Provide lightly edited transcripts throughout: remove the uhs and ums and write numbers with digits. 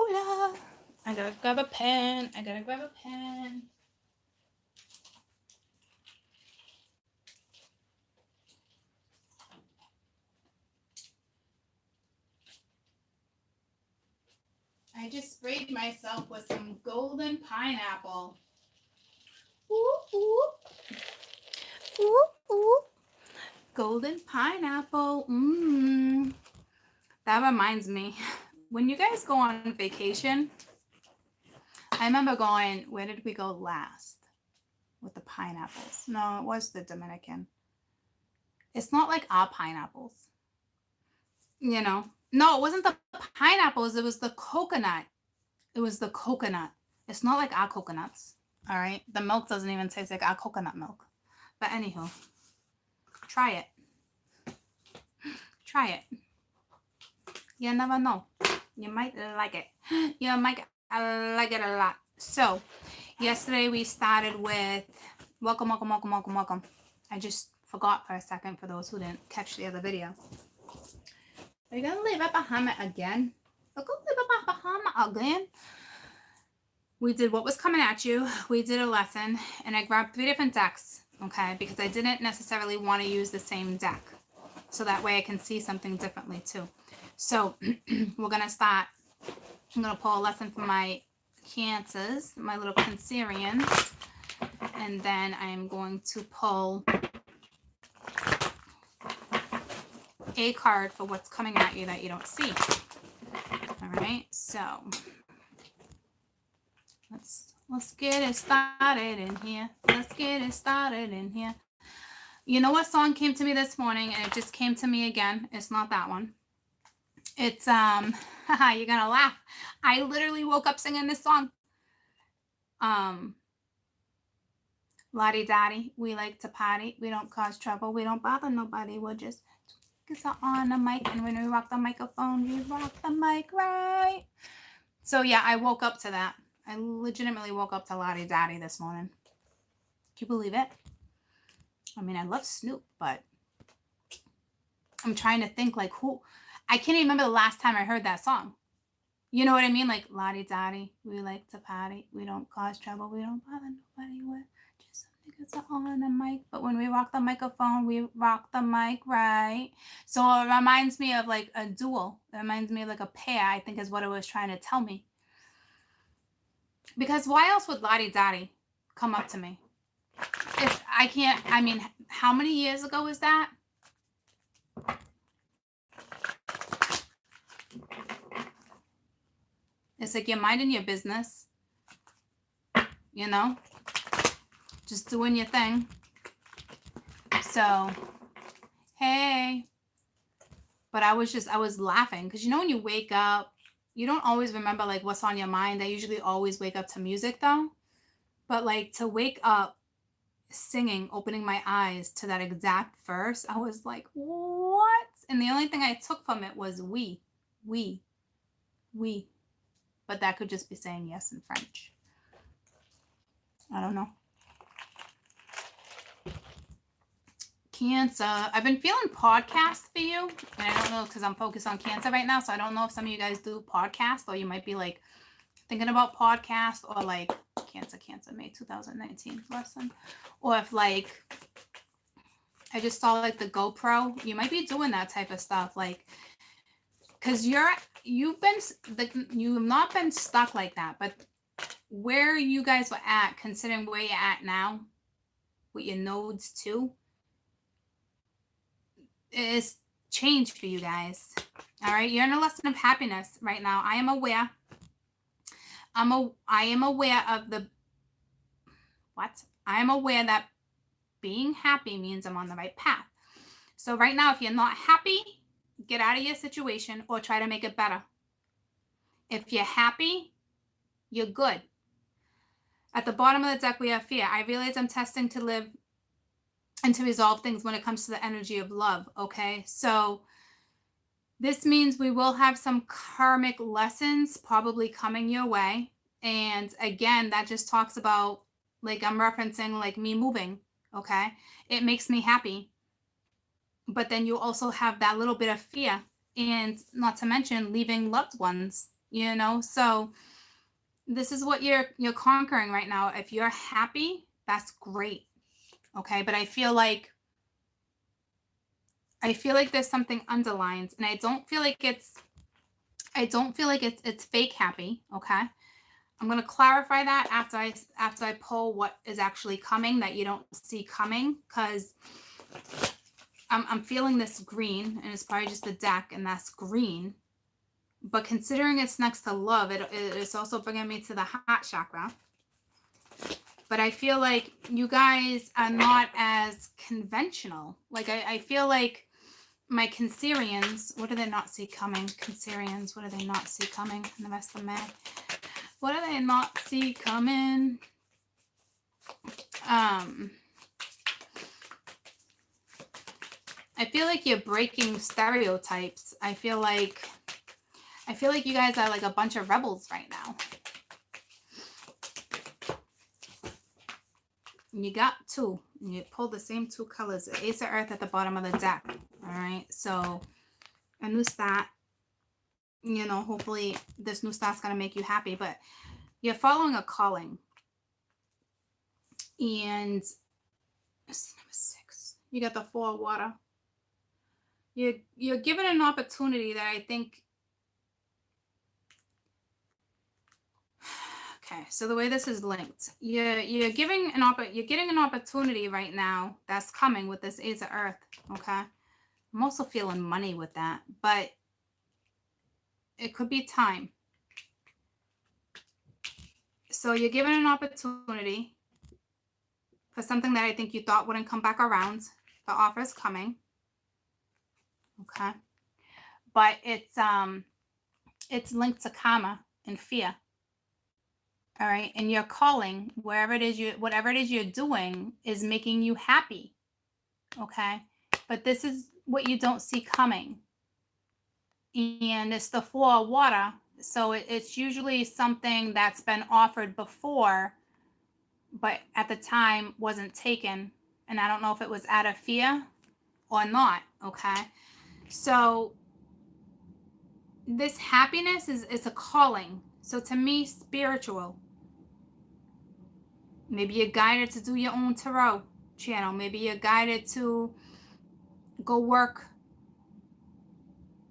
ruler. I gotta grab a pen. I gotta grab a pen. I just sprayed myself with some golden pineapple. Ooh, ooh. Ooh, ooh. Golden pineapple. Mmm. That reminds me, when you guys go on vacation, I remember going, where did we go last with the pineapples? No, it was the Dominican. It's not like our pineapples. You know? No, it wasn't the pineapples. It was the coconut. It was the coconut. It's not like our coconuts. All right? The milk doesn't even taste like our coconut milk. But anywho, try it. Try it. You never know. You might like it. You might like it a lot. So, yesterday we started with welcome. I just forgot for a second for those who didn't catch the other video. Are you gonna leave it behind me again? We're gonna leave it behind me again. We did what was coming at you. We did a lesson, and I grabbed 3 different decks, okay, because I didn't necessarily want to use the same deck, so that way I can see something differently too. So we're gonna start. I'm gonna pull a lesson for my Cancers, my little Cancerians, and then I'm going to pull a card for what's coming at you that you don't see. All right, so let's get it started in here. Let's get it started in here. You know what song came to me this morning, and it just came to me again. It's not that one. It's you're gonna laugh. I literally woke up singing this song. Lottie Dottie, we like to party. We don't cause trouble. We don't bother nobody. We'll just get on the mic, and when we rock the microphone, we rock the mic right. So yeah, I woke up to that. I legitimately woke up to Lottie Dottie this morning. Can you believe it? I mean, I love Snoop, but I'm trying to think like who. I can't even remember the last time I heard that song. You know what I mean? Like, Lottie Dottie, we like to party. We don't cause trouble. We don't bother nobody. We're just some niggas on the mic. But when we rock the microphone, we rock the mic right. So it reminds me of like a duel. It reminds me of like a pair, I think is what it was trying to tell me. Because why else would Lottie Dottie come up to me? If I can't, I mean, how many years ago was that? It's like you're minding your business, you know, just doing your thing. So, hey, but I was laughing because, you know, when you wake up, you don't always remember like what's on your mind. I usually always wake up to music though. But like to wake up singing, opening my eyes to that exact verse, I was like, what? And the only thing I took from it was we. But that could just be saying yes in French. I don't know. Cancer. I've been feeling podcasts for you. And I don't know because I'm focused on Cancer right now. So I don't know if some of you guys do podcasts or you might be like thinking about podcasts or like Cancer, May 2019 lesson. Or if like I just saw like the GoPro. You might be doing that type of stuff. Like, because you've not been stuck like that, but where you guys were at, considering where you're at now with your nodes too, is change for you guys. All right, you're in a lesson of happiness right now. I am aware. I am aware of the what? I am aware that being happy means I'm on the right path. So right now, if you're not happy, get out of your situation or try to make it better. If you're happy, you're good. At the bottom of the deck, we have fear. I realize I'm testing to live and to resolve things when it comes to the energy of love. Okay, so this means we will have some karmic lessons probably coming your way. And again, that just talks about, like I'm referencing like me moving. Okay, it makes me happy. But then you also have that little bit of fear, and not to mention leaving loved ones you know? So this is what you're conquering right now. If you're happy, that's great. Okay? But I feel like there's something underlined, and I don't feel like it's fake happy, okay? I'm going to clarify that after I pull what is actually coming that you don't see coming, cuz I'm feeling this green, and it's probably just the deck, and that's green. But considering it's next to love, it's also bringing me to the heart chakra. But I feel like you guys are not as conventional. Like, I feel like my Cancerians, what do they not see coming? Cancerians, what do they not see coming in the rest of May? What do they not see coming? I feel like you're breaking stereotypes. I feel like you guys are like a bunch of rebels right now. You got two. You pulled the same two colors. The Ace of Earth at the bottom of the deck. All right. So a new start. You know, hopefully this new start's going to make you happy. But you're following a calling. And this is number 6. You got the 4 of water. You're given an opportunity that I think... Okay, so the way this is linked, you're getting an opportunity right now that's coming with this Ace of Earth, okay? I'm also feeling money with that, but it could be time. So you're given an opportunity for something that I think you thought wouldn't come back around. The offer is coming, okay? But it's linked to karma and fear. All right. And your calling, whatever it is you're doing, is making you happy. Okay. But this is what you don't see coming. And it's the 4 of water. So it's usually something that's been offered before, but at the time wasn't taken. And I don't know if it was out of fear or not. Okay. So this happiness is a calling. So to me, spiritual. Maybe you're guided to do your own tarot channel. Maybe you're guided to go work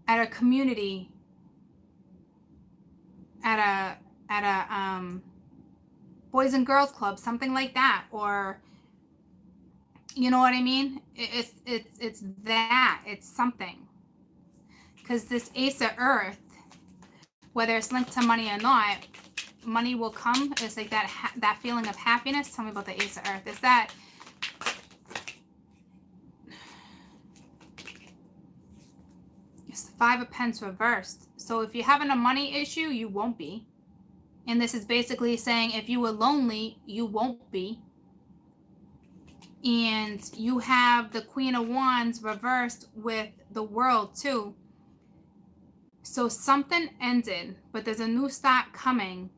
at a community, at a Boys and Girls Club, something like that. Or, you know what I mean? It's that. It's something. Because this Ace of Earth, whether it's linked to money or not, money will come. It's like that feeling of happiness. Tell me about the Ace of Earth. Is that it's the 5 of Pentacles reversed. So if you're having a money issue, you won't be. And this is basically saying if you were lonely, you won't be. And you have the Queen of Wands reversed with the World too. So something ended, but there's a new start coming.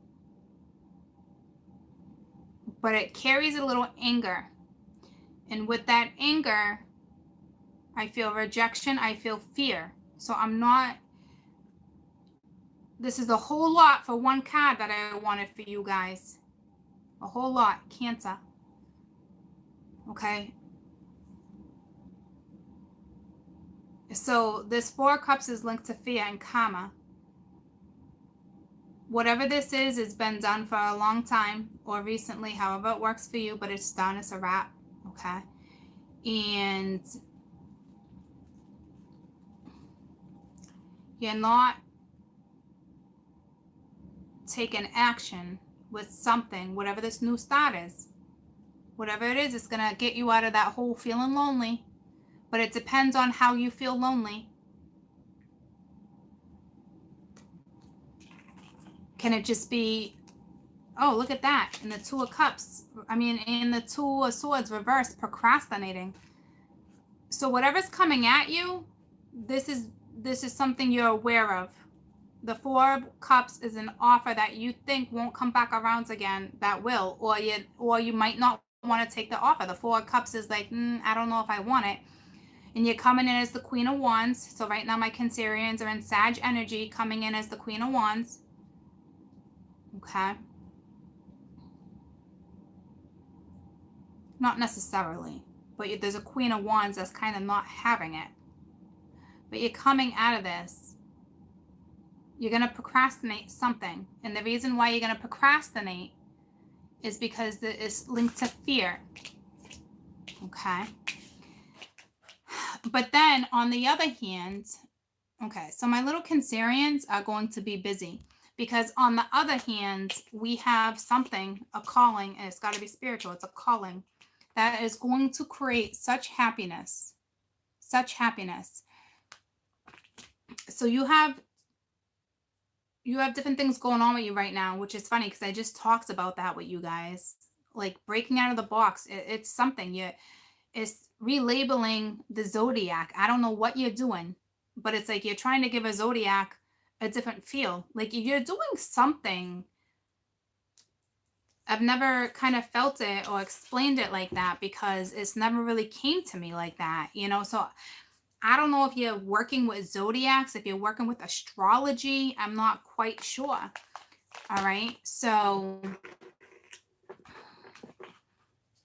But it carries a little anger. And with that anger, I feel rejection, I feel fear. So I'm not... This is a whole lot for one card that I wanted for you guys. A whole lot. Cancer. Okay. So this 4 of Cups is linked to fear and karma. Whatever this is, it's been done for a long time or recently, however it works for you, but it's done. It's a wrap. Okay. And you're not taking action with something, whatever this new start is. Whatever it is, it's going to get you out of that whole feeling lonely. But it depends on how you feel lonely. Can it just be, oh, look at that. In the 2 of Cups, in the 2 of Swords reversed, procrastinating. So whatever's coming at you, this is something you're aware of. The 4 of Cups is an offer that you think won't come back around again, that will, or you might not want to take the offer. The 4 of Cups is like, I don't know if I want it. And you're coming in as the Queen of Wands. So right now my Cancerians are in Sag energy, coming in as the Queen of Wands. Okay? Not necessarily, but there's a Queen of Wands that's kind of not having it. But you're coming out of this. You're going to procrastinate something. And the reason why you're going to procrastinate is because it's linked to fear. Okay? But then on the other hand, okay, so my little Cancerians are going to be busy. Because on the other hand, we have something, a calling, and it's got to be spiritual. It's a calling that is going to create such happiness. Such happiness. So you have different things going on with you right now, which is funny because I just talked about that with you guys. Like breaking out of the box. It's something. It's relabeling the zodiac. I don't know what you're doing, but it's like you're trying to give a zodiac a different feel. Like you're doing something. I've never kind of felt it or explained it like that because it's never really came to me like that, you know? So I don't know if you're working with zodiacs, if you're working with astrology. I'm not quite sure. All right. So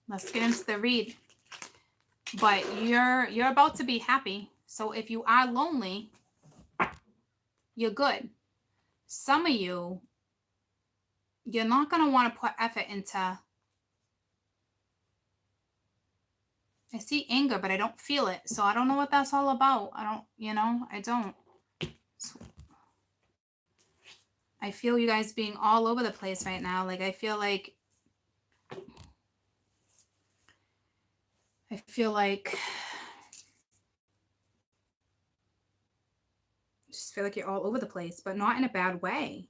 let's get into the read. But you're about to be happy. So if you are lonely, you're good. Some of you, you're not going to want to put effort into. I see anger, but I don't feel it. So I don't know what that's all about. I don't. So I feel you guys being all over the place right now. Like I feel like I just feel like you're all over the place, but not in a bad way.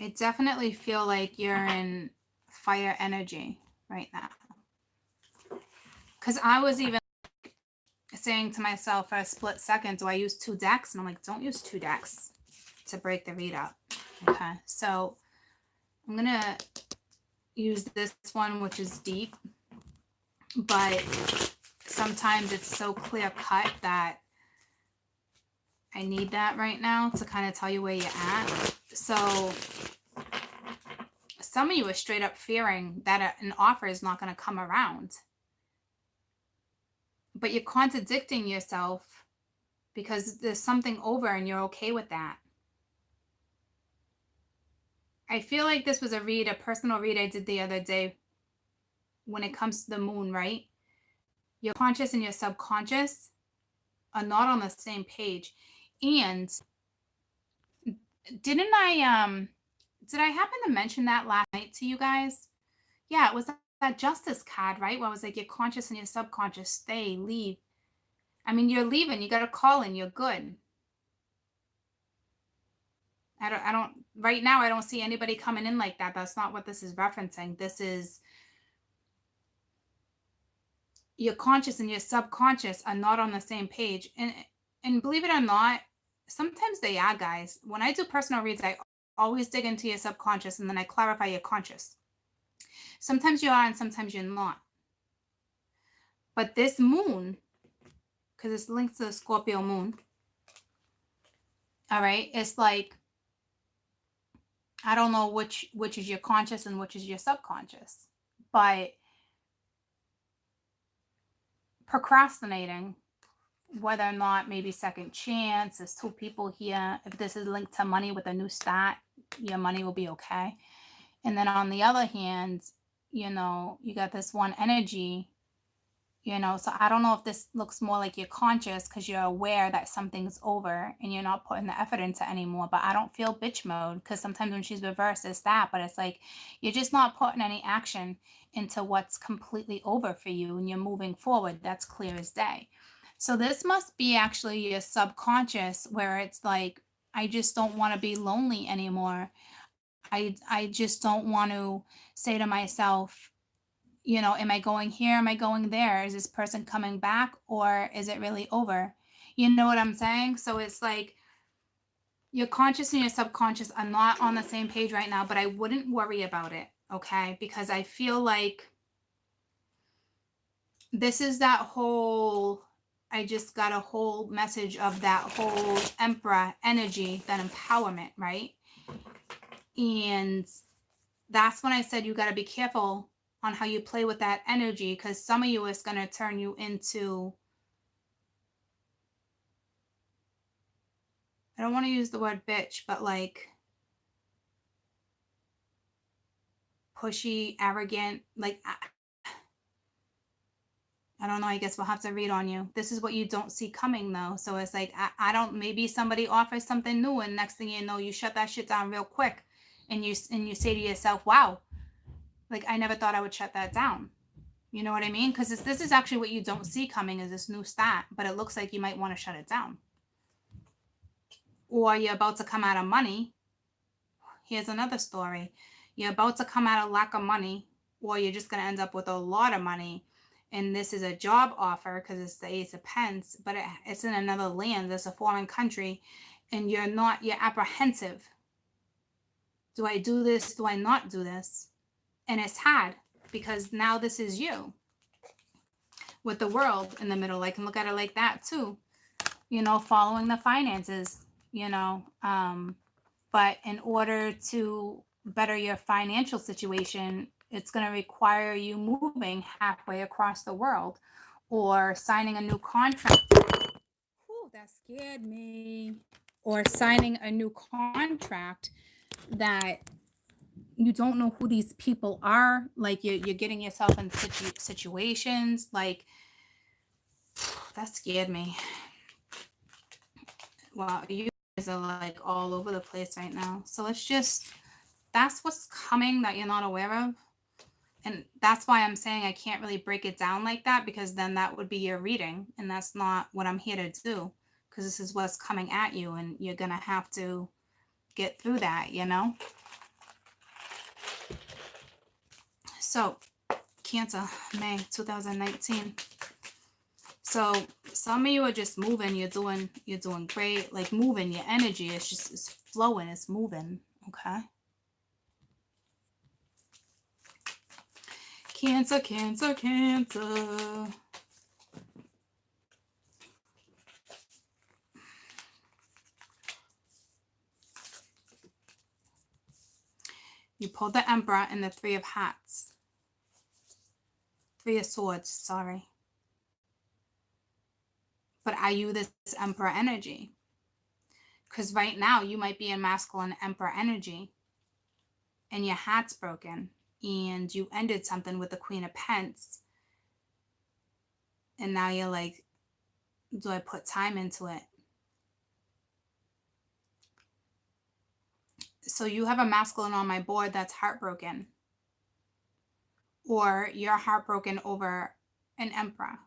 I definitely feel like you're in fire energy right now. Because I was even saying to myself for a split second, do I use 2 decks? And I'm like, don't use 2 decks to break the read up. Okay, so I'm going to use this one, which is deep. But sometimes it's so clear cut that I need that right now to kind of tell you where you're at. So some of you are straight up fearing that an offer is not going to come around. But you're contradicting yourself because there's something over and you're okay with that. I feel like this was a personal read I did the other day when it comes to the moon, right? Your conscious and your subconscious are not on the same page. And did I happen to mention that last night to you guys? Yeah, it was that justice card, right? Where I was like, your conscious and your subconscious, stay, leave. I mean, you're leaving, you got a call in, you're good. Right now, I don't see anybody coming in like that. That's not what this is referencing. This is your conscious and your subconscious are not on the same page. And believe it or not, sometimes they are, guys. When I do personal reads, I always dig into your subconscious and then I clarify your conscious. Sometimes you are and sometimes you're not. But this moon, because it's linked to the Scorpio moon, all right, it's like, I don't know which is your conscious and which is your subconscious. But procrastinating, whether or not maybe second chance, there's 2 people here. If this is linked to money with a new start, your money will be okay. And then on the other hand, you got this one energy, so I don't know if this looks more like you're conscious because you're aware that something's over and you're not putting the effort into anymore. But I don't feel bitch mode because sometimes when she's reversed, it's that. But it's like you're just not putting any action into what's completely over for you and you're moving forward. That's clear as day. So this must be actually your subconscious where it's like, I just don't want to be lonely anymore. I just don't want to say to myself, am I going here? Am I going there? Is this person coming back or is it really over? You know what I'm saying? So it's like your conscious and your subconscious are not on the same page right now, but I wouldn't worry about it, okay? Because I feel like this is that whole, I just got a whole message of that whole Emperor energy, that empowerment, right? And that's when I said you got to be careful on how you play with that energy, because some of you is going to turn you into, I don't want to use the word bitch, but like pushy, arrogant, like I don't know. I guess we'll have to read on you. This is what you don't see coming, though. So it's like, I don't, maybe somebody offers something new, and next thing you know, you shut that shit down real quick. And you say to yourself, wow, like I never thought I would shut that down. You know what I mean? Because this is actually what you don't see coming, is this new start. But it looks like you might want to shut it down. Or you're about to come out of money. Here's another story. You're about to come out of lack of money, or you're just going to end up with a lot of money. And this is a job offer because it's the Ace of Pence, but it's in another land. It's a foreign country, and you're apprehensive. Do I do this? Do I not do this? And it's hard because now this is you with the world in the middle. I can look at it like that too, following the finances, but in order to better your financial situation, it's going to require you moving halfway across the world or signing a new contract. Ooh, that scared me. Or signing a new contract that you don't know who these people are. Like you're getting yourself in situations like, that scared me. Wow, you guys are like all over the place right now. So that's what's coming that you're not aware of. And that's why I'm saying I can't really break it down like that, because then that would be your reading. And that's not what I'm here to do, because this is what's coming at you, and you're going to have to get through that, So, Cancer, May 2019. So some of you are just moving. You're doing great. Like moving, your energy is it's flowing. It's moving. Okay. Cancer, Cancer, Cancer. You pulled the Emperor and the Three of Hats. Three of Swords, sorry. But are you this Emperor energy? Because right now you might be in masculine Emperor energy and your hat's broken and you ended something with the Queen of Pence. And now you're like, do I put time into it? So you have a masculine on my board that's heartbroken. Or you're heartbroken over an Emperor.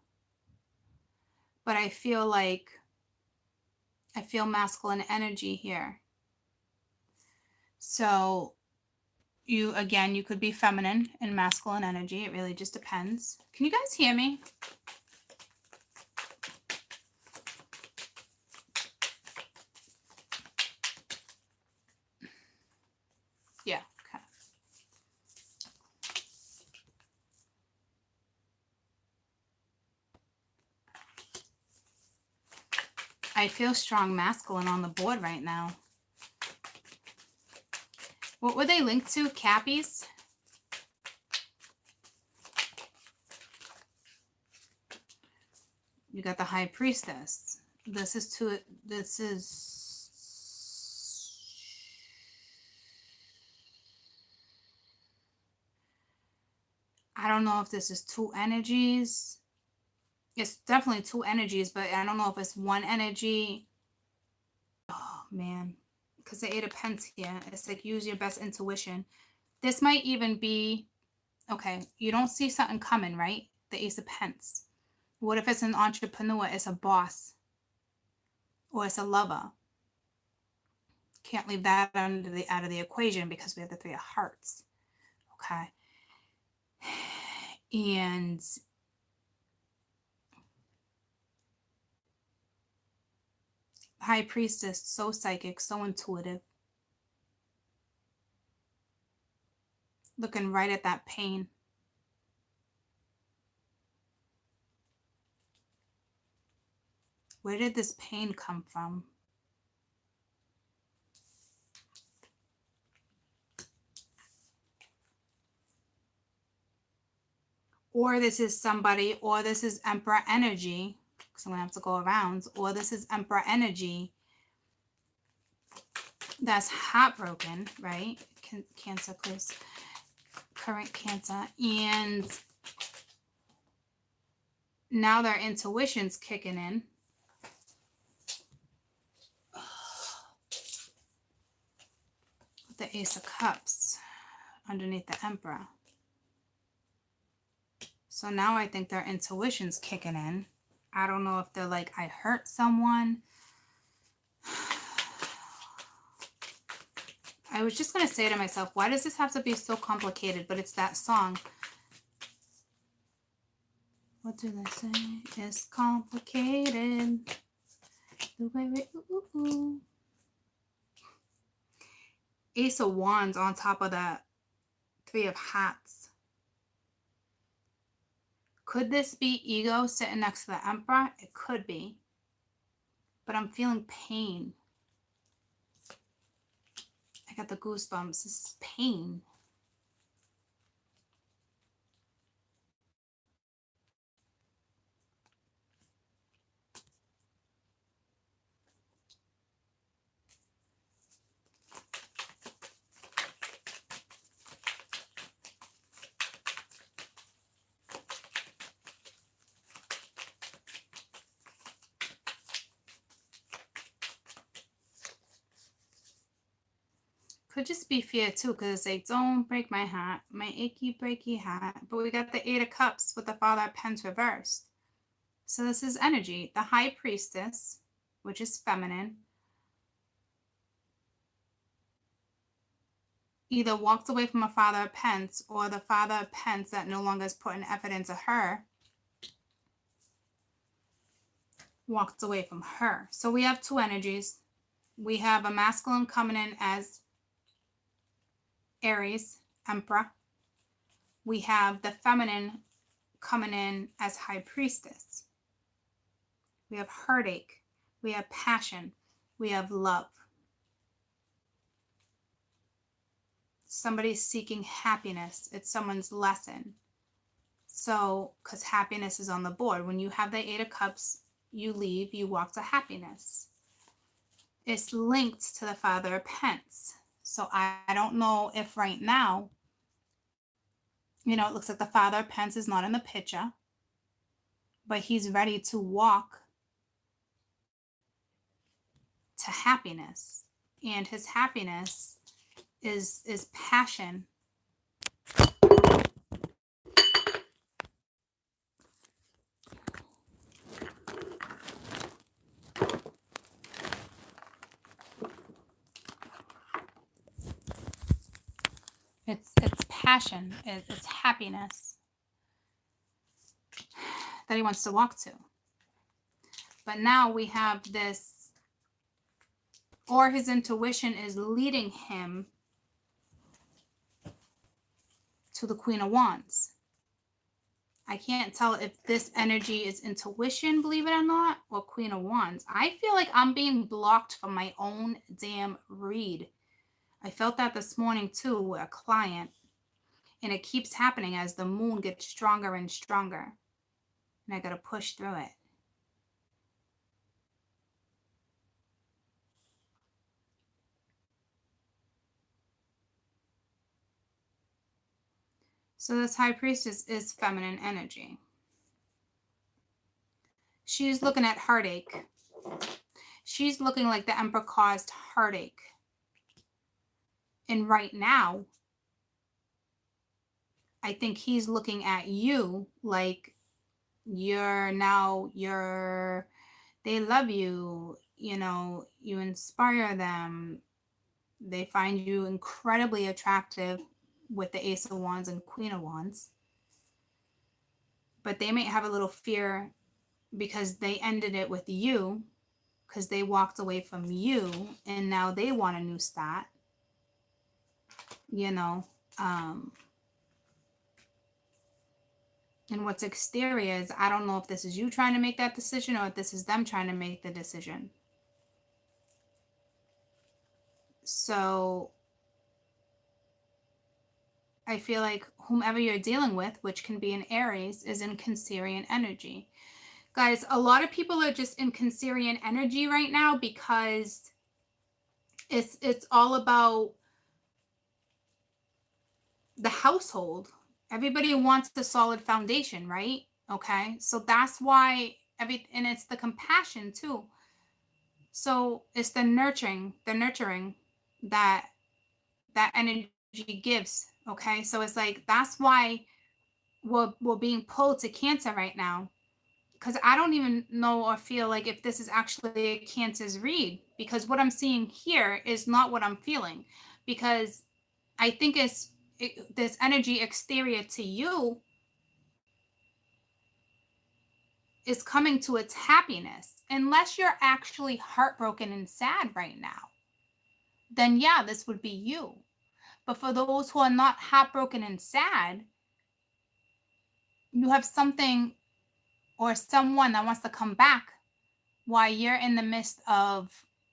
But I feel masculine energy here. So you could be feminine and masculine energy. It really just depends. Can you guys hear me? Yeah, okay. I feel strong masculine on the board right now. What were they linked to? Cappies? You got the High Priestess. I don't know if this is two energies. It's definitely two energies, but I don't know if it's one energy. Oh, man. Because the Eight of Pence here. It's like use your best intuition. This might even be, okay, you don't see something coming, right? The Ace of Pence. What if it's an entrepreneur? It's a boss. Or it's a lover. Can't leave that out of the equation because we have the Three of Hearts. Okay. And High Priestess, so psychic, so intuitive. Looking right at that pain. Where did this pain come from? Or this is somebody, or this is Emperor energy, because I'm going to have to go around, or this is Emperor energy that's heartbroken, right? Cancer, please. Current Cancer. And now their intuition's kicking in. The Ace of Cups underneath the Emperor. So now I think their intuition's kicking in. I don't know if they're like, I hurt someone. I was just going to say to myself, why does this have to be so complicated? But it's that song. What do they say? It's complicated. The way we, ooh, ooh, ooh. Ace of Wands on top of the Three of Hats. Could this be ego sitting next to the Emperor? It could be. But I'm feeling pain. I got the goosebumps. This is pain. Could just be fear too, because it's like, don't break my heart, my achy breaky heart. But we got the Eight of Cups with the Father of Pents reversed. So this is energy. The High Priestess, which is feminine, either walked away from a Father of Pents, or the Father of Pents that no longer is putting effort into her walked away from her. So we have two energies. We have a masculine coming in as Aries, Emperor. We have the feminine coming in as High Priestess. We have heartache. We have passion. We have love. Somebody's seeking happiness. It's someone's lesson. So, because happiness is on the board. When you have the Eight of Cups, you leave, you walk to happiness. It's linked to the Father of Pents. So I don't know if right now, it looks like the Father of Pents is not in the picture, but he's ready to walk to happiness. And his happiness is passion. It's passion. It's happiness that he wants to walk to. But now we have this, or his intuition is leading him to the Queen of Wands. I can't tell if this energy is intuition, believe it or not, or Queen of Wands. I feel like I'm being blocked from my own damn read. I felt that this morning too with a client. And it keeps happening as the moon gets stronger and stronger. And I got to push through it. So this High Priestess is feminine energy. She's looking at heartache. She's looking like the Emperor caused heartache. And right now, I think he's looking at you like they love you, you inspire them. They find you incredibly attractive with the Ace of Wands and Queen of Wands. But they may have a little fear because they ended it with you, because they walked away from you and now they want a new start. And what's exterior is, I don't know if this is you trying to make that decision or if this is them trying to make the decision. So I feel like whomever you're dealing with, which can be an Aries, is in Cancerian energy. Guys, a lot of people are just in Cancerian energy right now because it's all about the household. Everybody wants a solid foundation, right? Okay, so that's why and it's the compassion too. So it's the nurturing that energy gives. Okay, so it's like that's why we're being pulled to Cancer right now, because I don't even know or feel like if this is actually a Cancer's read, because what I'm seeing here is not what I'm feeling, because I think this energy exterior to you is coming to its happiness. Unless you're actually heartbroken and sad right now, then yeah, this would be you. But for those who are not heartbroken and sad, you have something or someone that wants to come back while you're in the midst of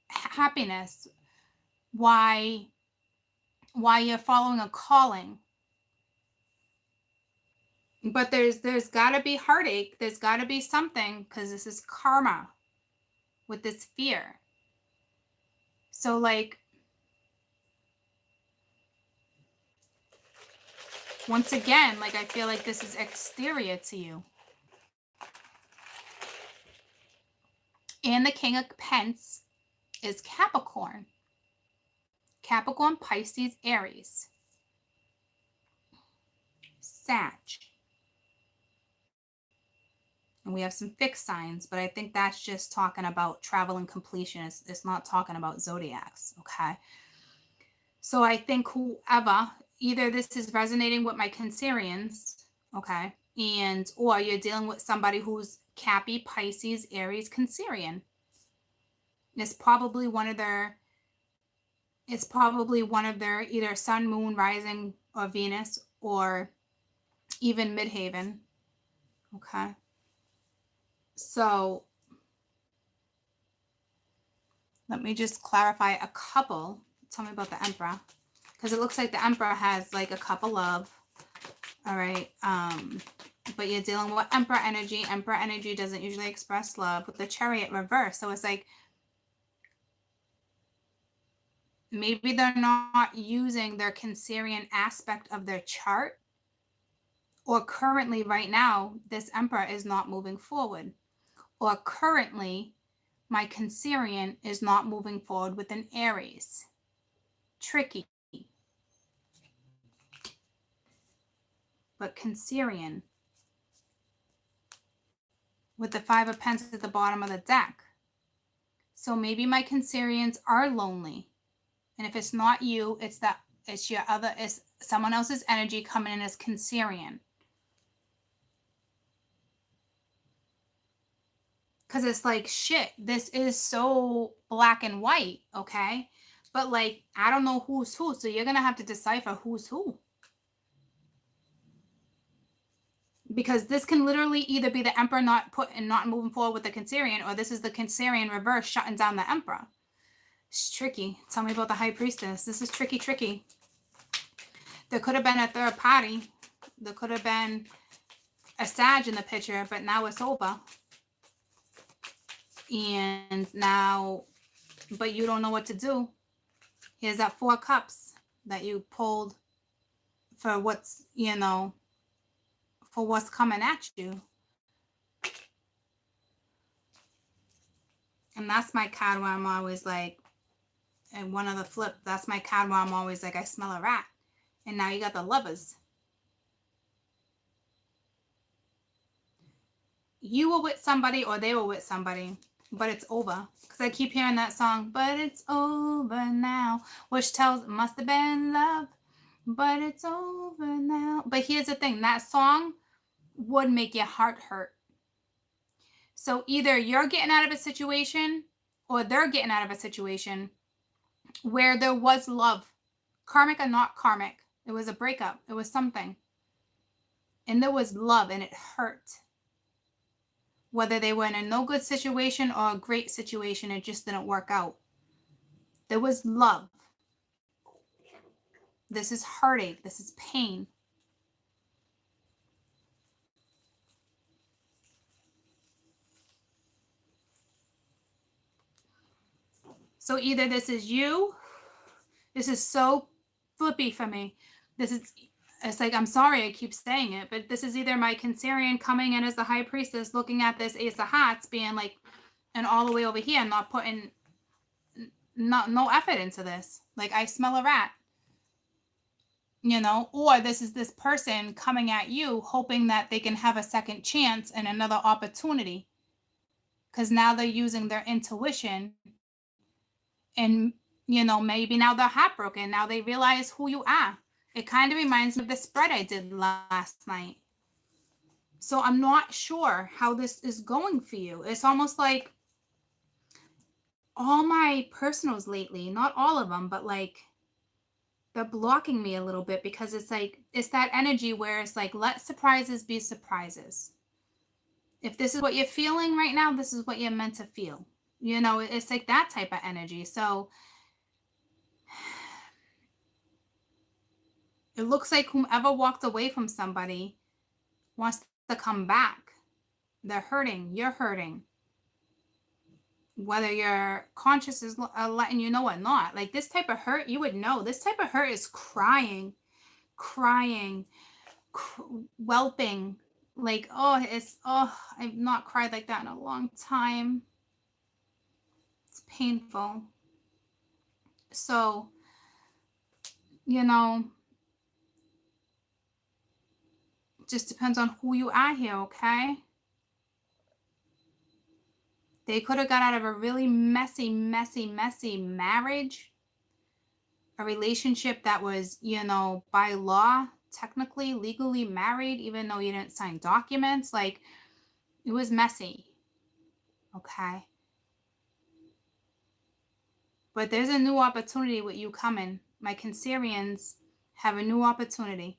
happiness, why you're following a calling. But there's got to be heartache, there's got to be something, because this is karma with this fear. So like, once again, like I feel like this is exterior to you. And the King of Pence is Capricorn. Capricorn, Pisces, Aries, Sag. And we have some fixed signs, but I think that's just talking about travel and completion. It's not talking about zodiacs, okay? So I think whoever, either this is resonating with my Cancerians, okay, and or you're dealing with somebody who's Cappy, Pisces, Aries, Cancerian. It's probably one of their either sun, moon, rising, or Venus, or even midheaven, okay? So let me just clarify a couple. Tell me about the Emperor, because it looks like the Emperor has like a couple of, all right, but you're dealing with Emperor energy. Emperor energy doesn't usually express love with the Chariot reverse. So it's like maybe they're not using their Cancerian aspect of their chart, or currently right now this Emperor is not moving forward, or currently my Cancerian is not moving forward with an Aries. Tricky. But Cancerian with the Five of Pentacles at the bottom of the deck. So maybe my Cancerians are lonely. And if it's not you, it's someone else's energy coming in as Cancerian. Because it's like, shit, this is so black and white, okay? But like, I don't know who's who, so you're going to have to decipher who's who. Because this can literally either be the Emperor not moving forward with the Cancerian, or this is the Cancerian reverse shutting down the Emperor. It's tricky. Tell me about the High Priestess. This is tricky. There could have been a third party. There could have been a Sag in the picture, but now it's over. And now, but you don't know what to do. Here's that 4 cups that you pulled for what's, for what's coming at you. And that's my card where I'm always like, and one of the flip, that's my card where I'm always like, I smell a rat. And now you got the Lovers. You were with somebody or they were with somebody, but it's over. Because I keep hearing that song, but it's over now, which must have been love, but it's over now. But here's the thing, that song would make your heart hurt. So either you're getting out of a situation or they're getting out of a situation where there was love, karmic or not karmic. It was a breakup. It was something. And there was love, and it hurt. Whether they were in a no good situation or a great situation, it just didn't work out. There was love. This is heartache. This is pain. So either this is you. This is so flippy for me. It's like, I'm sorry I keep saying it, but this is either my Cancerian coming in as the high priestess, looking at this Ace of Hearts, being like, and all the way over here, not putting no effort into this. Like, I smell a rat. You know, or this is this person coming at you hoping that they can have a second chance and another opportunity, because now they're using their intuition, and you know, maybe now they're heartbroken. Now they realize who you are. It kind of reminds me of the spread I did last night. So I'm not sure how this is going for you. It's almost like all my personals lately, not all of them, but like they're blocking me a little bit, because it's like, it's that energy where it's like, let surprises be surprises. If this is what you're feeling right now, this is what you're meant to feel. You know, it's like that type of energy. So it looks like whomever walked away from somebody wants to come back. They're hurting. You're hurting. Whether your conscious is letting you know or not. Like, this type of hurt, you would know. This type of hurt is crying, whelping. Like, I've not cried like that in a long time. It's painful. So, you know, just depends on who you are here, okay? They could have got out of a really messy marriage, a relationship that was, you know, by law, technically, legally married, even though you didn't sign documents. Like, it was messy, okay? But there's a new opportunity with you coming. My Cancerians have a new opportunity.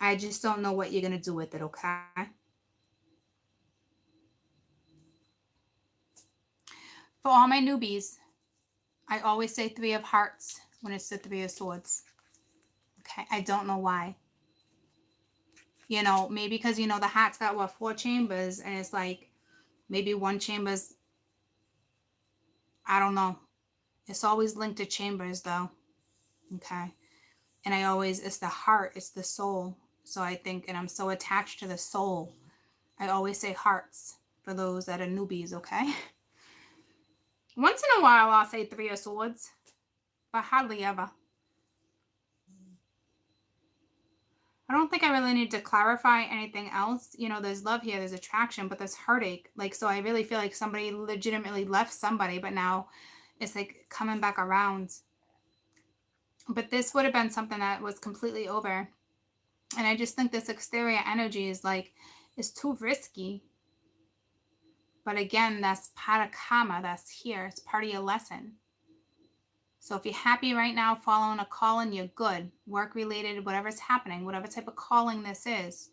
I just don't know what you're going to do with it, okay? For all my newbies, I always say 3 of Hearts when it's the 3 of Swords. Okay, I don't know why. You know, maybe because, you know, the hat's got, what, 4 chambers, and it's like, maybe one chamber's, I don't know. It's always linked to chambers, though. Okay. And it's the heart, it's the soul. So I think, and I'm so attached to the soul, I always say hearts for those that are newbies, okay? Once in a while, I'll say 3 of Swords, but hardly ever. I don't think I really need to clarify anything else. You know, there's love here, there's attraction, but there's heartache. Like, so I really feel like somebody legitimately left somebody, but now it's like coming back around. But this would have been something that was completely over. And I just think this exterior energy is like, it's too risky. But again, that's part of karma. That's here. It's part of your lesson. So if you're happy right now, following a calling, you're good. Work related, whatever's happening, whatever type of calling this is,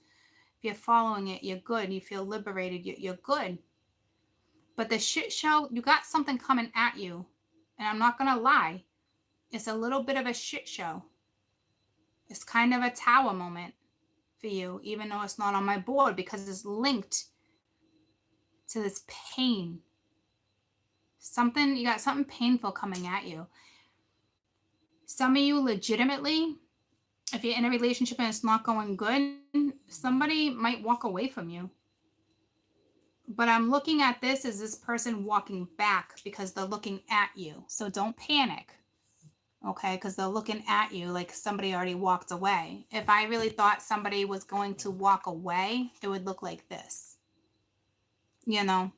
if you're following it, you're good. You feel liberated, you're good. But the shit show, you got something coming at you. And I'm not going to lie, it's a little bit of a shit show. It's kind of a tower moment for you, even though it's not on my board, because it's linked to this pain. You got something painful coming at you. Some of you legitimately, if you're in a relationship and it's not going good, somebody might walk away from you. But I'm looking at this as this person walking back because they're looking at you. So don't panic, okay? Because they're looking at you like somebody already walked away. If I really thought somebody was going to walk away, it would look like this, you know?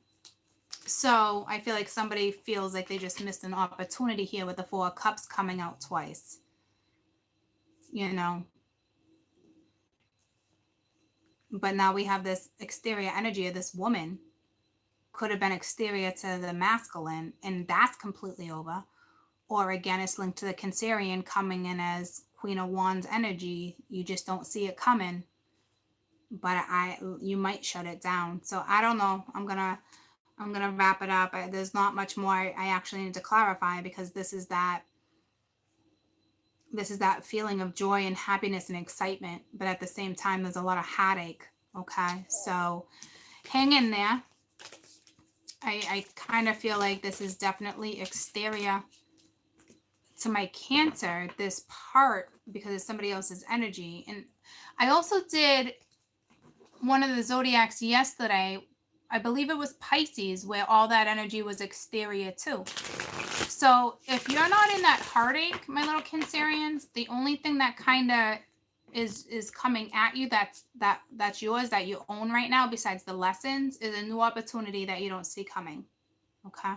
So I feel like somebody feels like they just missed an opportunity here with the 4 of Cups coming out twice. You know. But now we have this exterior energy of this woman. Could have been exterior to the masculine, and that's completely over. Or again, it's linked to the Cancerian coming in as Queen of Wands energy. You just don't see it coming. But you might shut it down. So I don't know. I'm gonna wrap it up. There's not much more I actually need to clarify, because this is that feeling of joy and happiness and excitement, but at the same time there's a lot of heartache. Okay, so hang in there. I kind of feel like this is definitely exterior to my Cancer, this part, because it's somebody else's energy. And I also did one of the zodiacs yesterday, I believe it was Pisces, where all that energy was exterior too. So if you're not in that heartache, my little Cancerians, the only thing that kind of is coming at you that's yours, that you own right now, besides the lessons, is a new opportunity that you don't see coming. Okay,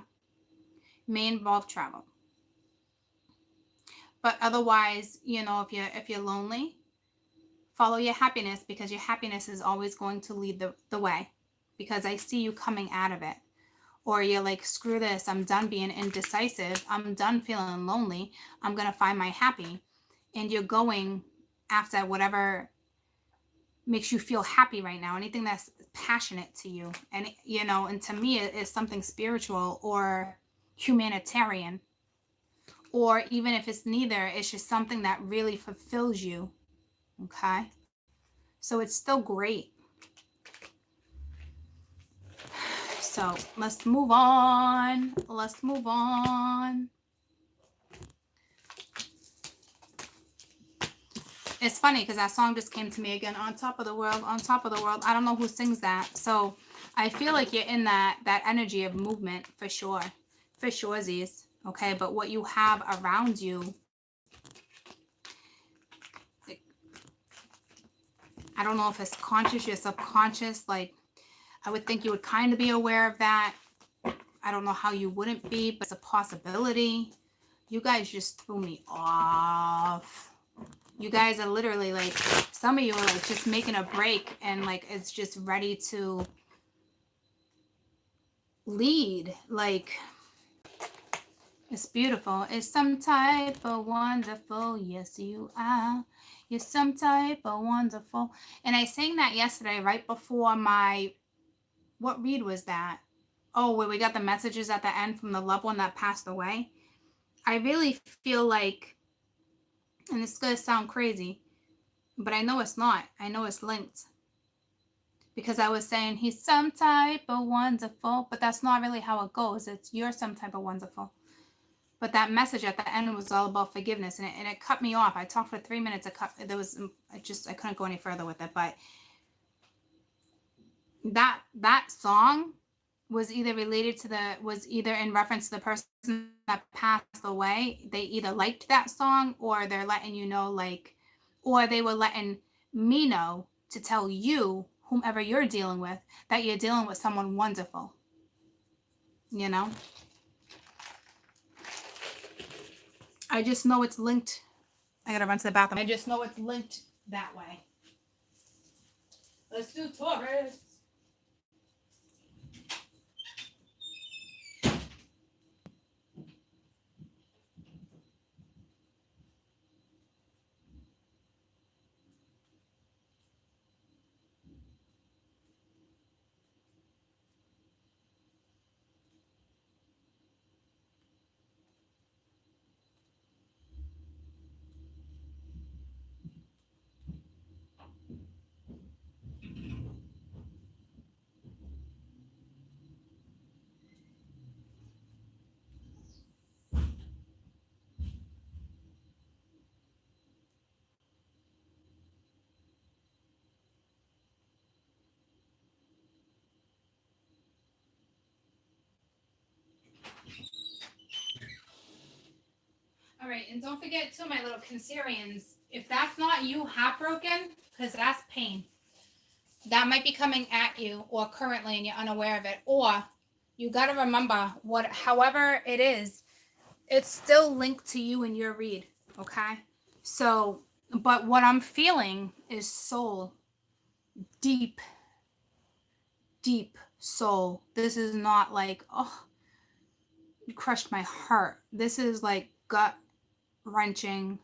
may involve travel, but otherwise, you know, if you're lonely, follow your happiness, because your happiness is always going to lead the way, because I see you coming out of it. Or you're like, screw this, I'm done being indecisive, I'm done feeling lonely, I'm gonna find my happy. And you're going after whatever makes you feel happy right now, anything that's passionate to you. And you know, and to me it is something spiritual or humanitarian, or even if it's neither, it's just something that really fulfills you. Okay, so it's still great. So let's move on. Let's move on. It's funny because that song just came to me again. On top of the world, on top of the world. I don't know who sings that. So I feel like you're in that energy of movement for sure. For surezies. Okay, but what you have around you, I don't know if it's conscious or subconscious. Like, I would think you would kind of be aware of that. I don't know how you wouldn't be, but it's a possibility. You guys just threw me off. You guys are literally like, some of you are like just making a break, and like it's just ready to lead. Like, it's beautiful. It's some type of wonderful. Yes, you are. You're some type of wonderful. And I sang that yesterday right before my, what read was that? Oh, where we got the messages at the end from the loved one that passed away. I really feel like, and it's going to sound crazy, but I know it's not. I know it's linked. Because I was saying he's some type of wonderful, but that's not really how it goes. It's you're some type of wonderful. But that message at the end was all about forgiveness, and it cut me off. I talked for 3 minutes. I couldn't go any further with it. But that song was either in reference to the person that passed away. They either liked that song, or they're letting you know, like, or they were letting me know to tell you, whomever you're dealing with, that you're dealing with someone wonderful. You know? I just know it's linked. I gotta run to the bathroom. I just know it's linked that way. Let's do Taurus. All right, and don't forget too, my little Cancerians, if that's not you heartbroken, because that's pain, that might be coming at you, or currently, and you're unaware of it. Or you got to remember, however it is, it's still linked to you in your read. Okay, so, but what I'm feeling is soul, deep soul. This is not like, oh, you crushed my heart. This is like gut wrenching,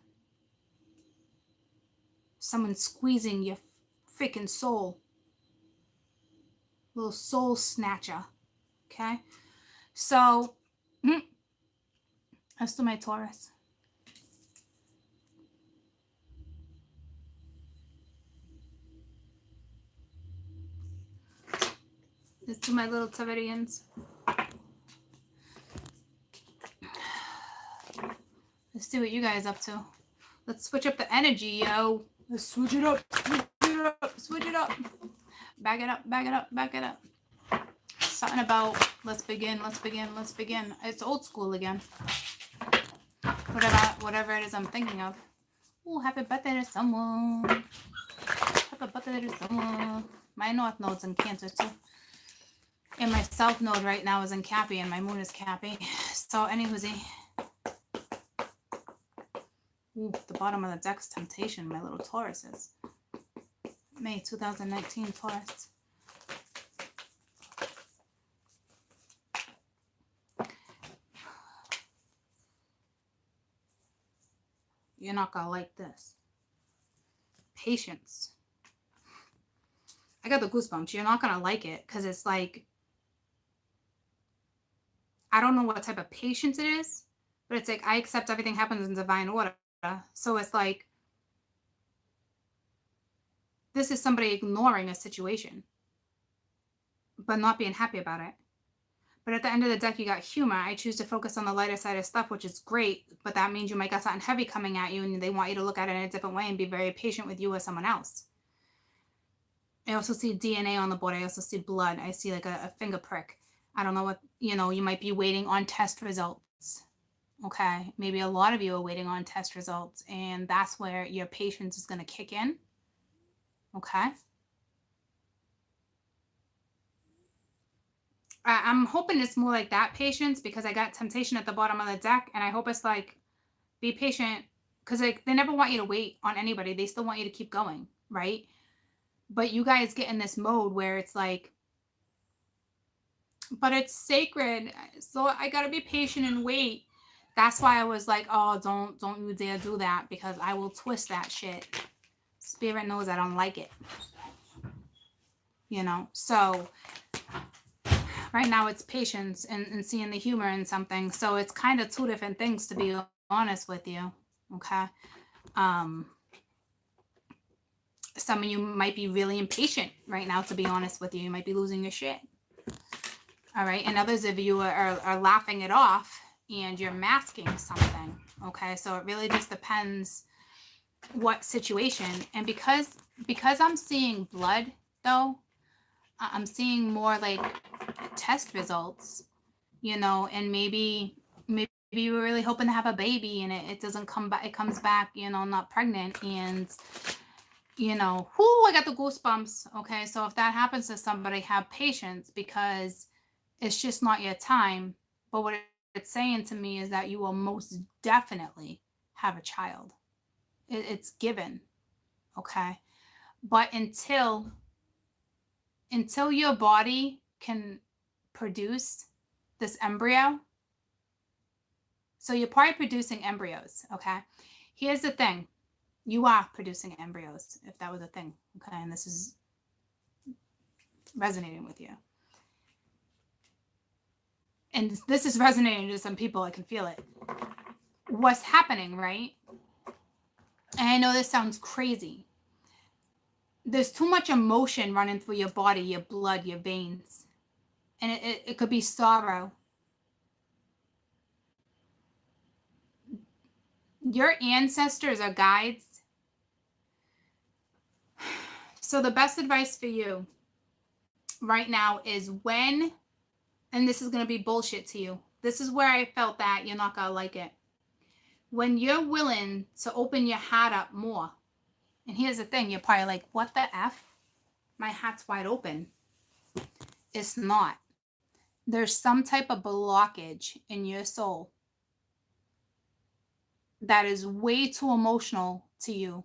Someone squeezing your freaking soul. Little soul snatcher. Okay? So, let's do my Taurus. Let's do my little Taurians. Let's see what you guys up to. Let's switch up the energy, yo. Let's switch it up. Switch it up. Switch it up. Back it up. Back it up. Back it up. Something about let's begin. Let's begin. Let's begin. It's old school again. Whatever it is I'm thinking of. Oh, happy birthday to someone. Happy birthday to someone. My North Node's in Cancer too. And my South Node right now is in Cappy and my Moon is Cappy. So anywhoosie. Ooh, the bottom of the deck's Temptation, my little Tauruses. May 2019 Taurus. You're not gonna like this. Patience. I got the goosebumps. You're not gonna like it because it's like, I don't know what type of patience it is, but it's like I accept everything happens in divine order. So it's like, this is somebody ignoring a situation, but not being happy about it. But at the end of the deck, you got humor. I choose to focus on the lighter side of stuff, which is great, but that means you might got something heavy coming at you and they want you to look at it in a different way and be very patient with you or someone else. I also see DNA on the board. I also see blood. I see like a finger prick. I don't know what, you might be waiting on test results. Okay. Maybe a lot of you are waiting on test results, and that's where your patience is going to kick in. Okay. I'm hoping it's more like that patience because I got Temptation at the bottom of the deck, and I hope it's like, be patient, because like they never want you to wait on anybody. They still want you to keep going, right? But you guys get in this mode where it's like, but it's sacred, so I gotta be patient and wait. That's why I was like, oh, don't you dare do that, because I will twist that shit. Spirit knows I don't like it. So right now it's patience and seeing the humor in something. So it's kind of two different things, to be honest with you. Okay. Some of you might be really impatient right now, to be honest with you. You might be losing your shit. All right. And others of you are laughing it off and you're masking something. Okay. So it really just depends what situation. And because I'm seeing blood though, I'm seeing more like test results, and maybe you were really hoping to have a baby and it doesn't come back. It comes back, not pregnant, and I got the goosebumps. Okay. So if that happens to somebody, have patience, because it's just not your time. But what it's saying to me is that you will most definitely have a child. It's given. Okay. But until your body can produce this embryo, so you're probably producing embryos. Okay. Here's the thing. You are producing embryos, if that was a thing. Okay. And this is resonating with you. And this is resonating to some people. I can feel it. What's happening, right? And I know this sounds crazy. There's too much emotion running through your body, your blood, your veins. And it could be sorrow. Your ancestors are guides. So the best advice for you right now is when, and this is going to be bullshit to you. This is where I felt that you're not going to like it. When you're willing to open your heart up more. And here's the thing. You're probably like, what the F? My heart's wide open. It's not. There's some type of blockage in your soul that is way too emotional to you,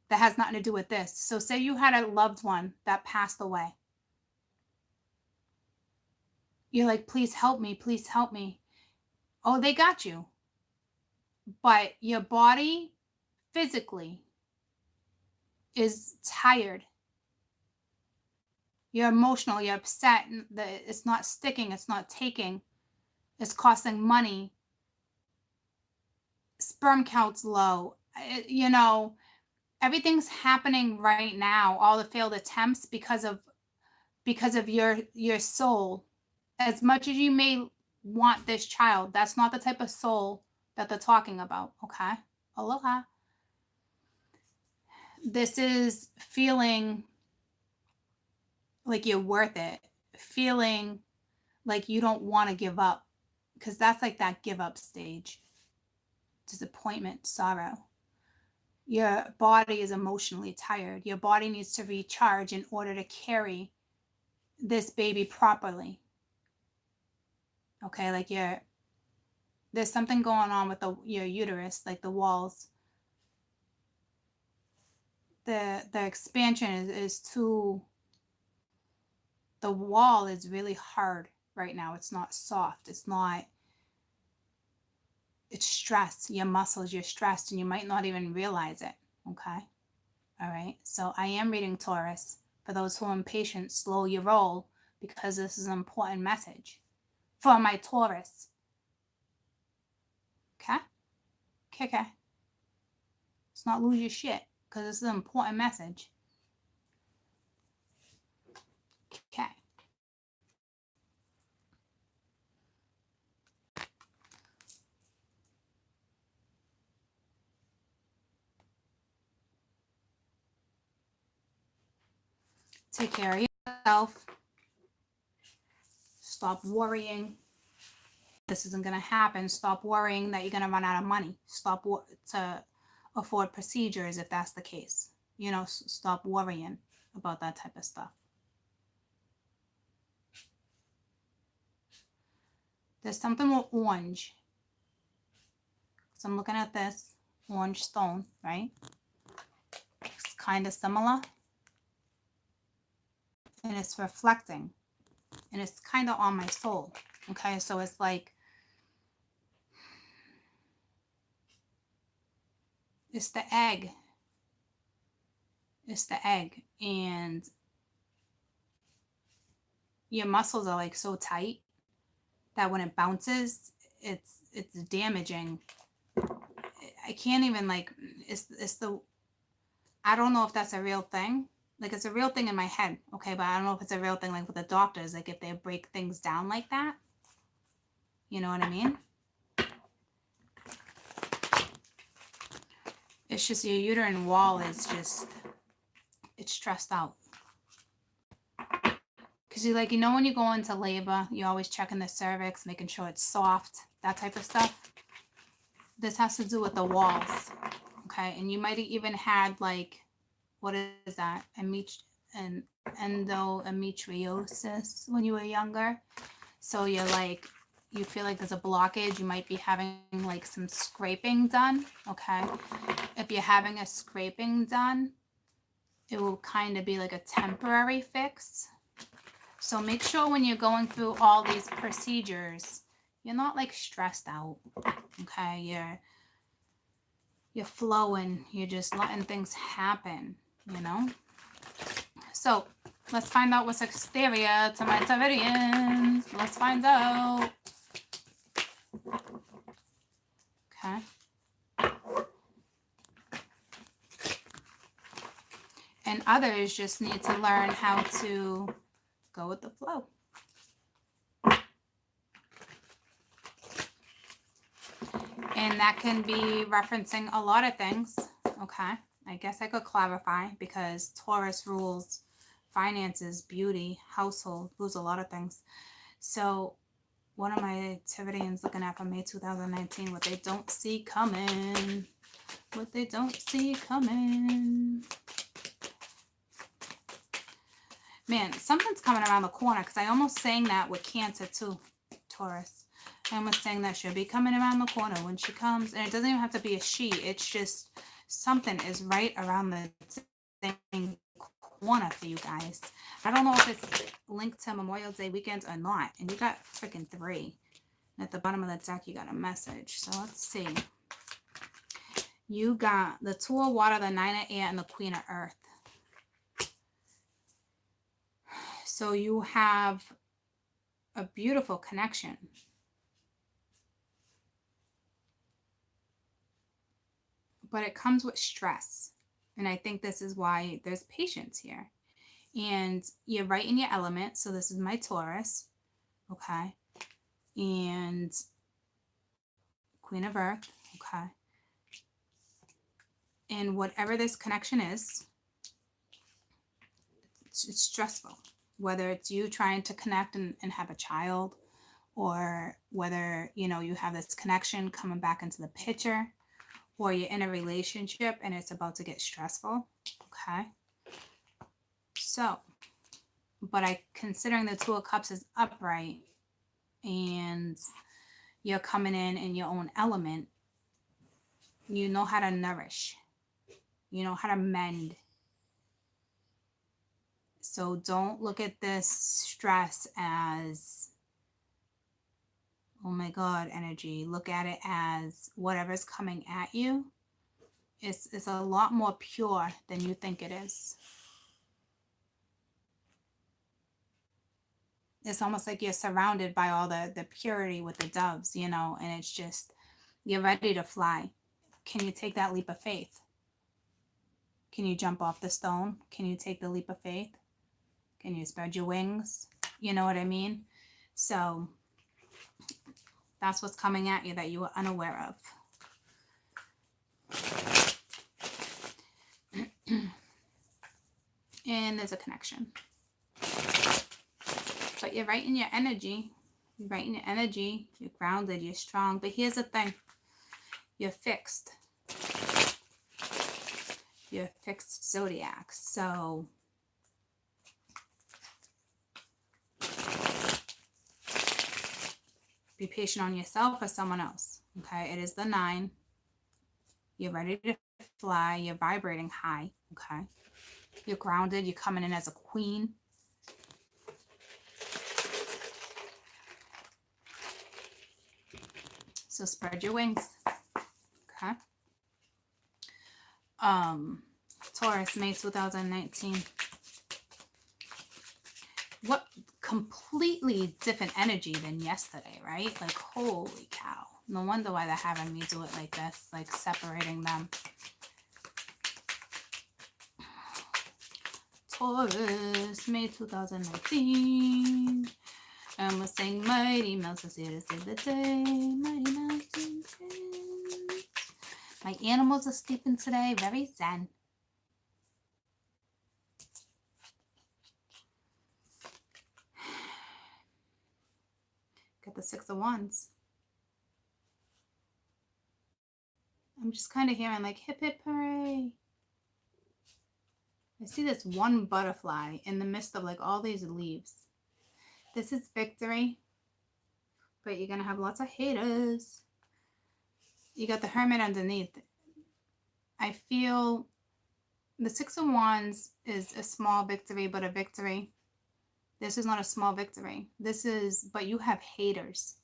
that has nothing to do with this. So say you had a loved one that passed away. You're like, please help me. Please help me. Oh, they got you. But your body physically is tired. You're emotional, you're upset, and it's not sticking, it's not taking, it's costing money. Sperm count's low. You know, everything's happening right now, all the failed attempts because of your soul. As much as you may want this child, that's not the type of soul that they're talking about, okay? Aloha. This is feeling like you're worth it, feeling like you don't want to give up, because that's like that give up stage. Disappointment, sorrow. Your body is emotionally tired. Your body needs to recharge in order to carry this baby properly. Okay, like there's something going on with your uterus, like the walls. The expansion is too, the wall is really hard right now. It's not soft. It's stressed. Your muscles, you're stressed, and you might not even realize it. Okay. All right. So I am reading Taurus. For those who are impatient, slow your roll, because this is an important message for my Taurus. Okay. Okay. Let's not lose your shit, because this is an important message. Okay. Take care of yourself. Stop worrying. This isn't going to happen. Stop worrying that you're going to run out of money. Stop to afford procedures if that's the case. You know, stop worrying about that type of stuff. There's something with orange. So I'm looking at this orange stone, right? It's kind of similar. And it's reflecting. And it's kind of on my soul. Okay, so it's like, it's the egg. It's the egg. And your muscles are like so tight that when it bounces, it's damaging. I can't even like, I don't know if that's a real thing. Like, it's a real thing in my head, okay? But I don't know if it's a real thing like with the doctors, like if they break things down like that. You know what I mean? It's just your uterine wall is just, it's stressed out. Because you like, you know, when you go into labor, you're always checking the cervix, making sure it's soft, that type of stuff. This has to do with the walls, okay? And you might have even had like, what is that? Endometriosis when you were younger. So you're like, you feel like there's a blockage. You might be having like some scraping done, okay? If you're having a scraping done, it will kind of be like a temporary fix. So make sure when you're going through all these procedures, you're not like stressed out, okay? You're flowing. You're just letting things happen, you know? So let's find out what's exterior to my Taurians. Let's find out. Okay. And others just need to learn how to go with the flow. And that can be referencing a lot of things. Okay. I guess I could clarify, because Taurus rules finances, beauty, household, rules a lot of things. So what are my Taurians looking at for May 2019? What they don't see coming. What they don't see coming. Man, something's coming around the corner, because I almost sang that with Cancer too, Taurus. I almost saying that she'll be coming around the corner when she comes. And it doesn't even have to be a she. It's just something is right around the same corner for you guys. I don't know if it's linked to Memorial Day weekend or not. And you got freaking 3. And at the bottom of the deck, you got a message. So let's see. You got the 2 of Water, the 9 of Air, and the Queen of Earth. So you have a beautiful connection. But it comes with stress. And I think this is why there's patience here. And you're right in your element. So this is my Taurus. Okay. And Queen of Earth. Okay. And whatever this connection is, it's stressful. Whether it's you trying to connect and have a child, or whether, you know, you have this connection coming back into the picture, or you're in a relationship and it's about to get stressful. Okay. So, but considering the Two of Cups is upright and you're coming in your own element, you know how to nourish, you know how to mend. So don't look at this stress as, oh my God, energy. Look at it as whatever's coming at you is a lot more pure than you think it is. It's almost like you're surrounded by all the purity with the doves, you know, and it's just, you're ready to fly. Can you take that leap of faith? Can you jump off the stone? Can you take the leap of faith? Can you spread your wings? You know what I mean? So that's what's coming at you that you were unaware of. And there's a connection. But you're right in your energy. You're right in your energy. You're grounded. You're strong. But here's the thing. You're fixed. You're fixed zodiac. So be patient on yourself or someone else. Okay. It is the 9. You're ready to fly. You're vibrating high. Okay. You're grounded. You're coming in as a queen. So spread your wings. Okay. Taurus, May 2019. What completely different energy than yesterday, right? Like, holy cow. No wonder why they're having me do it like this, like separating them. Taurus, May 2019. And we're saying Mighty Mouse is here to save the day. Mighty Mouse is here. My animals are sleeping today, very zen. Got the 6 of Wands. I'm just kind of hearing like hip hip hooray. I see this one butterfly in the midst of like all these leaves. This is victory, but you're going to have lots of haters. You got the Hermit underneath. I feel the 6 of Wands is a small victory, but a victory. This is not a small victory. This is, but you have haters.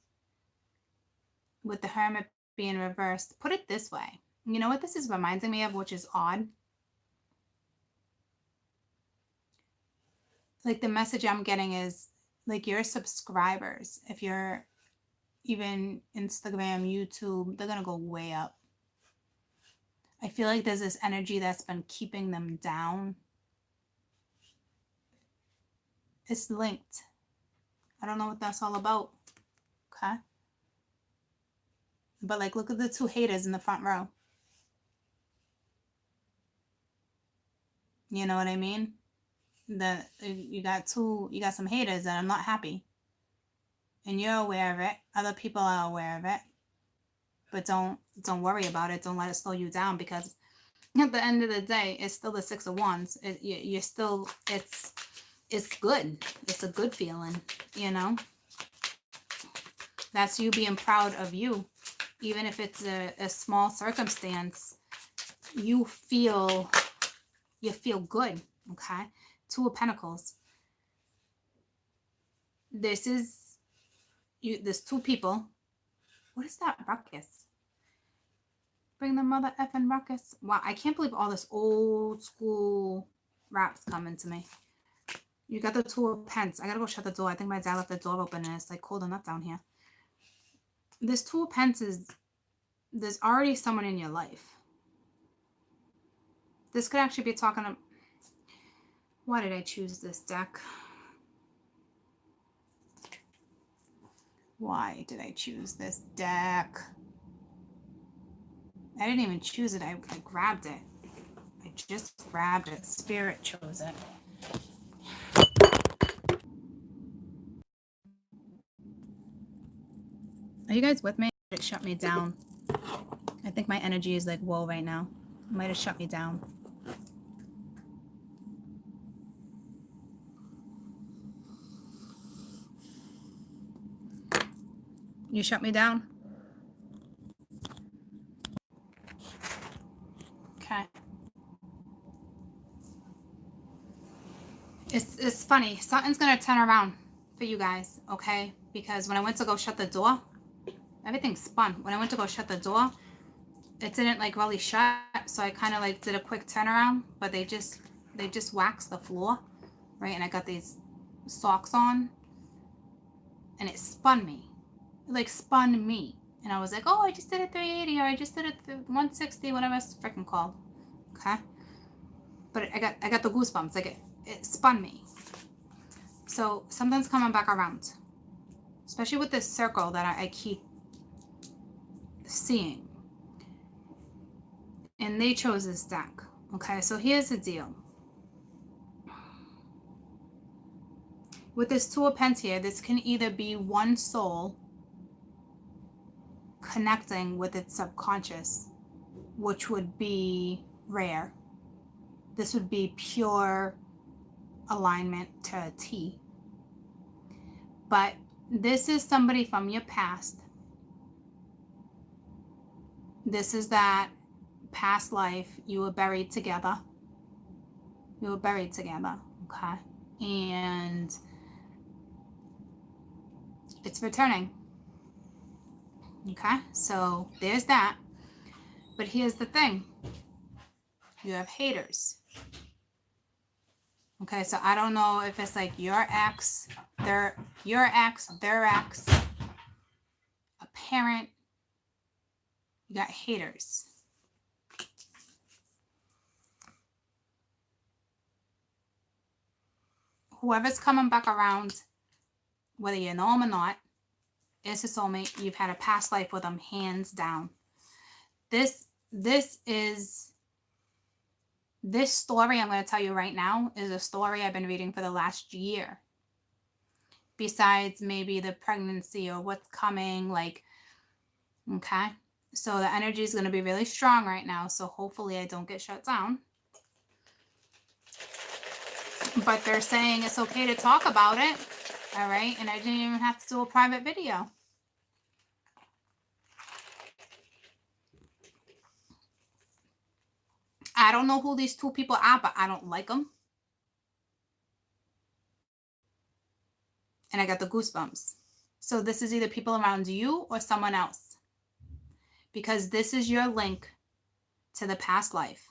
With the Hermit being reversed. Put it this way. You know what this is reminding me of, which is odd? Like the message I'm getting is like your subscribers, if you're even Instagram, YouTube, they're going to go way up. I feel like there's this energy that's been keeping them down. It's linked. I don't know what that's all about. Okay. But like, look at the 2 haters in the front row. You know what I mean? You got some haters that are not happy. And you're aware of it. Other people are aware of it. But don't worry about it. Don't let it slow you down, because at the end of the day, it's still the 6 of Wands. You're still, it's good. It's a good feeling, you know? That's you being proud of you. Even if it's a small circumstance, you feel good, okay? 2 of Pentacles. There's 2 people. What is that ruckus? Bring the mother effing ruckus. Wow, I can't believe all this old school rap's coming to me. You got the Two of Pence. I gotta go shut the door. I think my dad left the door open and it's like cold enough down here. This Two of Pence is, there's already someone in your life. This could actually be talking to, why did I choose this deck? Why did I choose this deck? I didn't even choose it. I grabbed it. I just grabbed it. Spirit chose it. Are you guys with me? It shut me down. I think my energy is like, whoa, right now. It might have shut me down. You shut me down? Okay. It's funny. Something's going to turn around for you guys, okay? Because when I went to go shut the door, everything spun. When I went to go shut the door, it didn't like really shut. So I kind of like did a quick turnaround, but they just waxed the floor, right? And I got these socks on and it spun me. It like spun me. And I was like, oh, I just did a 380 or I just did a 160, whatever it's freaking called. Okay. But I got the goosebumps. Like it spun me. So something's coming back around. Especially with this circle that I keep seeing. And they chose this deck. Okay, so here's the deal. With this Two of Pence here, this can either be one soul connecting with its subconscious, which would be rare. This would be pure alignment to a T. But this is somebody from your past. This is that past life you were buried together. You were buried together, okay? And it's returning. Okay, so there's that. But here's the thing. You have haters. Okay, so I don't know if it's like your ex, their ex, a parent. You got haters. Whoever's coming back around, whether you know them or not, is a soulmate. You've had a past life with them, hands down. This story I'm going to tell you right now is a story I've been reading for the last year. Besides maybe the pregnancy or what's coming, like, okay. So the energy is going to be really strong right now. So hopefully I don't get shut down. But they're saying it's okay to talk about it. All right. And I didn't even have to do a private video. I don't know who these two people are, but I don't like them. And I got the goosebumps. So this is either people around you or someone else. Because this is your link to the past life.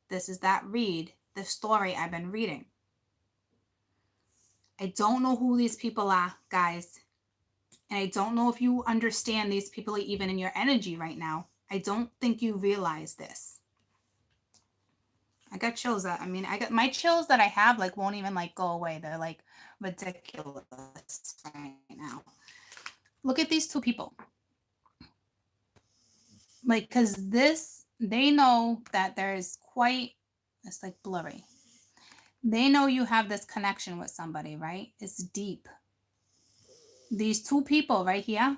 This is that read, the story I've been reading. I don't know who these people are, guys. And I don't know if you understand these people even in your energy right now. I don't think you realize this. I got chills that, I mean, I got my chills that I have like won't even like go away. They're like ridiculous right now. Look at these two people. Like, because this, they know that there's quite, it's like blurry. They know you have this connection with somebody, right? It's deep. These two people right here.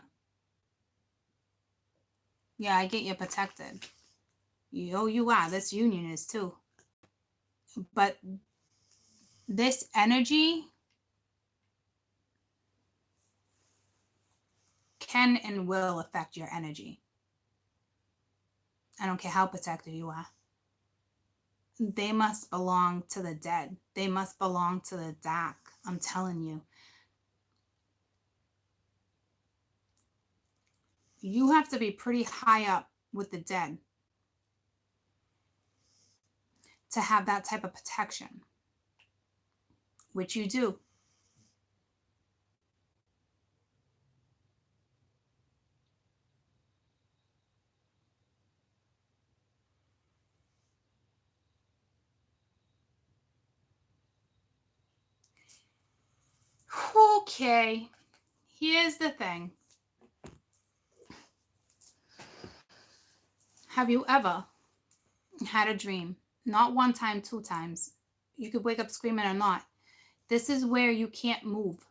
Yeah, I get you protected. You are. This union is too. But this energy can and will affect your energy. I don't care how protected you are. They must belong to the dead. They must belong to the dark. I'm telling you. You have to be pretty high up with the dead to have that type of protection. which you do. Okay, here's the thing. Have you ever had a dream? Not one time, 2 times. You could wake up screaming or not. This is where you can't move.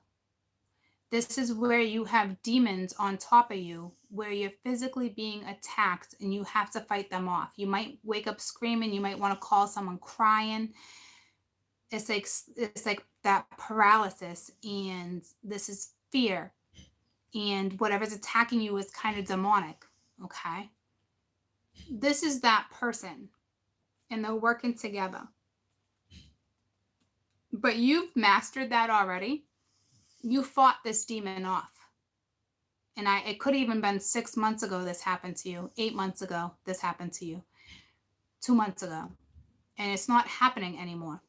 This is where you have demons on top of you, where you're physically being attacked and you have to fight them off. You might wake up screaming. You might want to call someone crying. It's like that paralysis, and this is fear, and whatever's attacking you is kind of demonic. Okay, this is that person, and they're working together, but you've mastered that already. You fought this demon off, and it could have even been 6 months ago this happened to you, 8 months ago this happened to you, 2 months ago, and it's not happening anymore.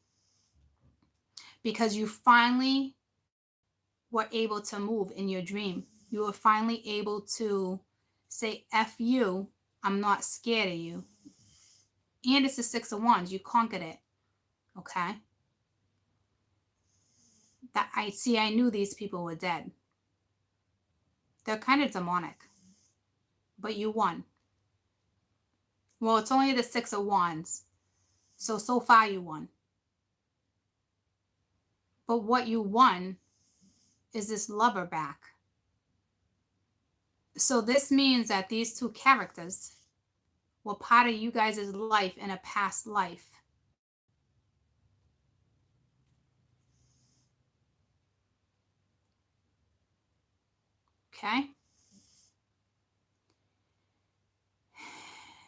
Because you finally were able to move in your dream. You were finally able to say, F you, I'm not scared of you. And it's the 6 of Wands. You conquered it. Okay? I knew these people were dead. They're kind of demonic. But you won. Well, it's only the 6 of Wands. So far you won. But what you won is this lover back. So this means that these two characters were part of you guys' life in a past life. Okay?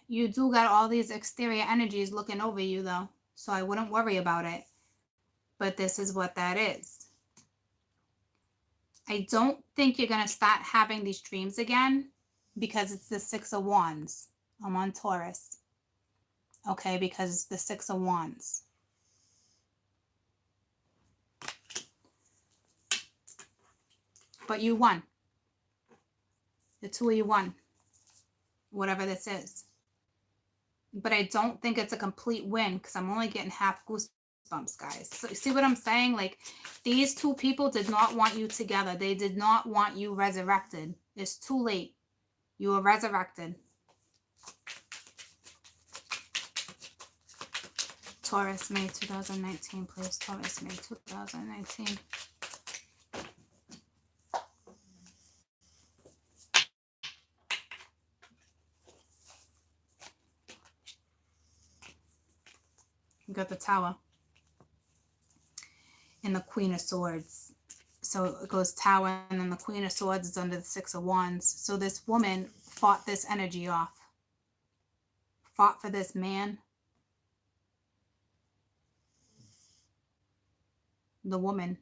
You do got all these exterior energies looking over you, though. So I wouldn't worry about it. But this is what that is. I don't think you're going to start having these dreams again because it's the 6 of Wands. I'm on Taurus. Okay, because it's the 6 of Wands. But you won. The two of you won. Whatever this is. But I don't think it's a complete win because I'm only getting half goosebumps, guys. So you see what I'm saying? Like, these two people did not want you together. They did not want you resurrected. It's too late. You were resurrected. Taurus, May 2019, please. Taurus, May 2019. You got the Tower and the Queen of Swords. So it goes Tower, and then the Queen of Swords is under the 6 of Wands. So this woman fought this energy off. Fought for this man. The woman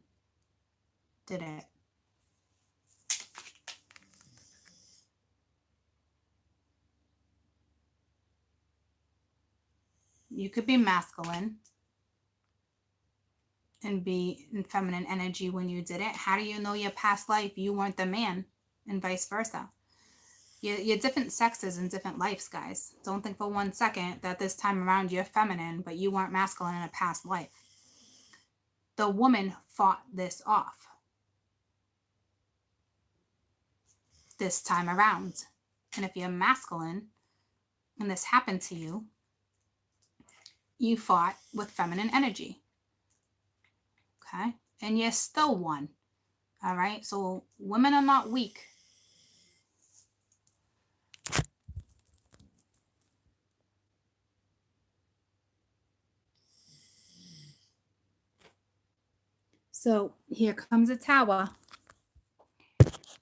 did it. You could be masculine and be in feminine energy when you did it. How do you know your past life you weren't the man, and vice versa? You're different sexes in different lives, guys. Don't think for 1 second that this time around you're feminine, but you weren't masculine in a past life. The woman fought this off this time around. And if you're masculine and this happened to you, you fought with feminine energy. Okay? And you still won. All right? So women are not weak. So here comes a Tower.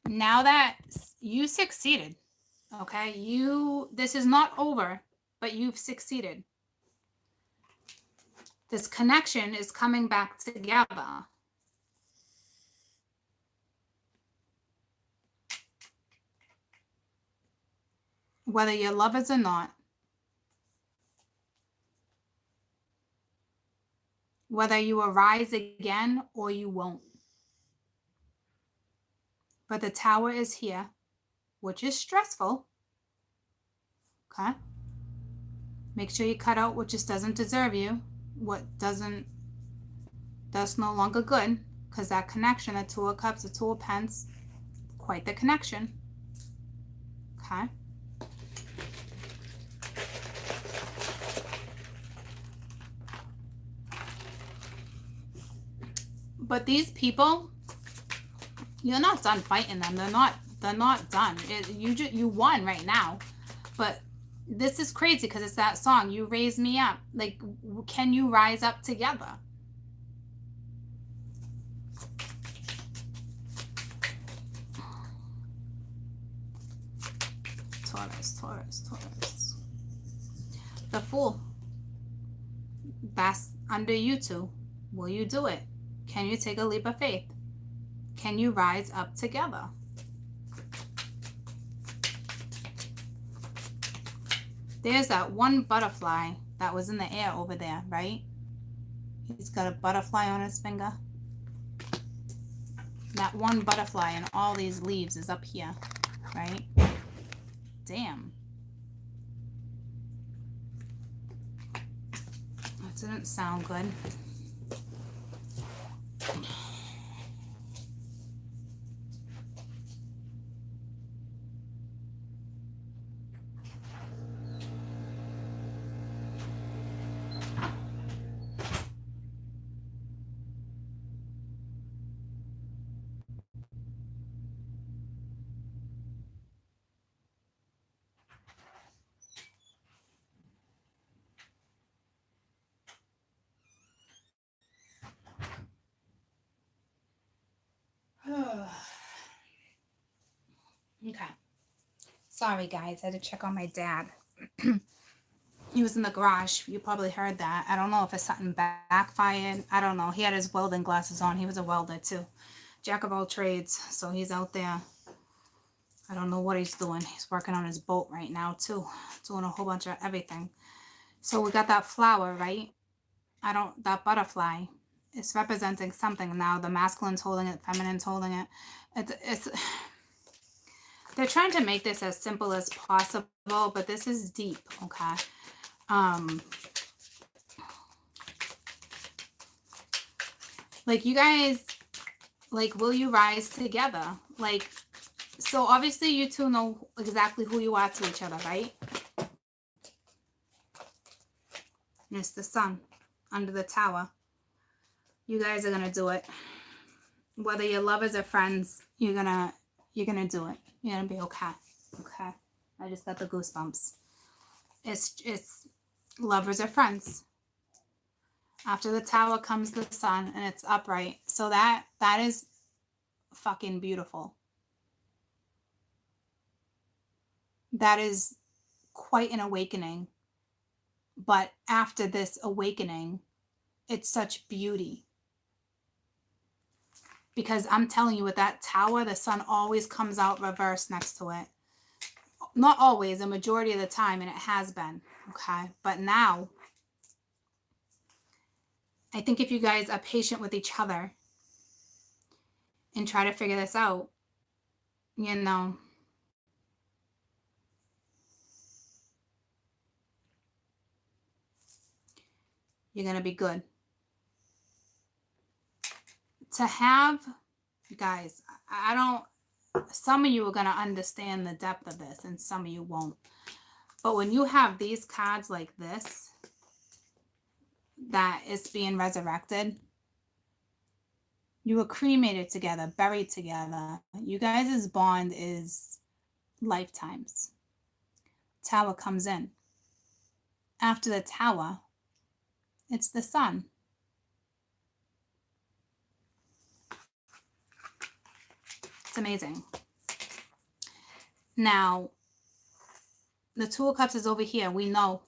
Now that you succeeded, okay? This is not over, but you've succeeded. This connection is coming back together. Whether you're lovers or not. whether you will rise again or you won't. But the Tower is here, which is stressful. Okay? Make sure you cut out what just doesn't deserve you, that's no longer good, because that connection, the Two of Cups, the Two of Pence, quite the connection. Okay? But these people, you're not done fighting them. They're not done. You won right now. But this is crazy because it's that song, You Raise Me Up. Like, can you rise up together? Taurus, Taurus, Taurus. The Fool. That's under you two. Will you do it? Can you take a leap of faith? Can you rise up together? There's that one butterfly that was in the air over there, right? He's got a butterfly on his finger. That one butterfly and all these leaves is up here, right? Damn. That didn't sound good. Okay. Sorry, guys. I had to check on my dad. He was in the garage. You probably heard that. I don't know if it's something backfired. I don't know. He had his welding glasses on. He was a welder, too. Jack of all trades. So he's out there. I don't know what he's doing. He's working on his boat right now, too. Doing a whole bunch of everything. So we got that flower, right? That butterfly. It's representing something now. The masculine's holding it. Feminine's holding it. It's they're trying to make this as simple as possible, but this is deep, okay? Like, you guys, like, will you rise together? Like, so obviously you two know exactly who you are to each other, right? And it's the Sun under the Tower. You guys are gonna do it. Whether you're lovers or friends, you're gonna do it. You're gonna be okay. Okay. I just got the goosebumps. It's lovers or friends. After the Tower comes the Sun, and it's upright. So that is fucking beautiful. That is quite an awakening. But after this awakening, it's such beauty. Because I'm telling you, with that Tower, the Sun always comes out reversed next to it. Not always, a majority of the time, and it has been. Okay? But now, I think if you guys are patient with each other and try to figure this out, you know, you're going to be good. To have, guys, some of you are going to understand the depth of this and some of you won't. But when you have these cards like this, that is being resurrected, you were cremated together, buried together. You guys' bond is lifetimes. Tower comes in. After the Tower, it's the Sun. It's amazing. Now, the Two of Cups is over here. We know.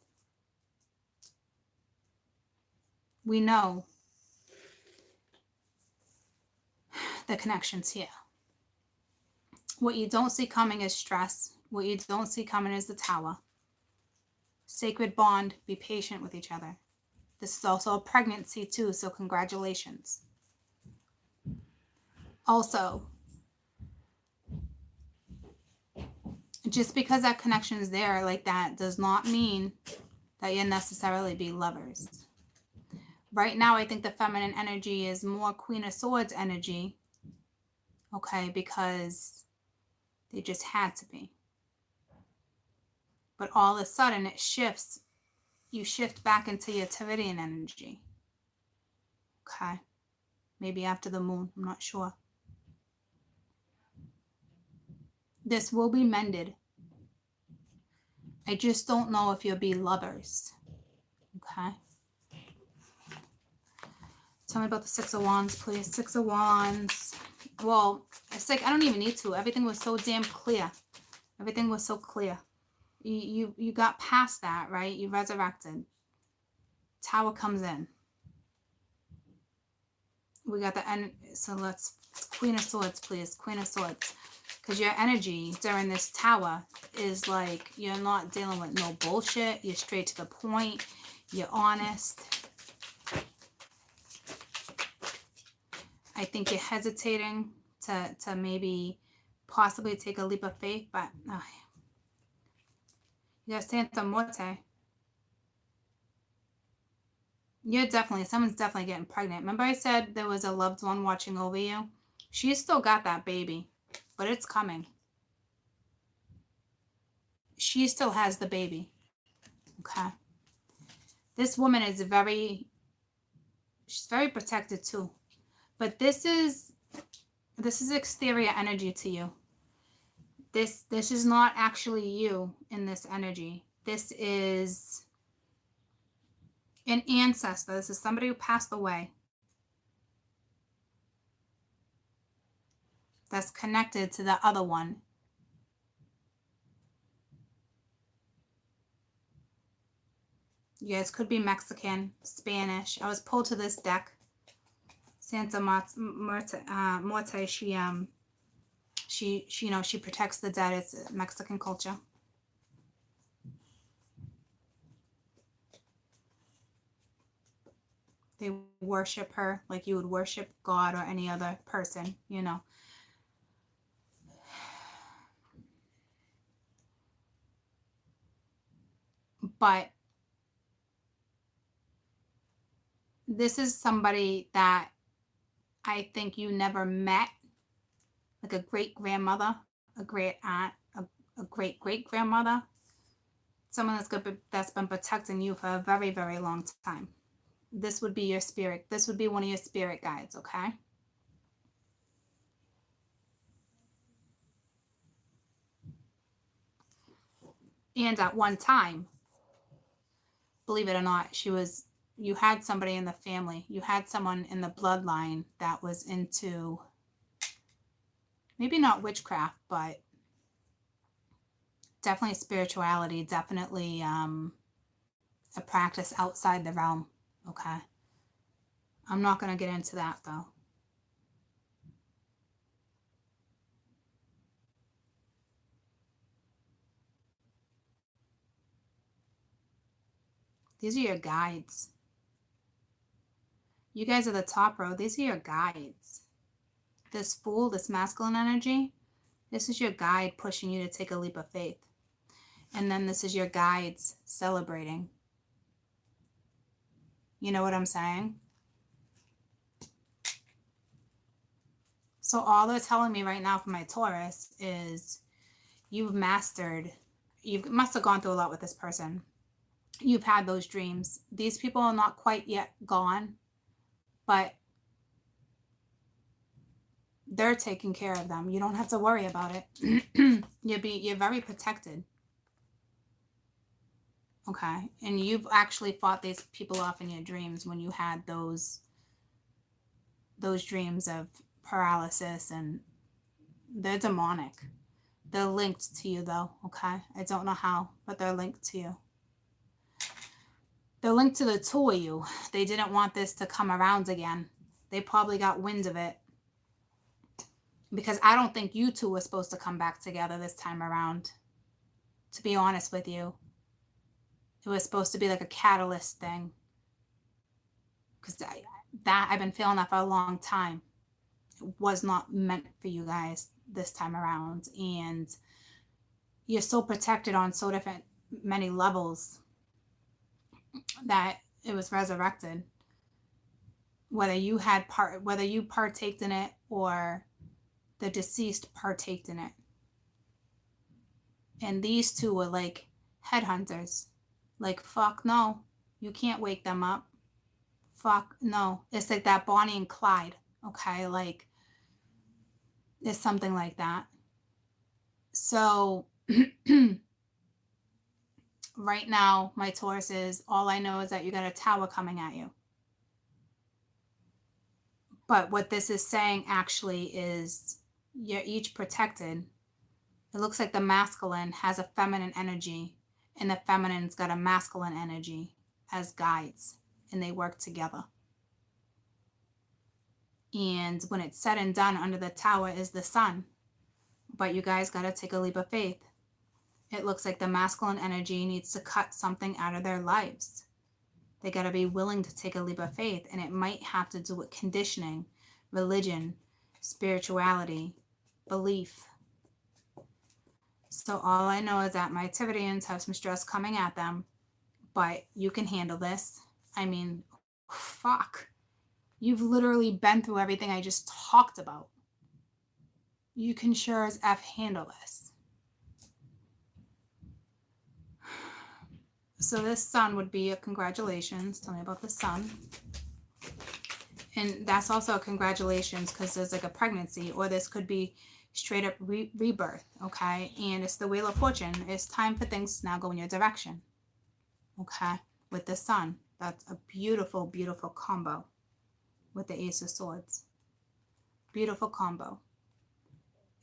We know the connection's here. What you don't see coming is stress. What you don't see coming is the Tower. Sacred bond. Be patient with each other. This is also a pregnancy too, so congratulations. Also, just because that connection is there like that does not mean that you'll necessarily be lovers. Right now, I think the feminine energy is more Queen of Swords energy, okay, because they just had to be. But all of a sudden, it shifts. You shift back into your Taurian energy, okay? Maybe after the moon, I'm not sure. This will be mended. I just don't know if you'll be lovers, okay? Tell me about the Six of Wands, please. Six of Wands. Well, it's like I don't even need to. Everything was so damn clear. Everything was so clear. You got past that, right? You resurrected. Tower comes in. We got the end. So let's Queen of Swords, please. Queen of Swords. Because your energy during this tower is like you're not dealing with no bullshit. You're straight to the point. You're honest. I think you're hesitating to maybe possibly take a leap of faith, but you got Santa Morte. Someone's definitely getting pregnant. Remember I said there was a loved one watching over you? She's still got that baby, but it's coming. She still has the baby, okay? This woman is she's very protected too. But this is exterior energy to you. This is not actually you in this energy. This is an ancestor. This is somebody who passed away. That's connected to the other one. You guys could be Mexican, Spanish. I was pulled to this deck. Santa Morte, she you know, she protects the dead. It's Mexican culture. They worship her like you would worship God or any other person, you know. But this is somebody that I think you never met, like a great-grandmother, a great aunt, a great-great-grandmother, someone that's been protecting you for a very, very long time. This would be your spirit. This would be one of your spirit guides, okay? And at one time, believe it or not, you had somebody in the family. You had someone in the bloodline that was into, maybe not witchcraft, but definitely spirituality, definitely a practice outside the realm, okay? I'm not going to get into that, though. These are your guides. You guys are the top row. These are your guides. This Fool, this masculine energy, this is your guide pushing you to take a leap of faith. And then this is your guides celebrating. You know what I'm saying? So all they're telling me right now for my Taurus is you must have gone through a lot with this person. You've had those dreams. These people are not quite yet gone, but they're taking care of them. You don't have to worry about it. You're very protected. Okay. And you've actually fought these people off in your dreams when you had those dreams of paralysis, and they're demonic. They're linked to you though, okay? I don't know how, but they're linked to you. They're linked to the two of you. They didn't want this to come around again. They probably got wind of it. Because I don't think you two were supposed to come back together this time around. To be honest with you. It was supposed to be like a catalyst thing. because that I've been feeling that for a long time. It was not meant for you guys this time around, and you're so protected on so different many levels that it was resurrected. Whether you partaked in it or the deceased partaked in it. And these two were like headhunters. Like, fuck no, you can't wake them up. Fuck no. It's like that Bonnie and Clyde, okay? Like, it's something like that. So right now, my Taurus is, all I know is that you got a tower coming at you. But what this is saying actually is you're each protected. It looks like the masculine has a feminine energy and the feminine's got a masculine energy as guides, and they work together. And when it's said and done, under the tower is the sun. But you guys got to take a leap of faith. It looks like the masculine energy needs to cut something out of their lives. They got to be willing to take a leap of faith, and it might have to do with conditioning, religion, spirituality, belief. So all I know is that my Tividians have some stress coming at them, but you can handle this. I mean, fuck. You've literally been through everything I just talked about. You can sure as F handle this. So this sun would be a congratulations. Tell me about the sun. And that's also a congratulations because there's like a pregnancy, or this could be straight up rebirth, okay? And it's the Wheel of Fortune. It's time for things to now go in your direction, okay? With the sun. That's a beautiful, beautiful combo with the Ace of Swords. Beautiful combo.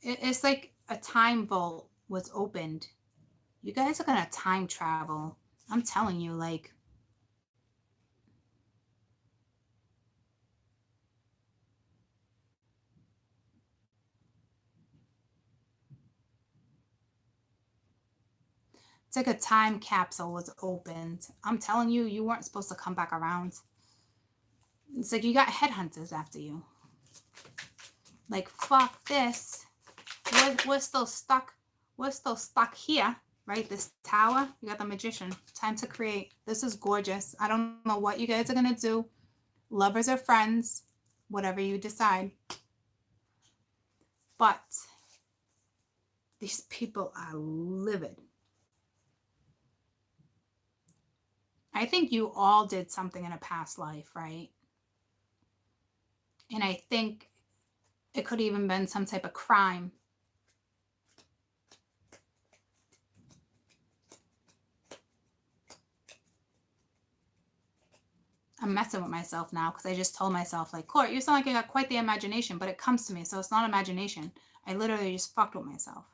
It's like a time vault was opened. You guys are going to time travel. I'm telling you, like, it's like a time capsule was opened. I'm telling you, you weren't supposed to come back around. It's like you got headhunters after you. Like, fuck this. We're still stuck. We're still stuck here, right? This tower. You got the Magician. Time to create. This is gorgeous. I don't know what you guys are going to do. Lovers or friends. Whatever you decide. But these people are livid. I think you all did something in a past life, right? And I think it could even been some type of crime. I'm messing with myself now because I just told myself, like, Court, you sound like you got quite the imagination, but it comes to me, so it's not imagination. I literally just fucked with myself.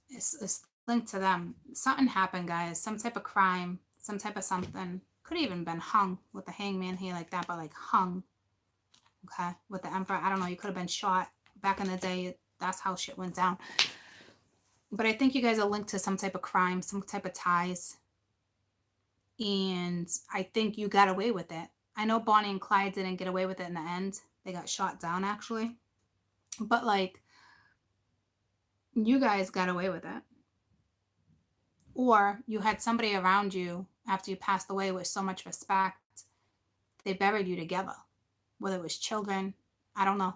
It's linked to them. Something happened, guys. Some type of crime, some type of something. Could have even been hung with the hangman here like that, but like hung. Okay, with the Emperor. I don't know. You could have been shot back in the day. That's how shit went down. But I think you guys are linked to some type of crime, some type of ties. And I think you got away with it. I know Bonnie and Clyde didn't get away with it in the end. They got shot down, actually. But, like, you guys got away with it. Or you had somebody around you after you passed away with so much respect. They buried you together. Whether it was children, I don't know.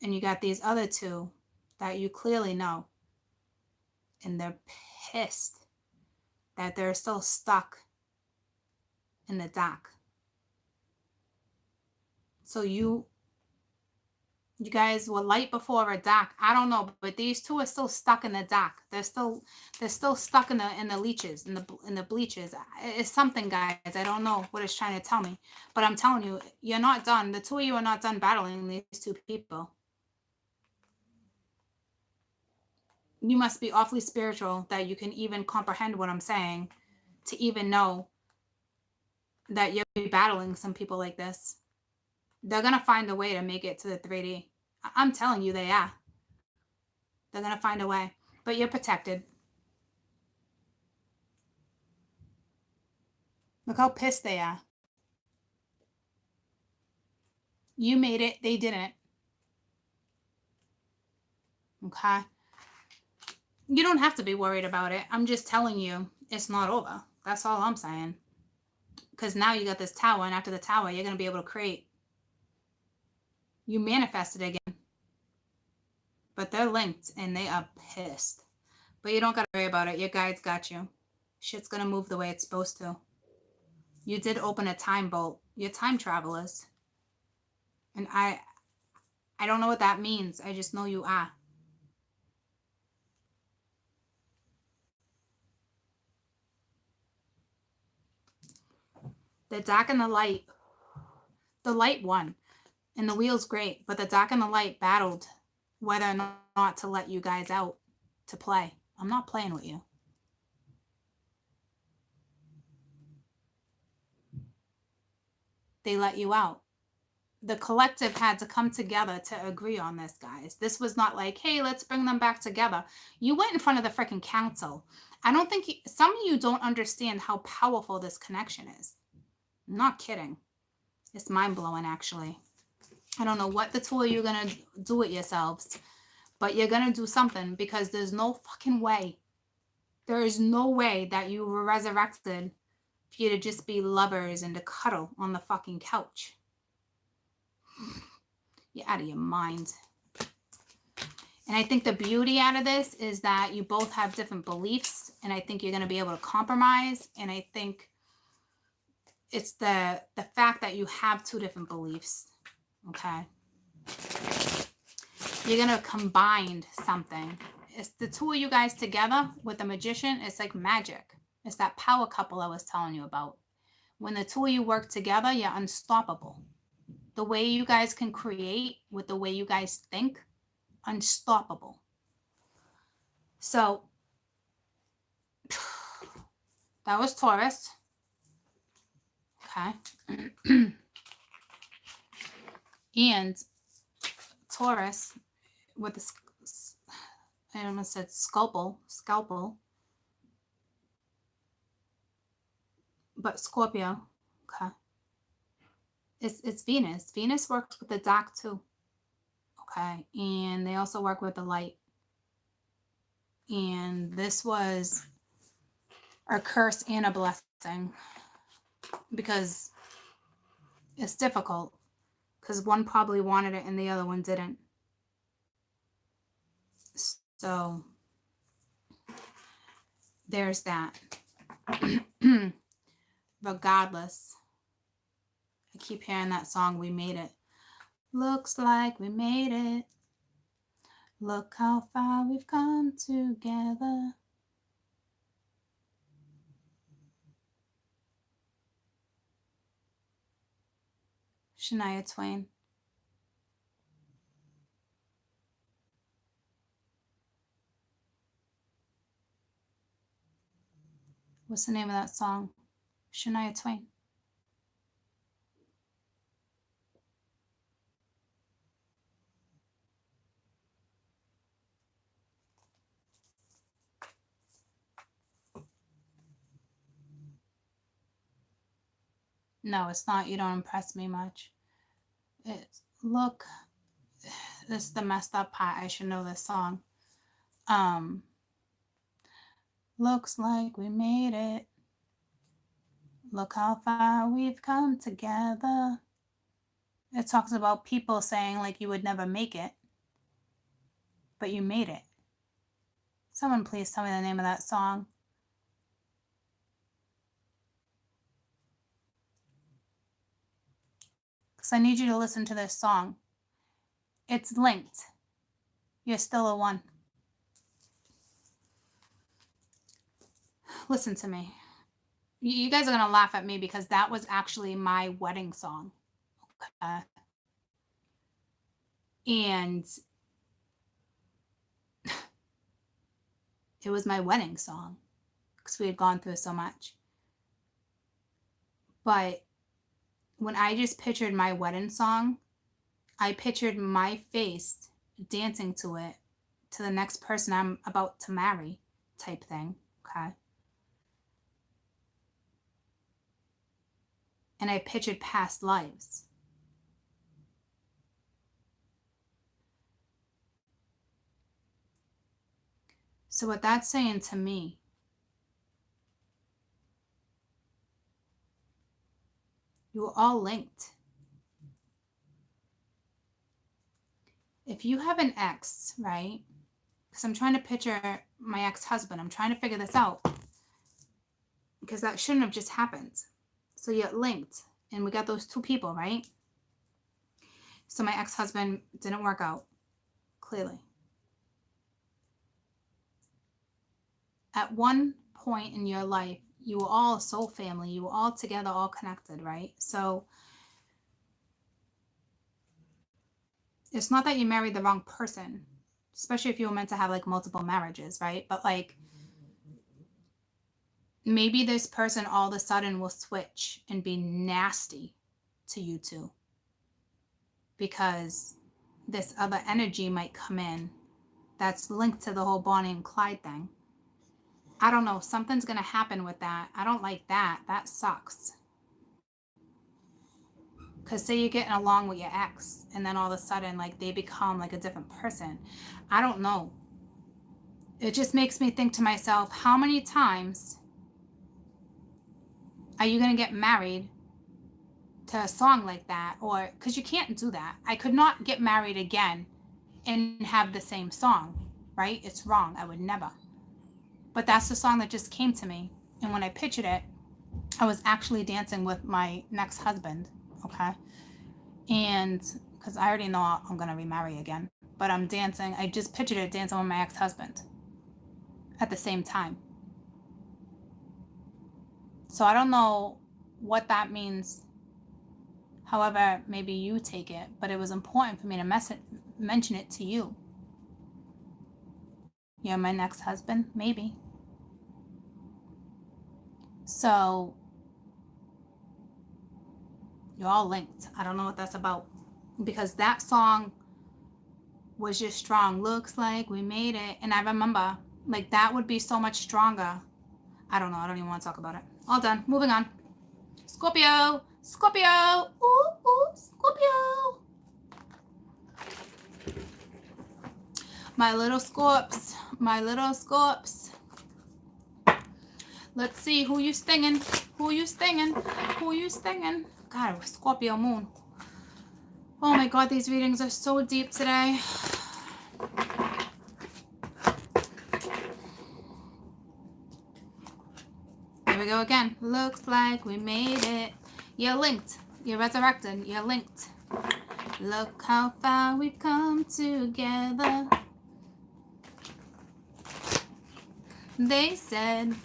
And you got these other two that you clearly know. And they're pissed that they're still stuck in the dark. So you guys were light before or dark. I don't know, but these two are still stuck in the dark. They're still stuck in the leeches, in the bleachers. It's something, guys. I don't know what it's trying to tell me, but I'm telling you, you're not done. The two of you are not done battling these two people. You must be awfully spiritual that you can even comprehend what I'm saying, to even know that you're battling some people like this. They're going to find a way to make it to the 3D. I'm telling you they are. They're going to find a way. But you're protected. Look how pissed they are. You made it. They didn't. Okay? You don't have to be worried about it. I'm just telling you it's not over. That's all I'm saying. Because now you got this tower, and after the tower, you're going to be able to create. You manifested again. But they're linked, and they are pissed. But you don't got to worry about it. Your guides got you. Shit's going to move the way it's supposed to. You did open a time bolt. You're time travelers. And I don't know what that means. I just know you are. The dark and the light. The light won. And the wheel's great. But the dark and the light battled whether or not to let you guys out to play. I'm not playing with you. They let you out. The collective had to come together to agree on this, guys. This was not like, hey, let's bring them back together. You went in front of the freaking council. I don't think some of you don't understand how powerful this connection is. I'm not kidding. It's mind-blowing, actually. I don't know what the two of you are going to do it yourselves, but you're going to do something because there's no fucking way. There is no way that you were resurrected for you to just be lovers and to cuddle on the fucking couch. You're out of your mind. And I think the beauty out of this is that you both have different beliefs, and I think you're going to be able to compromise. And I think it's the fact that you have two different beliefs. Okay. You're going to combine something. It's the two of you guys together with the magician. It's like magic. It's that power couple I was telling you about. When the two of you work together, you're unstoppable. The way you guys can create with the way you guys think, unstoppable. So, that was Taurus. Okay. And Taurus with the, I almost said scalpel, but Scorpio. Okay. It's Venus. Venus works with the dark too. Okay. And they also work with the light. And this was a curse and a blessing because it's difficult because one probably wanted it and the other one didn't. So there's that. Regardless, I keep hearing that song, We Made It. Looks like we made it. Look how far we've come together. Shania Twain. What's the name of that song? Shania Twain. No, it's not. You don't impress me much. It's, look, this is the messed up part. I should know this song. Looks like we made it. Look how far we've come together. It talks about people saying like you would never make it, but you made it. Someone please tell me the name of that song. Because I need you to listen to this song. It's linked. You're still a one. Listen to me. You guys are going to laugh at me because that was actually my wedding song. And it was my wedding song because we had gone through so much. But when I just pictured my wedding song, I pictured my face dancing to it to the next person I'm about to marry type thing. Okay. And I pictured past lives. So what that's saying to me, you are all linked. If you have an ex, right? Because I'm trying to picture my ex-husband. I'm trying to figure this out. Because that shouldn't have just happened. So you're linked. And we got those two people, right? So my ex-husband didn't work out, clearly. At one point in your life, you were all a soul family. You were all together, all connected, right? So it's not that you married the wrong person, especially if you were meant to have like multiple marriages, right? But like maybe this person all of a sudden will switch and be nasty to you two because this other energy might come in that's linked to the whole Bonnie and Clyde thing. I don't know. Something's going to happen with that. I don't like that. That sucks. Because say you're getting along with your ex and then all of a sudden like they become like a different person. I don't know. It just makes me think to myself, how many times are you going to get married to a song like that? Or because you can't do that. I could not get married again and have the same song, right? It's wrong. I would never. But that's the song that just came to me. And when I pictured it, I was actually dancing with my next husband. Okay. And because I already know I'm going to remarry again, but I'm dancing. I just pictured it dancing with my ex-husband at the same time. So I don't know what that means. However, maybe you take it, but it was important for me to mention it to you. You're my next husband, maybe. So you're all linked. I don't know what that's about because that song was just strong. Looks like we made it. And I remember like that would be so much stronger. I don't know. I don't even want to talk about it. All done. Moving on. Scorpio. Scorpio. Ooh, ooh, Scorpio. My little Scorps. My little Scorps. Let's see who you stinging. Who you stinging? Who you stinging? God, Scorpio moon. Oh my God, these readings are so deep today. Here we go again. Looks like we made it. You're linked. You're resurrected. You're linked. Look how far we've come together. They said,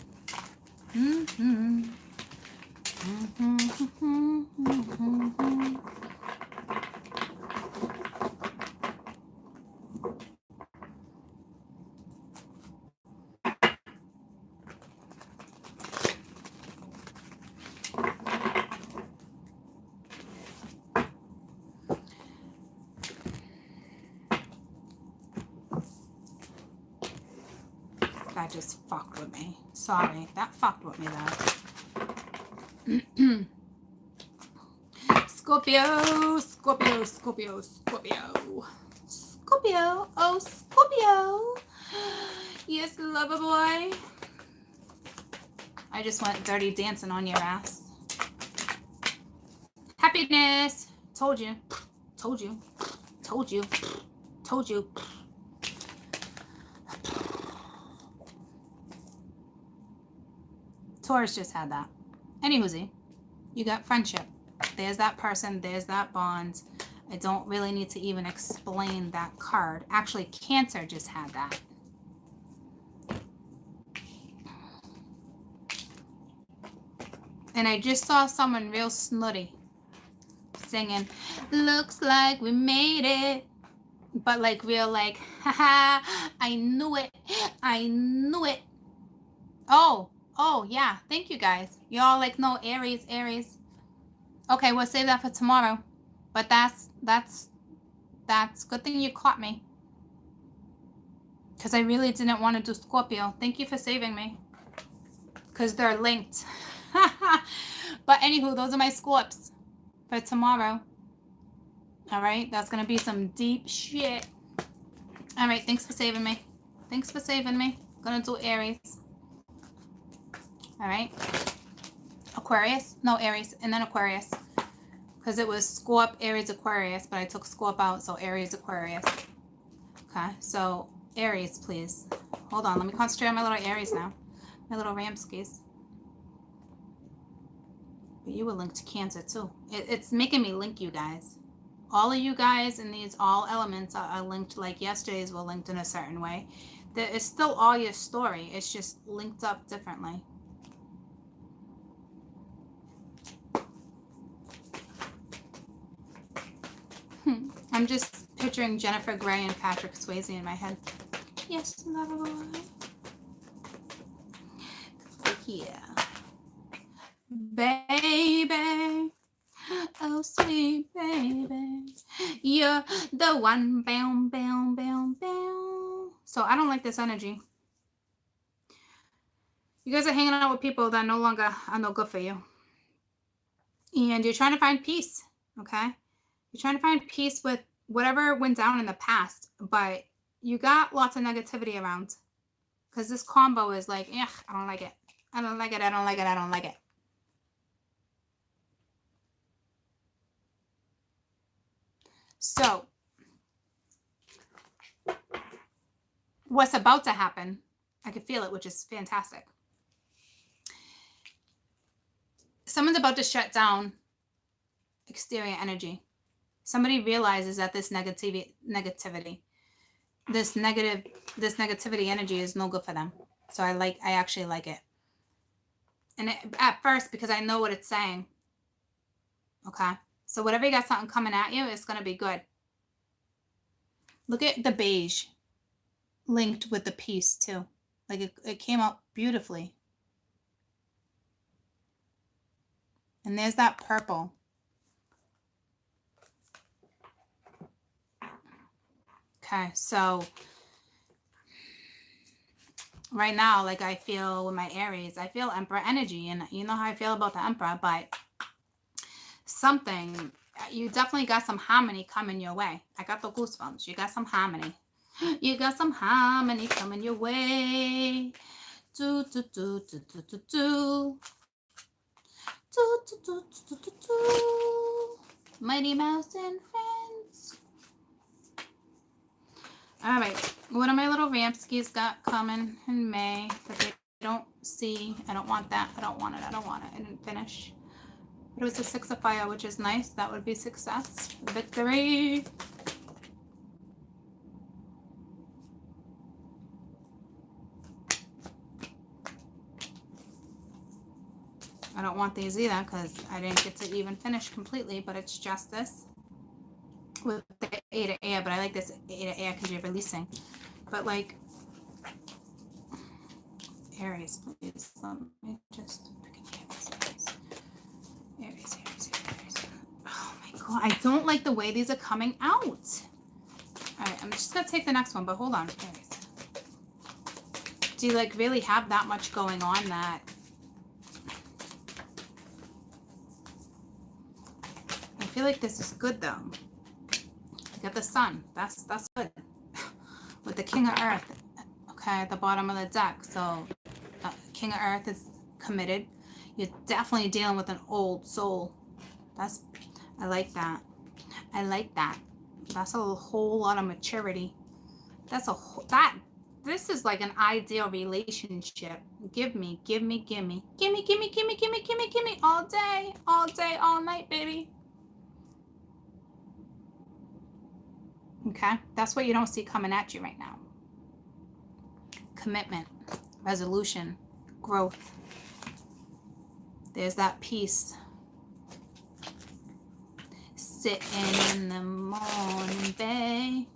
That just fucked with me. Sorry, that fucked with me though. Scorpio, Scorpio, Scorpio, Scorpio. Scorpio, oh Scorpio. Yes, lover boy. I just went dirty dancing on your ass. Happiness. Told you. Told you. Told you. Told you. Taurus just had that. Anywhoosie, you got friendship. There's that person. There's that bond. I don't really need to even explain that card. Actually, Cancer just had that. And I just saw someone real snooty singing, looks like we made it. But like real like, haha, I knew it. I knew it. Oh, yeah. Thank you guys. Y'all like, no, Aries, Aries. Okay, we'll save that for tomorrow. But that's good thing you caught me. Because I really didn't want to do Scorpio. Thank you for saving me. Because they're linked. But anywho, those are my Scorps for tomorrow. Alright, that's going to be some deep shit. Alright, thanks for saving me. Thanks for saving me. Gonna do Aries. All right. Aquarius. No, Aries. And then Aquarius. Because it was Scorp, Aries, Aquarius. But I took Scorp out. So Aries, Aquarius. Okay. So Aries, please. Hold on. Let me concentrate on my little Aries now. My little Ramskis. But you were linked to Cancer too. It's making me link you guys. All of you guys in these all elements are linked, like yesterday's were linked in a certain way. It's still all your story. It's just linked up differently. I'm just picturing Jennifer Grey and Patrick Swayze in my head. Yes, lover boy. Yeah. Baby. Oh, sweet baby. You're the one. Bam, bam, bam, bam. So I don't like this energy. You guys are hanging out with people that no longer are no good for you. And you're trying to find peace, okay? You're trying to find peace with whatever went down in the past, but you got lots of negativity around. Because this combo is like, yeah, I don't like it. I don't like it. I don't like it. I don't like it. So, what's about to happen, I can feel it, which is fantastic. Someone's about to shut down exterior energy. Somebody realizes that this negativity, this negativity energy is no good for them. So I actually like it. And at first, because I know what it's saying. Okay. So whatever you got something coming at you, it's going to be good. Look at the beige linked with the peace too. Like it came out beautifully. And there's that purple. Okay, so right now, like I feel with my Aries, I feel Emperor energy. And you know how I feel about the Emperor, but something, you definitely got some harmony coming your way. I got the goosebumps. You got some harmony. You got some harmony coming your way. Do, do, do, do, do, do, do. Do, do, do, do, do, do. Mighty Mouse and Friends. All right. What are my little Ramskis got coming in May that they don't see? I don't want that. I don't want it. I don't want it. I didn't finish. But it was a 6 of fire, which is nice. That would be success. Victory. I don't want these either because I didn't get to even finish completely, but it's just this with the 8 of air. But I like this 8 of air because you're releasing. But like Aries, please. Let me just Aries. Oh my god, I don't like the way these are coming out. All right, I'm just gonna take the next one, but hold on, Aries. Do you like really have that much going on that? I feel like this is good though. You got the sun. That's good. With the King of Earth, okay, at the bottom of the deck. So King of Earth is committed. You're definitely dealing with an old soul. I like that. I like that. That's a whole lot of maturity. This is like an ideal relationship. Give me all day, all night, baby. Okay, that's what you don't see coming at you right now. Commitment, resolution, growth. There's that peace. Sitting in the morning bay.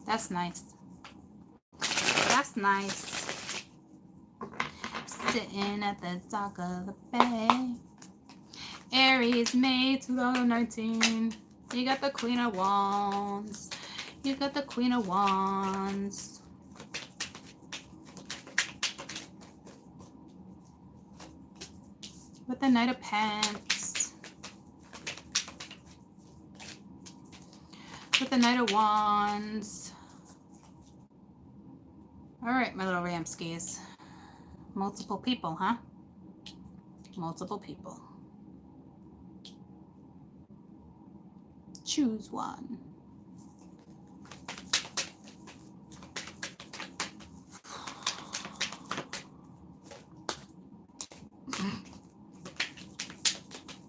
That's nice. That's nice. Sitting at the dock of the bay. Aries, May 2019. You got the Queen of Wands. You got the Queen of Wands. with the Knight of Pence, with the Knight of Wands. All right, my little Ramskis. Multiple people, huh? Multiple people. Choose one.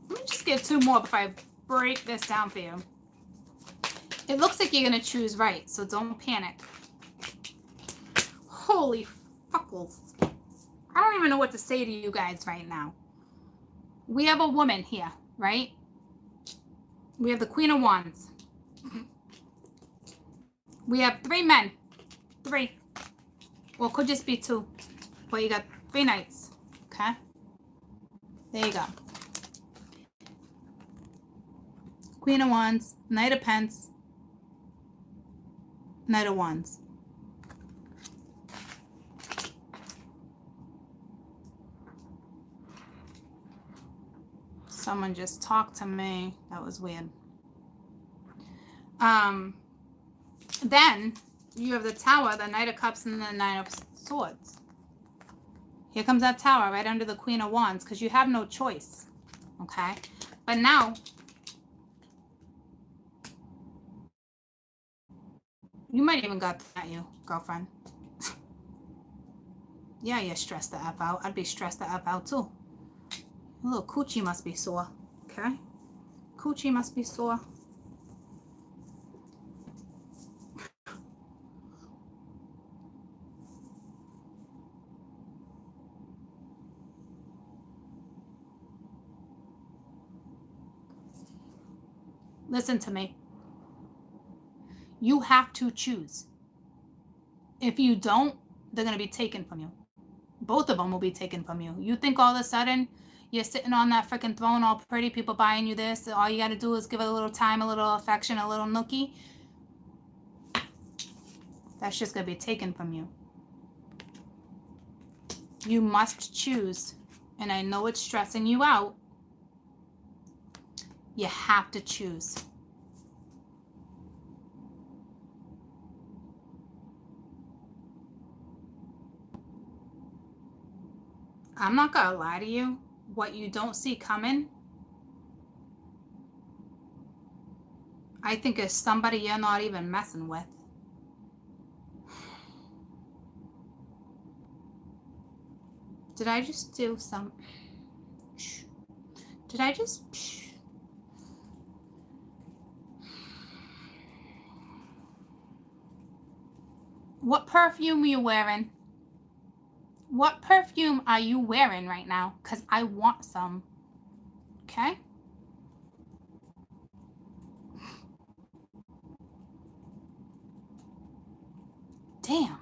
Let me just get two more before I break this down for you. It looks like you're going to choose right, so don't panic. Holy fuckles. I don't even know what to say to you guys right now. We have a woman here, right? We have the Queen of Wands. We have 3 men. 3. Well, it could just be 2. But you got 3 knights. Okay? There you go. Queen of Wands, Knight of Pence, Knight of Wands. Someone just talked to me. That was weird. Then you have the Tower, the Knight of Cups, and the Nine of Swords. Here comes that Tower right under the Queen of Wands because you have no choice. Okay? But now, you might even got that at you, girlfriend. Yeah, you're stressed the F out. I'd be stressed the F out too. A little coochie must be sore. Okay? Coochie must be sore. Listen to me. You have to choose. If you don't, they're going to be taken from you. Both of them will be taken from you. You think all of a sudden you're sitting on that freaking throne all pretty, people buying you this, all you got to do is give it a little time, a little affection, a little nookie. That's just going to be taken from you. You must choose. And I know it's stressing you out. You have to choose. I'm not going to lie to you. What you don't see coming, I think is somebody you're not even messing with. Did I just do some... Did I just... What perfume are you wearing? What perfume are you wearing right now? Because I want some. Okay? Damn.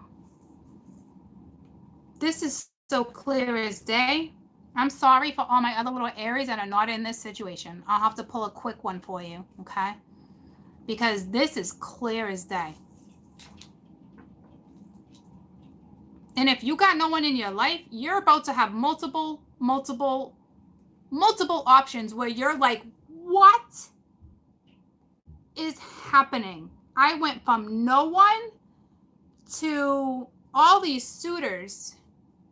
This is so clear as day. I'm sorry for all my other little Aries that are not in this situation. I'll have to pull a quick one for you. Okay? Because this is clear as day. And if you got no one in your life, you're about to have multiple options where you're like, what is happening? I went from no one to all these suitors,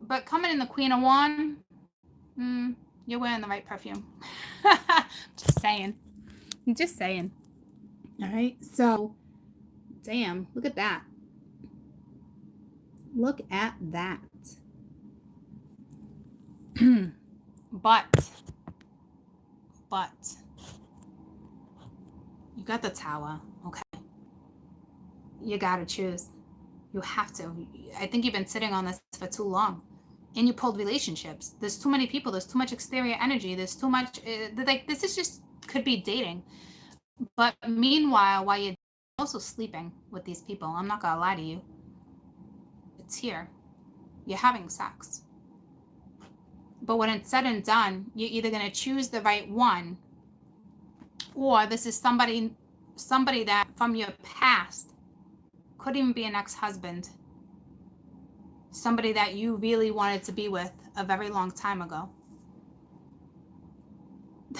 but coming in the Queen of Wands, you're wearing the right perfume. Just saying. Just saying. All right. So, damn, look at that. Look at that. But you got the Tower, okay? You got to choose. You have to. I think you've been sitting on this for too long. And you pulled relationships. There's too many people. There's too much exterior energy. There's too much, like, this is just, could be dating. But meanwhile, while you're also sleeping with these people, I'm not going to lie to you. It's here. You're having sex. But when it's said and done, you're either going to choose the right one, or this is somebody that from your past, could even be an ex-husband, somebody that you really wanted to be with a very long time ago.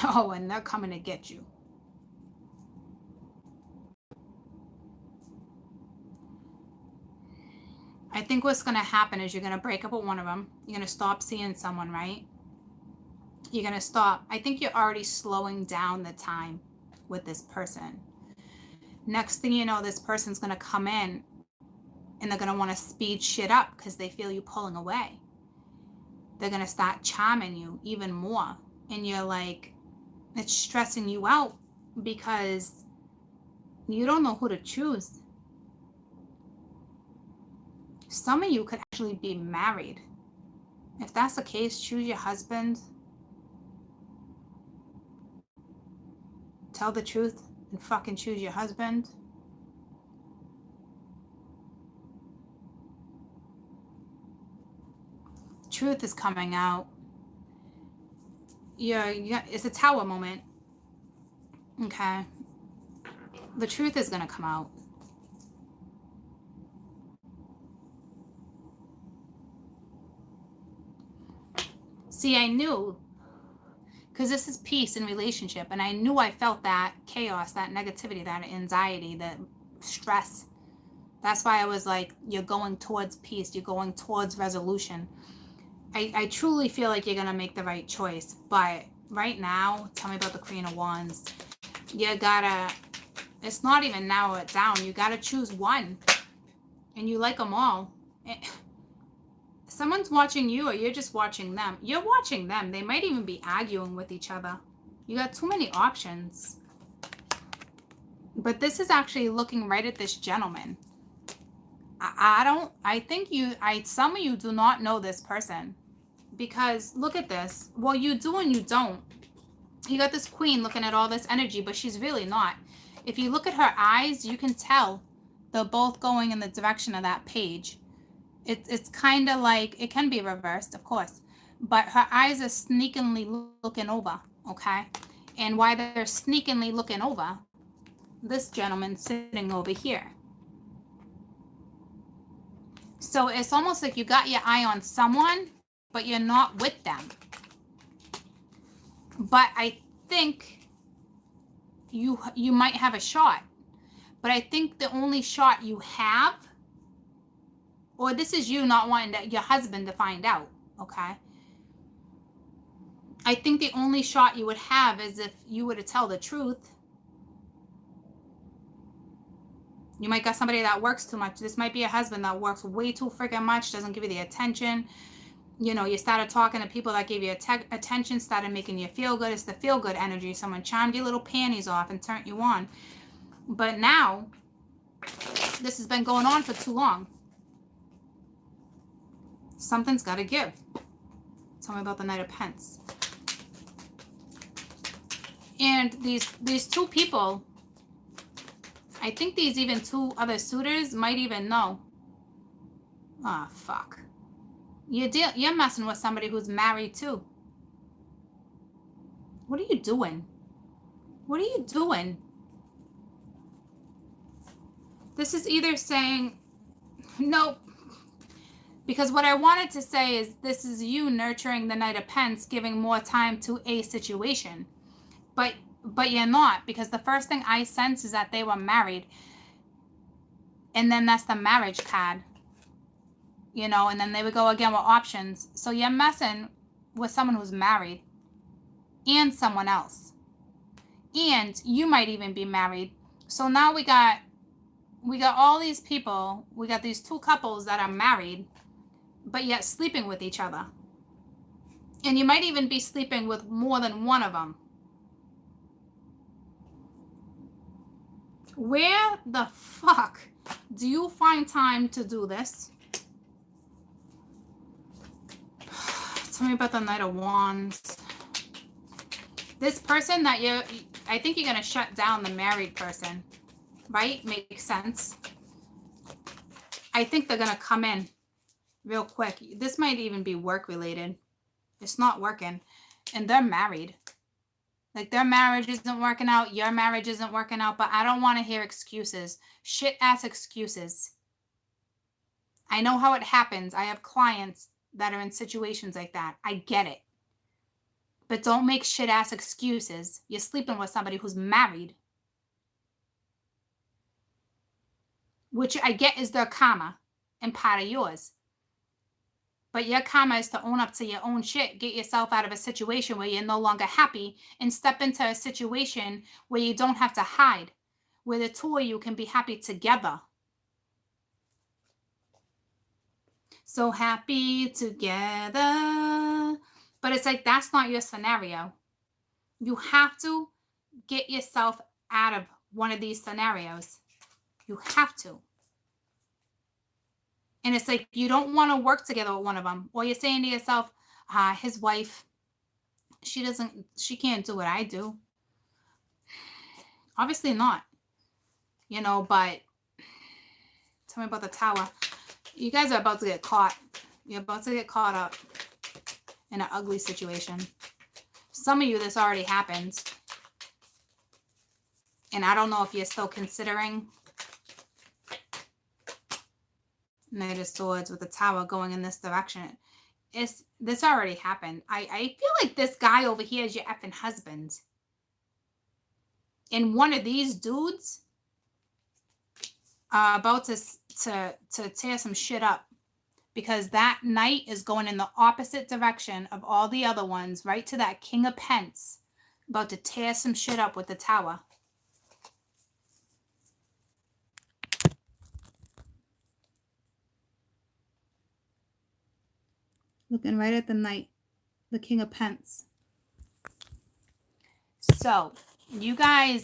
Oh, and they're coming to get you. I think what's going to happen is you're going to break up with one of them. You're going to stop seeing someone, right? You're going to stop. I think you're already slowing down the time with this person. Next thing you know, this person's going to come in and they're going to want to speed shit up because they feel you pulling away. They're going to start charming you even more. And you're like, it's stressing you out because you don't know who to choose. Some of you could actually be married. If that's the case, choose your husband. Tell the truth and fucking choose your husband. Truth is coming out. It's a tower moment. Okay. The truth is going to come out. See, I knew, because this is peace in relationship, and I knew I felt that chaos, that negativity, that anxiety, that stress. That's why I was like, you're going towards peace. You're going towards resolution. I truly feel like you're going to make the right choice. But right now, tell me about the Queen of Wands. You gotta, it's not even narrow it down. You gotta choose one. And you like them all. Someone's watching you or you're just watching them. You're watching them. They might even be arguing with each other. You got too many options. But this is actually looking right at this gentleman. I think some of you do not know this person. Because look at this. Well, you do and you don't. You got this queen looking at all this energy, but she's really not. If you look at her eyes, you can tell they're both going in the direction of that page. It's kind of like, it can be reversed, of course, but her eyes are sneakily looking over, okay? And while they're sneakily looking over, this gentleman's sitting over here. So it's almost like you got your eye on someone, but you're not with them. But I think you might have a shot. But I think the only shot you have, or this is you not wanting your husband to find out, okay? I think the only shot you would have is if you were to tell the truth. You might got somebody that works too much. This might be a husband that works way too freaking much, doesn't give you the attention. You know, you started talking to people that gave you attention, started making you feel good. It's the feel good energy. Someone charmed your little panties off and turned you on. But now, this has been going on for too long. Something's got to give. Tell me about the Knight of Pentacles. And these two people, I think these even two other suitors might even know. Oh, fuck. You're messing with somebody who's married too. What are you doing? What are you doing? This is either saying, nope. Because what I wanted to say is this is you nurturing the Knight of Pentacles, giving more time to a situation. But you're not, because the first thing I sense is that they were married. And then that's the marriage card. You know, and then they would go again with options. So you're messing with someone who's married and someone else. And you might even be married. So now we got all these people. We got these two couples that are married, but yet sleeping with each other. And you might even be sleeping with more than one of them. Where the fuck do you find time to do this? Tell me about the Knight of Wands. This person that I think you're going to shut down the married person, right? Makes sense. I think they're going to come in real quick. This might even be work related. It's not working. And they're married. Like their marriage isn't working out. Your marriage isn't working out. But I don't want to hear excuses. Shit ass excuses. I know how it happens. I have clients that are in situations like that. I get it. But don't make shit-ass excuses. You're sleeping with somebody who's married. Which I get is their karma and part of yours. But your karma is to own up to your own shit. Get yourself out of a situation where you're no longer happy and step into a situation where you don't have to hide. Where the two of you can be happy together. So happy together. But it's like, that's not your scenario. You have to get yourself out of one of these scenarios. You have to. And it's like, you don't want to work together with one of them. Or you're saying to yourself, his wife, she can't do what I do. Obviously not. You know, but tell me about the Tower. You guys are about to get caught. You're about to get caught up in an ugly situation. Some of you, this already happened. And I don't know if you're still considering. Knight of Swords with the Tower going in this direction. This already happened. I feel like this guy over here is your effing husband. And one of these dudes are about to tear some shit up. Because that knight is going in the opposite direction of all the other ones. Right to that King of Pence. About to tear some shit up with the Tower. Looking right at the knight. The King of Pence. So, you guys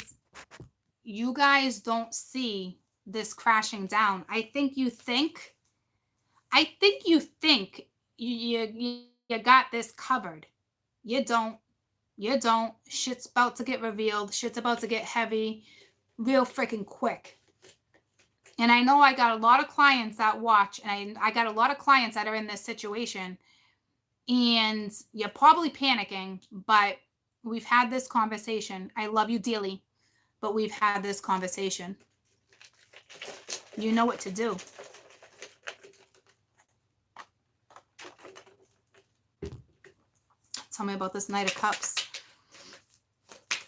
don't see this crashing down. I think you think you got this covered. You don't. Shit's about to get revealed. Shit's about to get heavy real freaking quick. And I know I got a lot of clients that watch, and I got a lot of clients that are in this situation. And you're probably panicking, but we've had this conversation. I love you dearly, but we've had this conversation. You know what to do. Tell me about this Knight of Cups.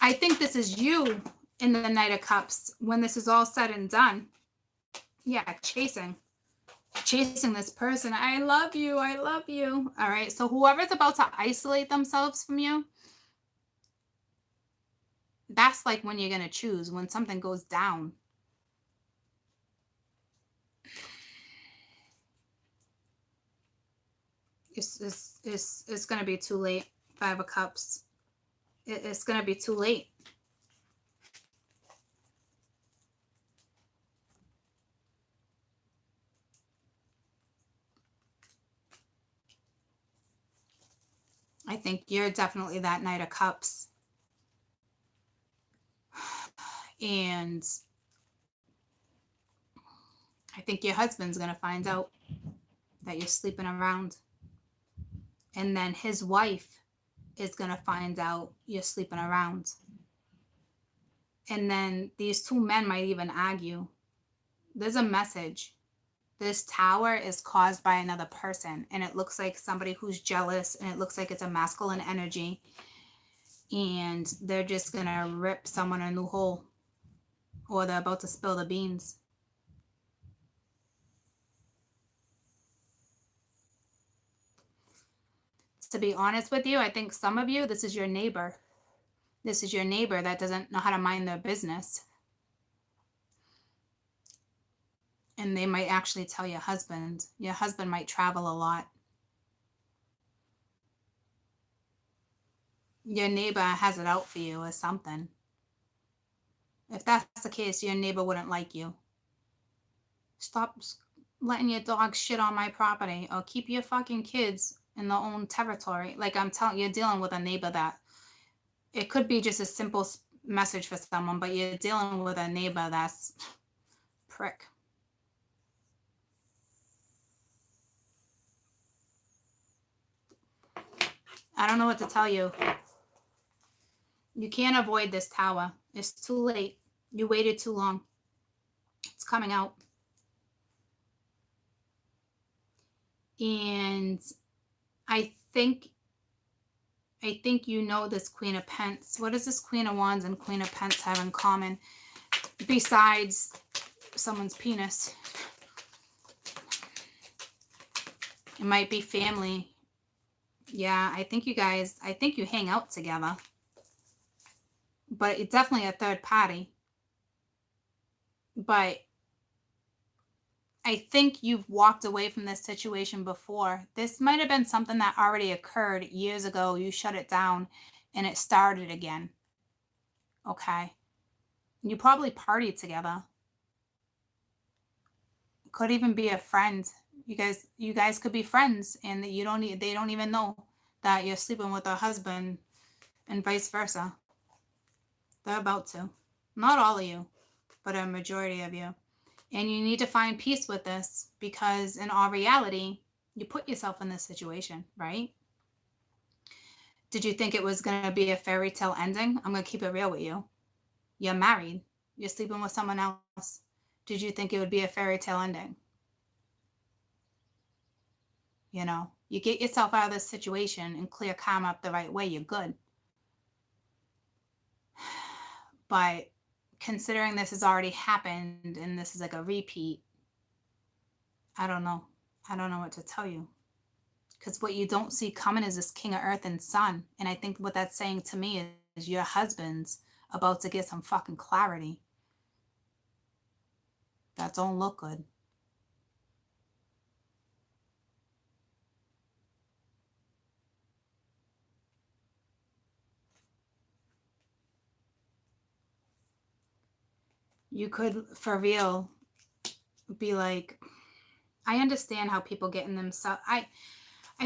I think this is you in the Knight of Cups when this is all said and done. Yeah, chasing this person. I love you. I love you. All right. So whoever's about to isolate themselves from you, that's like when you're going to choose, when something goes down. It's going to be too late. 5 of Cups. It's going to be too late. I think you're definitely that Knight of Cups. And I think your husband's going to find out that you're sleeping around. And then his wife is going to find out you're sleeping around. And then these two men might even argue. There's a message. This Tower is caused by another person. And it looks like somebody who's jealous. And it looks like it's a masculine energy. And they're just going to rip someone a new hole. Or they're about to spill the beans. To be honest with you, I think some of you, this is your neighbor. This is your neighbor that doesn't know how to mind their business. And they might actually tell your husband. Your husband might travel a lot. Your neighbor has it out for you or something. If that's the case, your neighbor wouldn't like you. Stop letting your dog shit on my property, or keep your fucking kids in their own territory. Like I'm telling you, you're dealing with a neighbor that it could be just a simple message for someone, but you're dealing with a neighbor that's prick. I don't know what to tell you. You can't avoid this Tower. It's too late. You waited too long. It's coming out. And I think I think you know this Queen of Pentacles. What does this Queen of Wands and Queen of Pentacles have in common besides someone's penis? It might be family. Yeah, I think you hang out together. But it's definitely a third party. But I think you've walked away from this situation before. This might have been something that already occurred years ago. You shut it down and it started again. Okay. You probably partied together. Could even be a friend. You guys could be friends and they don't even know that you're sleeping with a husband and vice versa. They're about to. Not all of you, but a majority of you. And you need to find peace with this because in all reality, you put yourself in this situation, right? Did you think it was going to be a fairy tale ending? I'm going to keep it real with you. You're married. You're sleeping with someone else. Did you think it would be a fairy tale ending? You know, you get yourself out of this situation and clear karma up the right way, you're good. But considering this has already happened and this is like a repeat, I don't know. I don't know what to tell you. Because what you don't see coming is this King of Earth and Sun. And I think what that's saying to me is your husband's about to get some fucking clarity. That don't look good. You could, for real, be like, I understand how people get in themselves. I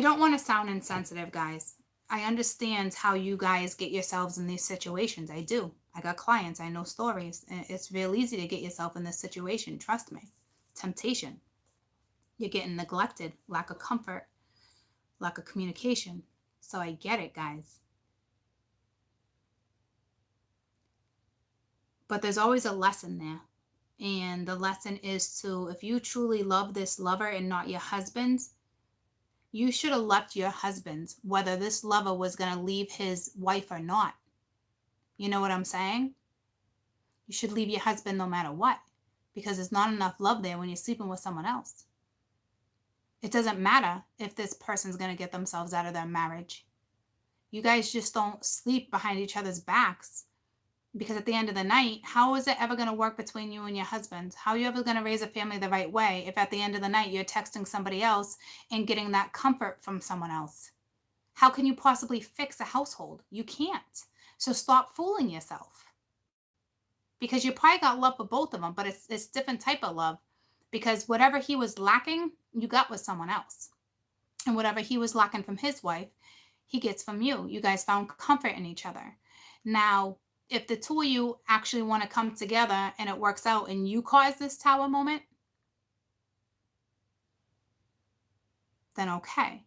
don't want to sound insensitive, guys. I understand how you guys get yourselves in these situations. I do. I got clients. I know stories. And it's real easy to get yourself in this situation. Trust me. Temptation. You're getting neglected. Lack of comfort. Lack of communication. So I get it, guys. But there's always a lesson there. And the lesson is to, if you truly love this lover and not your husband, you should have left your husband, whether this lover was going to leave his wife or not. You know what I'm saying? You should leave your husband no matter what, because there's not enough love there when you're sleeping with someone else. It doesn't matter if this person's going to get themselves out of their marriage. You guys just don't sleep behind each other's backs. Because at the end of the night, how is it ever going to work between you and your husband? How are you ever going to raise a family the right way if at the end of the night you're texting somebody else and getting that comfort from someone else? How can you possibly fix a household? You can't. So stop fooling yourself. Because you probably got love for both of them, but it's different type of love. Because whatever he was lacking, you got with someone else. And whatever he was lacking from his wife, he gets from you. You guys found comfort in each other. Now, if the two of you actually want to come together and it works out and you cause this tower moment, then okay.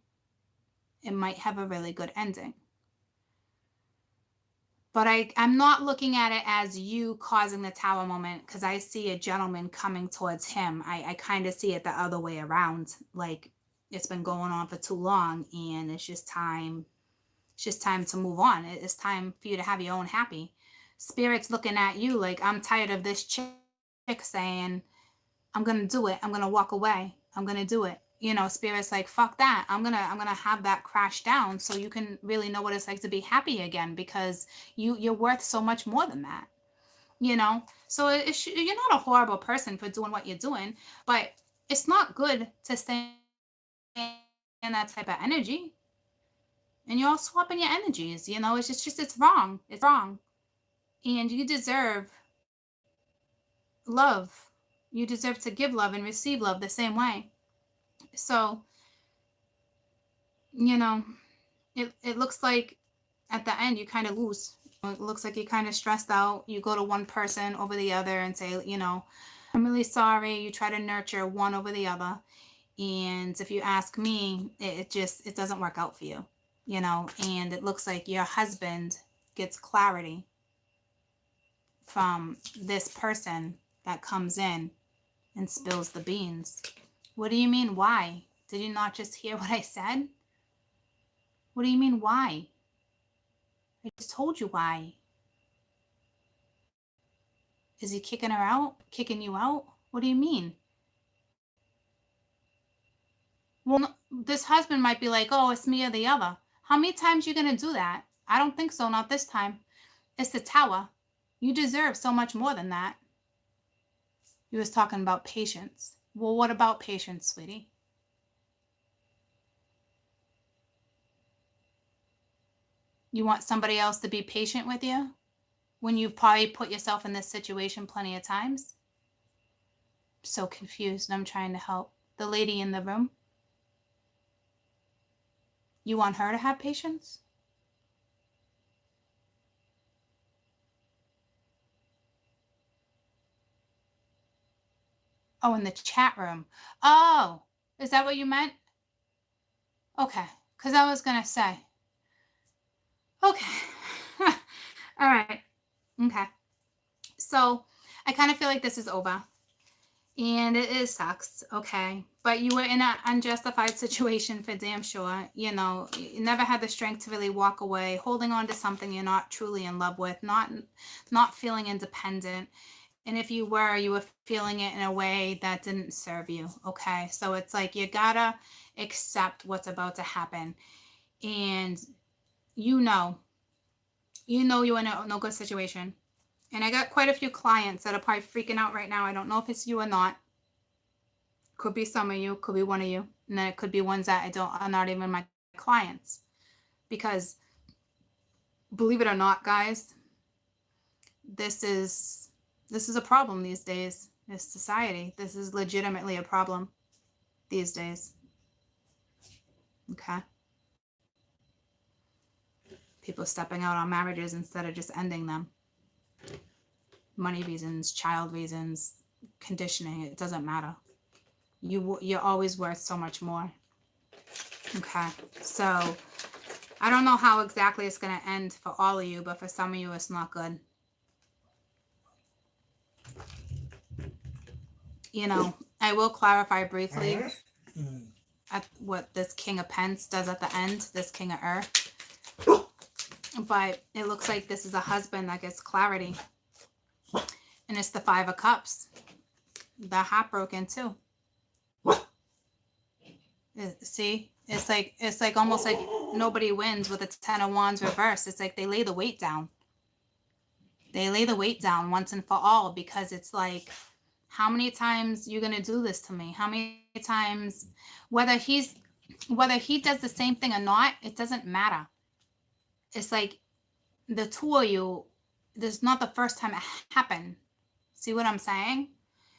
It might have a really good ending. But I'm not looking at it as you causing the tower moment because I see a gentleman coming towards him. I kind of see it the other way around. Like it's been going on for too long and it's just time. It's just time to move on. It's time for you to have your own happy. Spirit's looking at you like, I'm tired of this chick saying, I'm going to do it. I'm going to walk away. I'm going to do it. You know, Spirit's like, fuck that. I'm going to have that crash down so you can really know what it's like to be happy again because you're worth so much more than that. You know, so you're not a horrible person for doing what you're doing, but it's not good to stay in that type of energy. And you're all swapping your energies, you know, it's wrong. It's wrong. And you deserve love. You deserve to give love and receive love the same way. So, you know, it looks like at the end you kind of lose. It looks like you're kind of stressed out. You go to one person over the other and say, you know, I'm really sorry. You try to nurture one over the other. And if you ask me, it doesn't work out for you, you know, and it looks like your husband gets clarity from this person that comes in and spills the beans. What do you mean, why? Did you not just hear what I said? What do you mean, why? I just told you why. Is he kicking her out? Kicking you out? What do you mean? Well, no, this husband might be like, oh, it's me or the other. How many times are you going to do that? I don't think so. Not this time. It's the Tower. You deserve so much more than that. He was talking about patience. Well, what about patience, sweetie? You want somebody else to be patient with you when you've probably put yourself in this situation plenty of times? So confused. I'm trying to help. The lady in the room. You want her to have patience? Oh, in the chat room. Oh, is that what you meant? Okay, because I was going to say. Okay. All right. Okay. So I kind of feel like this is over. And it sucks, okay? But you were in an unjustified situation for damn sure. You know, you never had the strength to really walk away, holding on to something you're not truly in love with, not feeling independent. And if you were feeling it in a way that didn't serve you, okay? So it's like you gotta accept what's about to happen. And you know you're in a no good situation. And I got quite a few clients that are probably freaking out right now. I don't know if it's you or not. Could be some of you, could be one of you. And then it could be ones that are not even my clients. Because believe it or not, guys, this is a problem these days. This society. This is legitimately a problem these days. Okay. People stepping out on marriages instead of just ending them. Money reasons, child reasons, conditioning, it doesn't matter. You're always worth so much more. Okay, so I don't know how exactly it's going to end for all of you, but for some of you, it's not good. You know, I will clarify briefly at what this King of Pence does at the end, this King of Earth. But it looks like this is a husband that gets clarity. And it's the Five of Cups. They're heartbroken too. See, it's like almost like nobody wins with a Ten of Wands reversed. It's like they lay the weight down. They lay the weight down once and for all, because it's like, how many times you gonna do this to me? How many times, whether he does the same thing or not, it doesn't matter. It's like the two of you, this is not the first time it happened. See what I'm saying?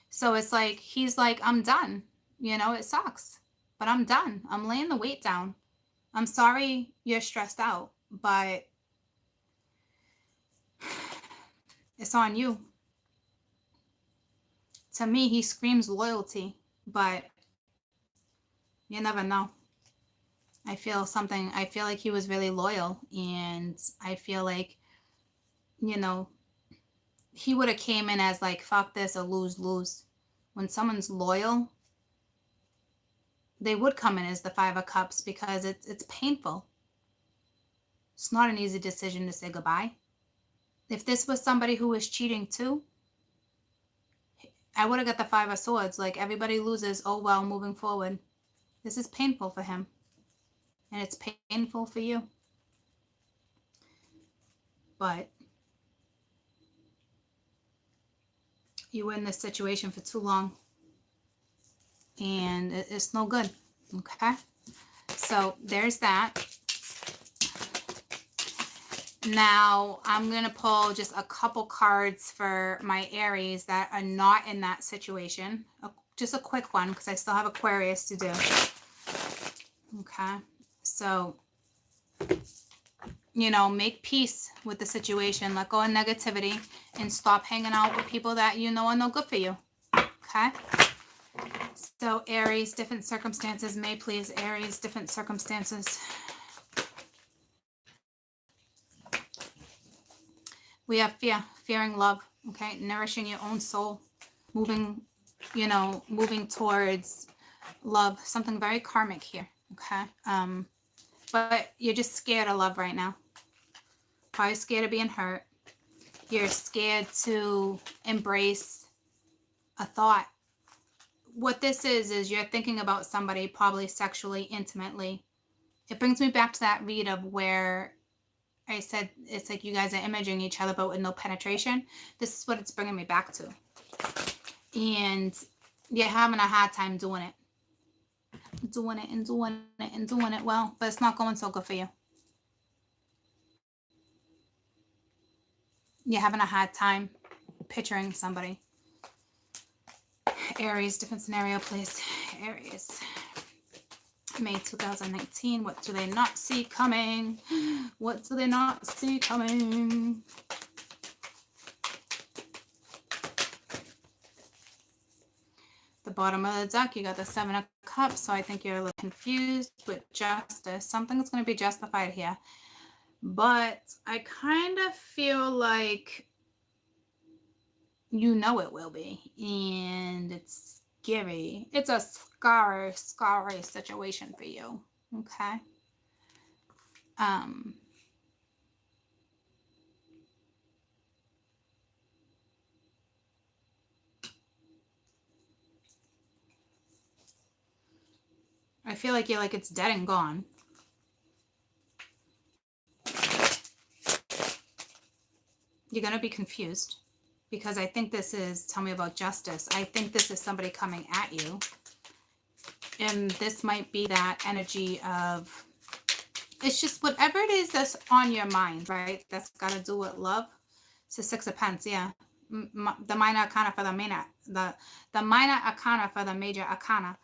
So it's like, he's like, I'm done. You know, it sucks, but I'm done. I'm laying the weight down. I'm sorry you're stressed out, but it's on you. To me, he screams loyalty, but you never know. I feel like he was really loyal, and I feel like, you know, he would have came in as like, fuck this, or lose. When someone's loyal, they would come in as the Five of Cups, because it's painful. It's not an easy decision to say goodbye. If this was somebody who was cheating too, I would have got the Five of Swords. Like, everybody loses. Oh, well, moving forward. This is painful for him. And it's painful for you. But you were in this situation for too long. And it's no good. Okay? So there's that. Now I'm going to pull just a couple cards for my Aries that are not in that situation. Just a quick one, because I still have Aquarius to do. Okay. So, you know, make peace with the situation. Let go of negativity and stop hanging out with people that you know are no good for you. Okay. So Aries, different circumstances. May please, Aries, different circumstances. We have fearing love, okay? Nourishing your own soul, moving towards love, something very karmic here, okay? But you're just scared of love right now. probably scared of being hurt. You're scared to embrace a thought. What this is you're thinking about somebody probably sexually, intimately. It brings me back to that read of where I said it's like you guys are imaging each other but with no penetration. This is what it's bringing me back to. And you're having a hard time doing it. Doing it well, but it's not going so good for you. You're having a hard time picturing somebody. Aries, different scenario, please. Aries. May 2019. What do they not see coming? What do they not see coming? The bottom of the deck, you got the 7 of Cups. So I think you're a little confused with justice. Something's going to be justified here. But I kind of feel like you know it will be. And it's scary. It's a scary situation for you. Okay. I feel like you're like it's dead and gone. You're going to be confused because I think this is, tell me about justice. I think this is somebody coming at you. And this might be that energy of, it's just whatever it is that's on your mind, right? That's got to do with love. It's the 6 of Pentacles, yeah. The minor arcana for the main, the minor arcana for the major arcana.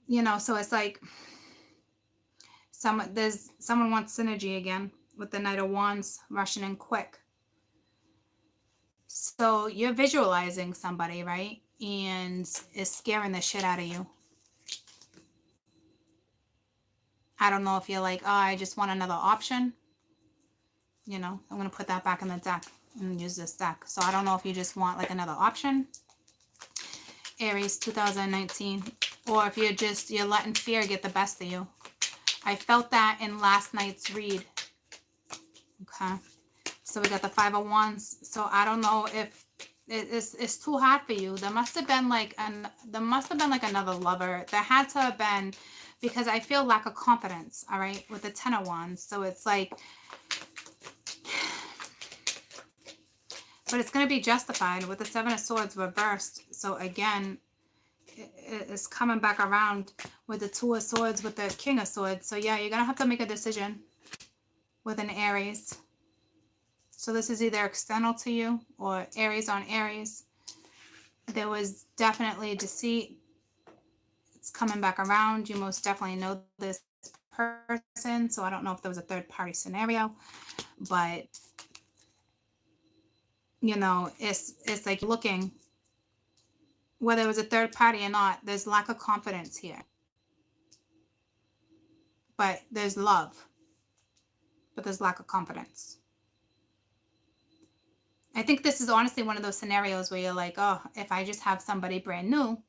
You know, so it's like someone wants synergy again with the Knight of Wands rushing in quick. So you're visualizing somebody, right? And it's scaring the shit out of you. I don't know if you're like, oh, I just want another option. You know, I'm going to put that back in the deck and use this deck. So I don't know if you just want like another option. Aries 2019. Or if you're letting fear get the best of you. I felt that in last night's read. Okay. So we got the 5 of Wands. So I don't know if it's too hard for you. There must have been like another lover. There had to have been, because I feel lack of confidence, all right, with the 10 of Wands. So it's like, but it's going to be justified with the 7 of Swords reversed. So again, it's coming back around with the 2 of Swords with the King of Swords. So yeah, you're going to have to make a decision with an Aries. So this is either external to you or Aries on Aries. There was definitely deceit. It's coming back around. You most definitely know this person. So I don't know if there was a third party scenario, but you know, it's like looking, whether it was a third party or not, there's lack of confidence here. But there's love. But there's lack of confidence. I think this is honestly one of those scenarios where you're like, oh, if I just have somebody brand new,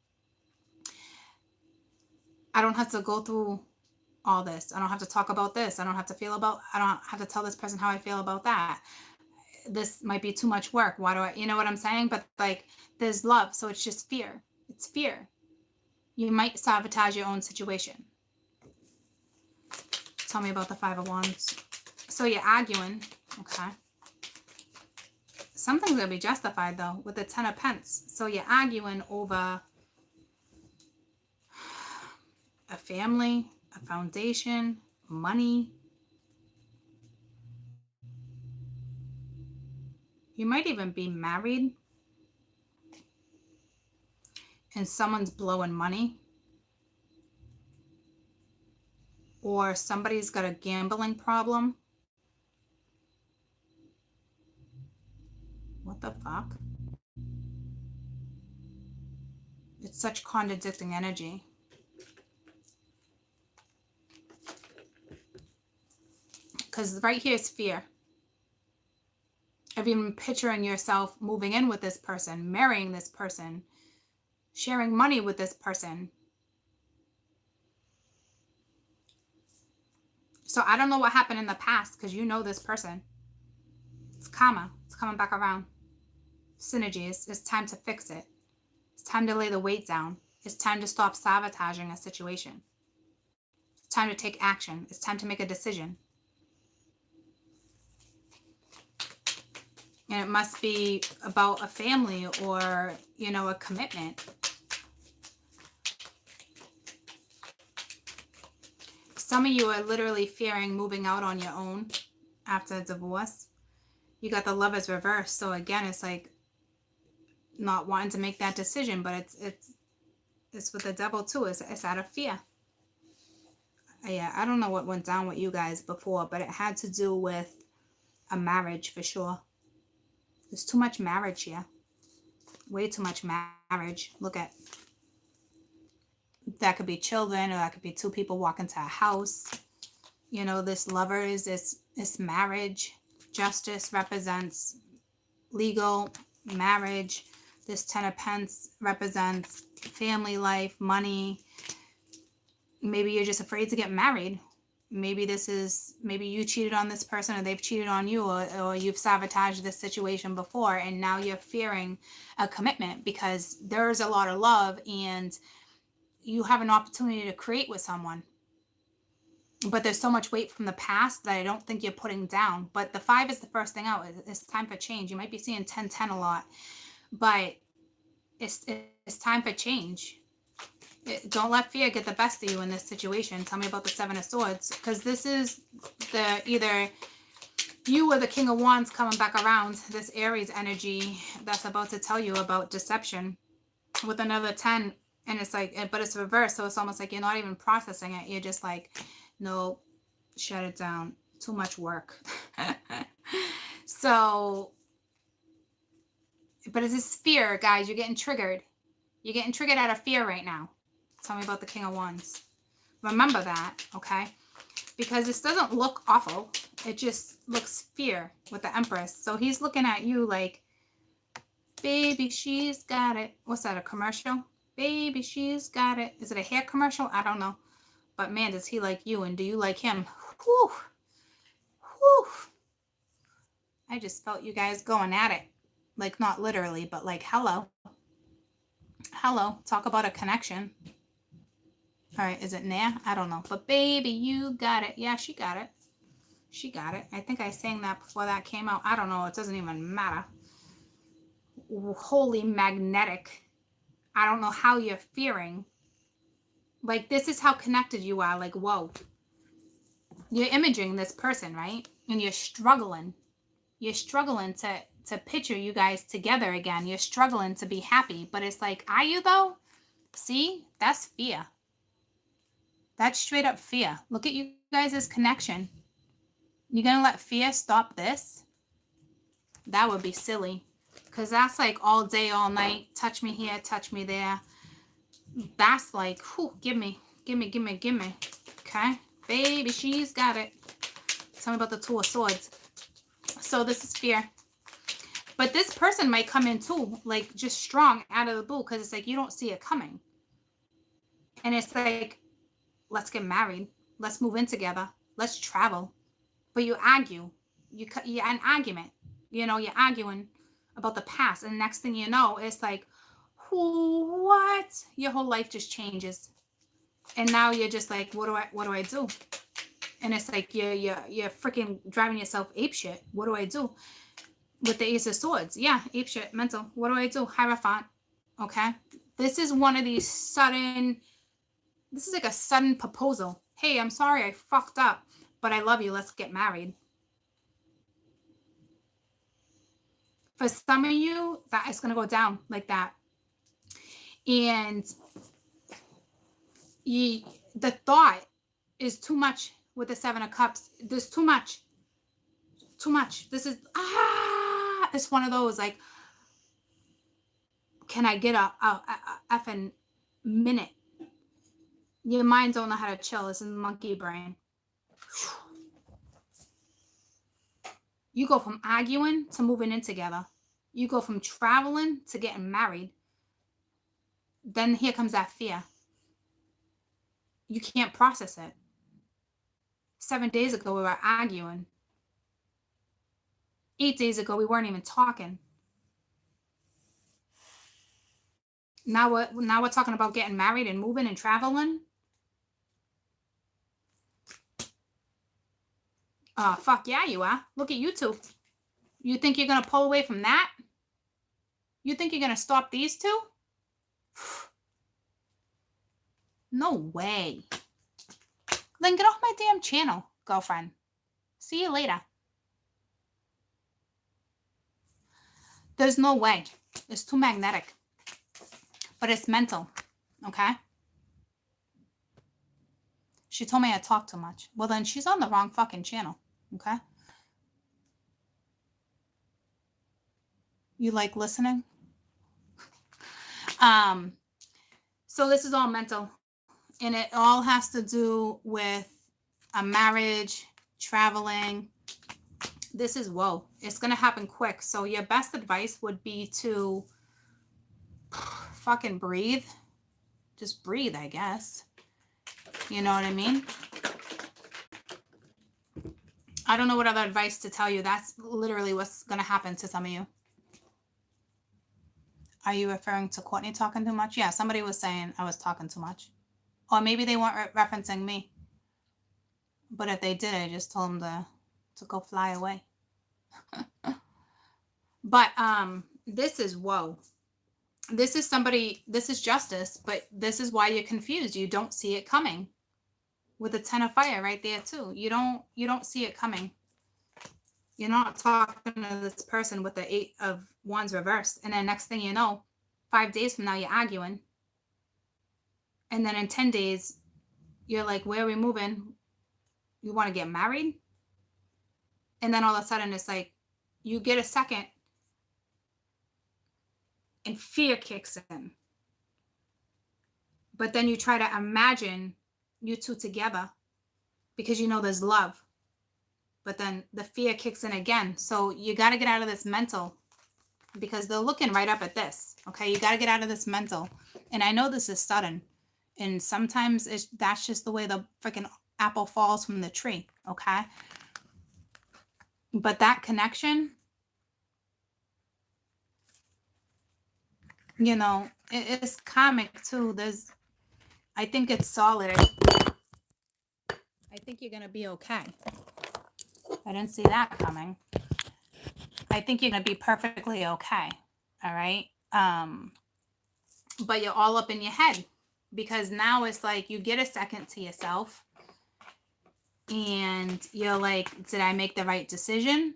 I don't have to go through all this. I don't have to talk about this. I don't have to tell this person how I feel about that. This might be too much work. Why do I, you know what I'm saying? But like, there's love. So it's just fear. It's fear. You might sabotage your own situation. Tell me about the 5 of Wands. So you're arguing. Okay. Something's going to be justified though with the 10 of Pentacles. So you're arguing over a family, a foundation, money. You might even be married and someone's blowing money. Or somebody's got a gambling problem. What the fuck? It's such contradicting energy. Because right here is fear. Of even picturing yourself moving in with this person, marrying this person, sharing money with this person. So I don't know what happened in the past because you know this person. It's karma. It's coming back around. Synergy. It's time to fix it. It's time to lay the weight down. It's time to stop sabotaging a situation. It's time to take action. It's time to make a decision. And it must be about a family or, you know, a commitment. Some of you are literally fearing moving out on your own after a divorce. You got the Lovers reversed. So again, it's like not wanting to make that decision, but it's with the Devil too. It's out of fear. Yeah, I don't know what went down with you guys before, but it had to do with a marriage for sure. There's too much marriage here. Way too much marriage. Look at, that could be children, or that could be two people walking to a house. You know, this Lovers, this marriage. Justice represents legal, marriage. This Ten of Pentacles represents family life, money. Maybe you're just afraid to get married. Maybe you cheated on this person, or they've cheated on you, or you've sabotaged this situation before, and now you're fearing a commitment because there's a lot of love and you have an opportunity to create with someone. But there's so much weight from the past that I don't think you're putting down. But the 5 is the first thing out. It's time for change. You might be seeing 10-10 a lot, but it's time for change. Don't let fear get the best of you in this situation. Tell me about the 7 of Swords, because this is either you or the King of Wands coming back around. This Aries energy that's about to tell you about deception with another 10, and it's like, but it's reversed, so it's almost like you're not even processing it. You're just like, no, shut it down. Too much work. So, but it's this fear, guys. You're getting triggered. You're getting triggered out of fear right now. Tell me about the King of Wands. Remember that, okay? Because this doesn't look awful. It just looks fear with the Empress. So he's looking at you like, baby, she's got it. What's that, a commercial? Baby, she's got it. Is it a hair commercial? I don't know. But man, does he like you, and do you like him? Whew. Whew. I just felt you guys going at it. Like, not literally, but like, hello. Hello. Talk about a connection. All right, is it nah? I don't know. But baby, you got it. Yeah, she got it. She got it. I think I sang that before that came out. I don't know. It doesn't even matter. Holy magnetic. I don't know how you're fearing. Like, this is how connected you are. Like, whoa. You're imaging this person, right? And you're struggling. You're struggling to picture you guys together again. You're struggling to be happy. But it's like, are you though? See? That's fear. That's straight up fear. Look at you guys' connection. You're going to let fear stop this? That would be silly. Because that's like all day, all night. Touch me here, touch me there. That's like, whew, give me. Okay? Baby, she's got it. Tell me about the 2 of Swords. So this is fear. But this person might come in too, like just strong out of the blue, because it's like you don't see it coming. And it's like, let's get married. Let's move in together. Let's travel. But you argue. You're an argument. You know, you're arguing about the past. And the next thing you know, it's like, what? Your whole life just changes. And now you're just like, what do I do? And it's like you're freaking driving yourself apeshit. What do I do? With the Ace of Swords. Yeah, apeshit, mental. What do I do? Hierophant. Okay. This is one of these sudden, this is like a sudden proposal. Hey, I'm sorry I fucked up, but I love you. Let's get married. For some of you, that is going to go down like that. And the thought is too much with the 7 of Cups. There's too much. Too much. This is, it's one of those like, can I get a effing minute? Your mind don't know how to chill. This is monkey brain. You go from arguing to moving in together. You go from traveling to getting married. Then here comes that fear. You can't process it. 7 days ago, we were arguing. 8 days ago, we weren't even talking. Now we're talking about getting married and moving and traveling. Fuck yeah, you are. Look at you two. You think you're going to pull away from that? You think you're going to stop these two? No way. Then get off my damn channel, girlfriend. See you later. There's no way. It's too magnetic. But it's mental. Okay? She told me I talk too much. Well, then she's on the wrong fucking channel. Okay? You like listening? So this is all mental. And it all has to do with a marriage, traveling. This is, whoa, it's going to happen quick. So your best advice would be to fucking breathe. Just breathe, I guess. You know what I mean? I don't know what other advice to tell you. That's literally what's going to happen to some of you. Are you referring to Courtney talking too much? Yeah, somebody was saying I was talking too much. Or maybe they weren't referencing me. But if they did, I just told them to go fly away. But this is, whoa. This is somebody, this is justice, but this is why you're confused. You don't see it coming. With the 10 of fire right there too. You don't see it coming. You're not talking to this person with the 8 of Wands reversed. And then next thing you know, 5 days from now, you're arguing. And then in 10 days, you're like, where are we moving? You want to get married? And then all of a sudden, it's like, you get a second and fear kicks in. But then you try to imagine you two together because you know there's love. But then the fear kicks in again. So you got to get out of this mental because they're looking right up at this. Okay, you got to get out of this mental. And I know this is sudden. And sometimes that's just the way the freaking apple falls from the tree. Okay. But that connection, you know, it's karmic too. I think it's solid. I think you're going to be okay. I didn't see that coming. I think you're going to be perfectly okay. All right. But you're all up in your head because now it's like you get a second to yourself and you're like, did I make the right decision?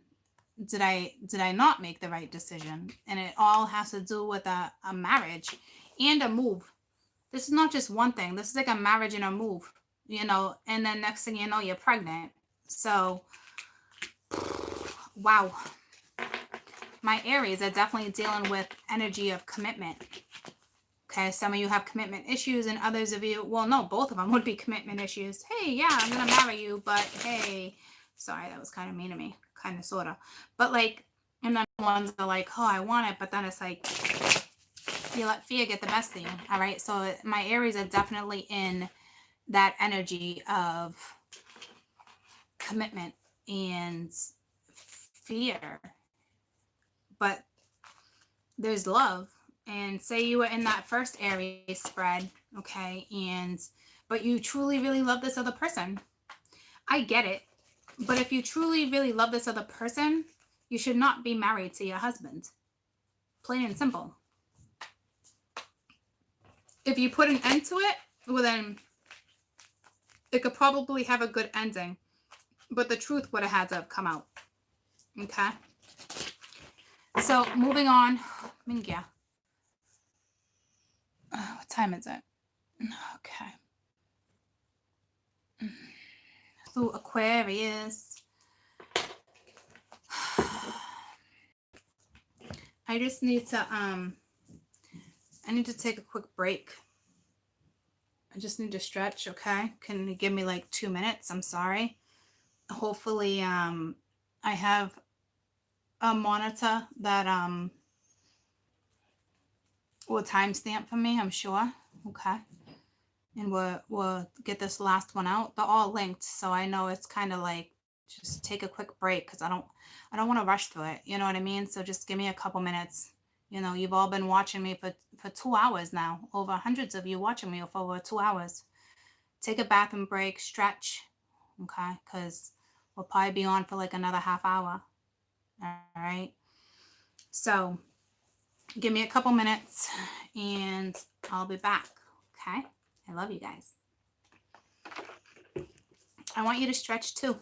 Did I not make the right decision? And it all has to do with a marriage and a move. This is not just one thing. This is like a marriage and a move, you know, and then next thing you know, you're pregnant. So, wow. My Aries are definitely dealing with energy of commitment. Okay, some of you have commitment issues and others of you, well, no, both of them would be commitment issues. Hey, yeah, I'm going to marry you, but hey, sorry, that was kind of mean to me, kind of, sort of. But like, and then ones are like, oh, I want it, but then it's like, you let fear get the best of you, all right? So my Aries are definitely in that energy of commitment and fear. But there's love. And say you were in that first Aries spread, okay, but you truly really love this other person. I get it. But if you truly really love this other person, you should not be married to your husband. Plain and simple. If you put an end to it, well then it could probably have a good ending. But the truth would have had to have come out. Okay? So moving on. Mingya. What time is it? Okay. So Aquarius. I just need to I need to take a quick break. I just need to stretch, okay? Can you give me like 2 minutes? I'm sorry. Hopefully I have a monitor that will timestamp for me, I'm sure. Okay. and we'll get this last one out. They're all linked, so I know it's kind of like just take a quick break because I don't want to rush through it. You know what I mean? So just give me a couple minutes. You know, you've all been watching me for 2 hours now. Over hundreds of you watching me for over 2 hours. Take a bathroom break, stretch, okay? Because we'll probably be on for like another half hour. All right. So give me a couple minutes and I'll be back. Okay. I love you guys. I want you to stretch too.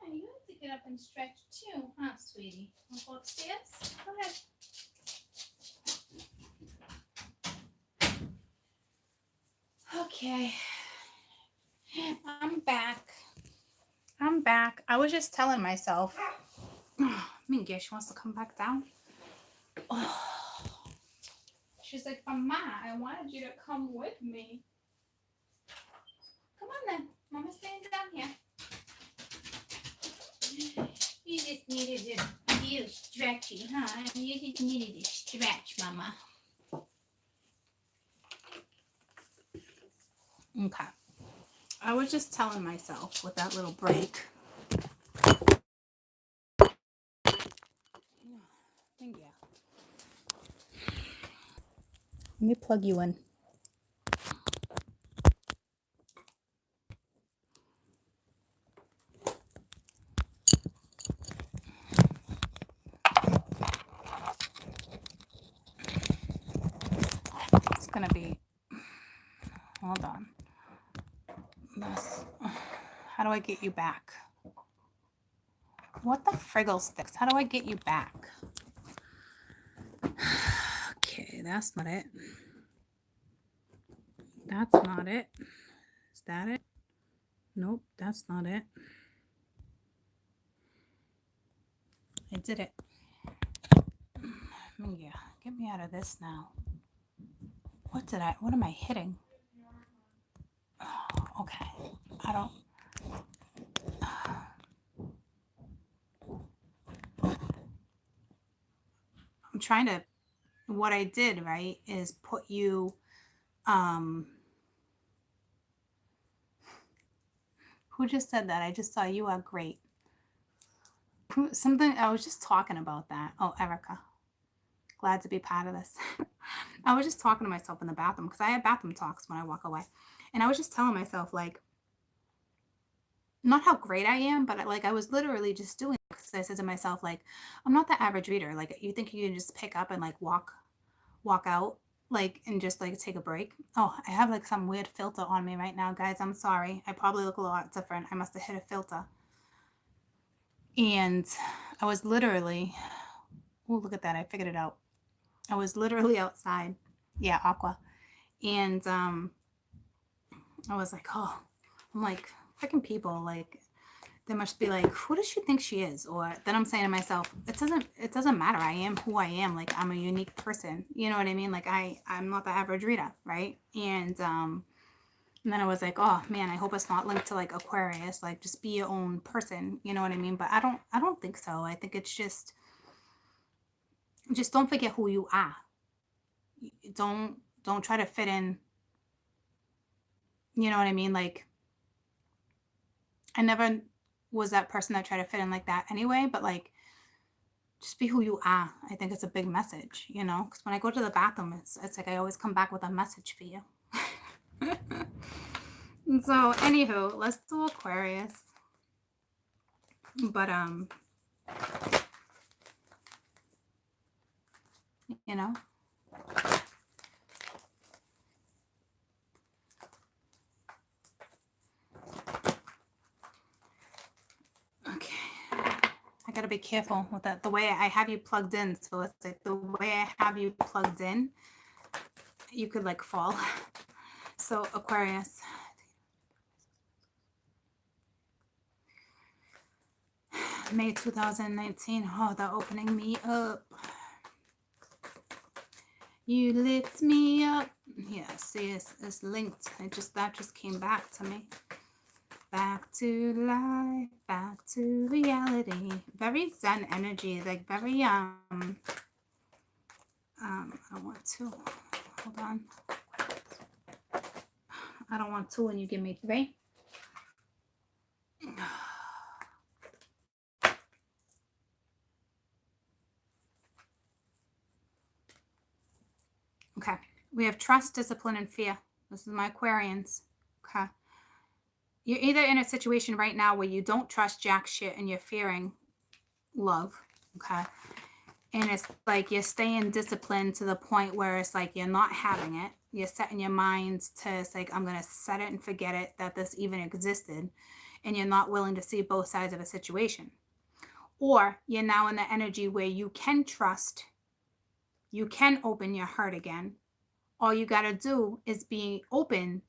Yeah, you have to get up and stretch too, huh, sweetie? Want to go upstairs? Go ahead. Okay. I'm back. I was just telling myself. Mingy, she wants to come back down. She's like, Mama, I wanted you to come with me. Come on then. Mama's staying down here. You just needed to feel stretchy, huh? You just needed to stretch, Mama. Okay. I was just telling myself with that little break. Yeah. Let me plug you in. It's gonna be. Hold on. This. How do I get you back? What the friggle sticks? How do I get you back? Okay, that's not it. That's not it. Is that it? Nope, that's not it. I did it. Yeah, get me out of this now. What am I hitting? Oh, okay. I don't. trying to, what I did, right, is put you, who just said that? I just saw you are great. Something, I was just talking about that. Oh, Erica. Glad to be part of this. I was just talking to myself in the bathroom because I have bathroom talks when I walk away. And I was just telling myself, like, not how great I am, but like I was literally just doing it because I said to myself, like, I'm not the average reader. Like, you think you can just pick up and like walk out, like, and just like take a break? Oh, I have like some weird filter on me right now, guys. I'm sorry. I probably look a lot different. I must have hit a filter. And I was literally, oh, look at that. I figured it out. I was literally outside. Yeah, aqua. And I was like, oh, I'm like, freaking people, like, they must be like, who does she think she is? Or then I'm saying to myself, it doesn't matter. I am who I am. Like, I'm a unique person. You know what I mean? Like, I'm not the average reader, right? And then I was like, oh man, I hope it's not linked to like Aquarius. Like, just be your own person. You know what I mean? But I don't think so. I think it's just don't forget who you are. Don't try to fit in. You know what I mean? Like, I never was that person that tried to fit in like that anyway, but like, just be who you are. I think it's a big message, you know, because when I go to the bathroom, it's like I always come back with a message for you. So anywho, let's do Aquarius. But you know, okay, I gotta be careful with that. The way I have you plugged in, so it's like the way I have you plugged in, you could like fall. So Aquarius, May 2019. Oh, they're opening me up. You lift me up. Yeah, see, it's linked. That just came back to me. Back to life, back to reality. Very Zen energy, like very I don't want two. Hold on. I don't want two and you give me three. Okay. We have trust, discipline, and fear. This is my Aquarians. Okay. You're either in a situation right now where you don't trust jack shit and you're fearing love. Okay. And it's like you're staying disciplined to the point where it's like you're not having it. You're setting your mind to, it's like, I'm going to set it and forget it that this even existed. And you're not willing to see both sides of a situation. Or you're now in the energy where you can trust, you can open your heart again. All you got to do is be open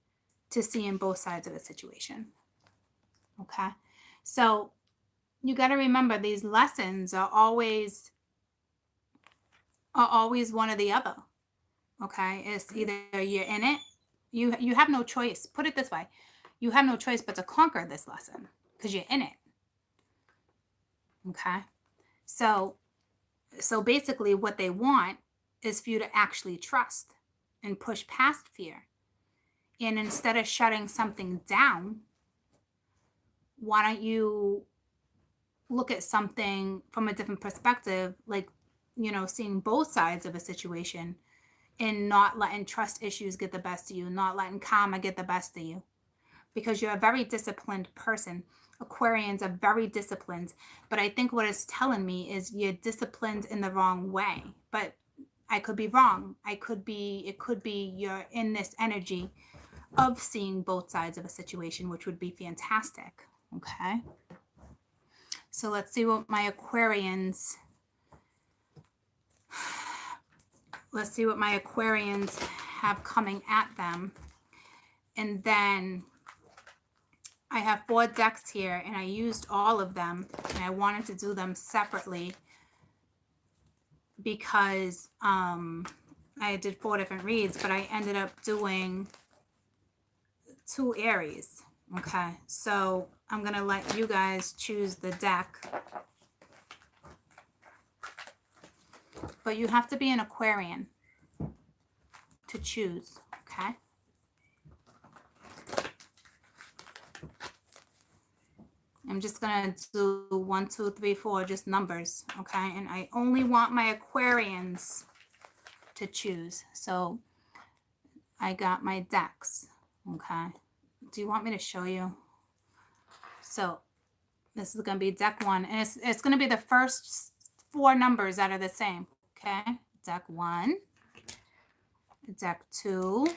to seeing both sides of a situation. Okay. So you got to remember these lessons are always one or the other. Okay. It's either you're in it. You have no choice. Put it this way. You have no choice but to conquer this lesson because you're in it. Okay. So basically what they want is for you to actually trust and push past fear. And instead of shutting something down, why don't you look at something from a different perspective, like, you know, seeing both sides of a situation and not letting trust issues get the best of you, not letting karma get the best of you, because you're a very disciplined person. Aquarians are very disciplined, but I think what it's telling me is you're disciplined in the wrong way. But I could be wrong. It could be you're in this energy of seeing both sides of a situation, which would be fantastic. Okay. So let's see what my Aquarians have coming at them. And then I have 4 decks here and I used all of them and I wanted to do them separately because I did 4 different reads, but I ended up doing 2 Aries. Okay, so I'm going to let you guys choose the deck. but you have to be an Aquarian to choose, okay? I'm just going to do 1, 2, 3, 4, just numbers, okay? And I only want my Aquarians to choose. So I got my decks, okay? Do you want me to show you? So this is going to be deck 1, and it's going to be the first 4 numbers that are the same, okay? Deck 1, deck 2,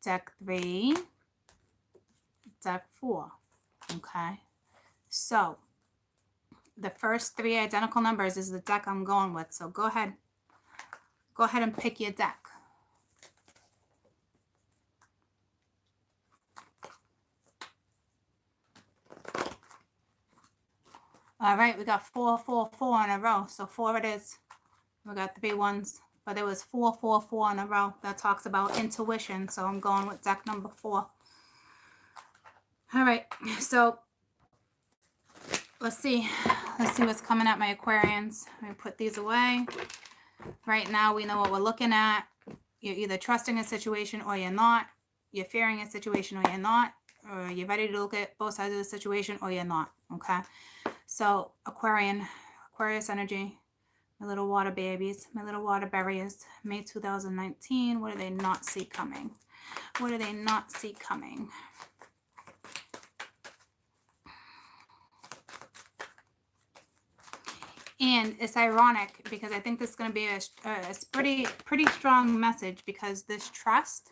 deck 3, deck 4, okay? So the first 3 identical numbers is the deck I'm going with. So go ahead and pick your deck. All right, we got 4, 4, 4 in a row. So 4 it is. We got 3 ones, but it was 4, 4, 4 in a row. That talks about intuition. So I'm going with deck number 4. All right, so let's see what's coming at my Aquarians. I'm gonna put these away. Right now, we know what we're looking at. You're either trusting a situation or you're not. You're fearing a situation or you're not. Or you're ready to look at both sides of the situation or you're not, okay? So Aquarius energy, my little water babies, my little water barriers, May 2019. What do they not see coming? What do they not see coming? And it's ironic because I think this is going to be a pretty strong message, because this trust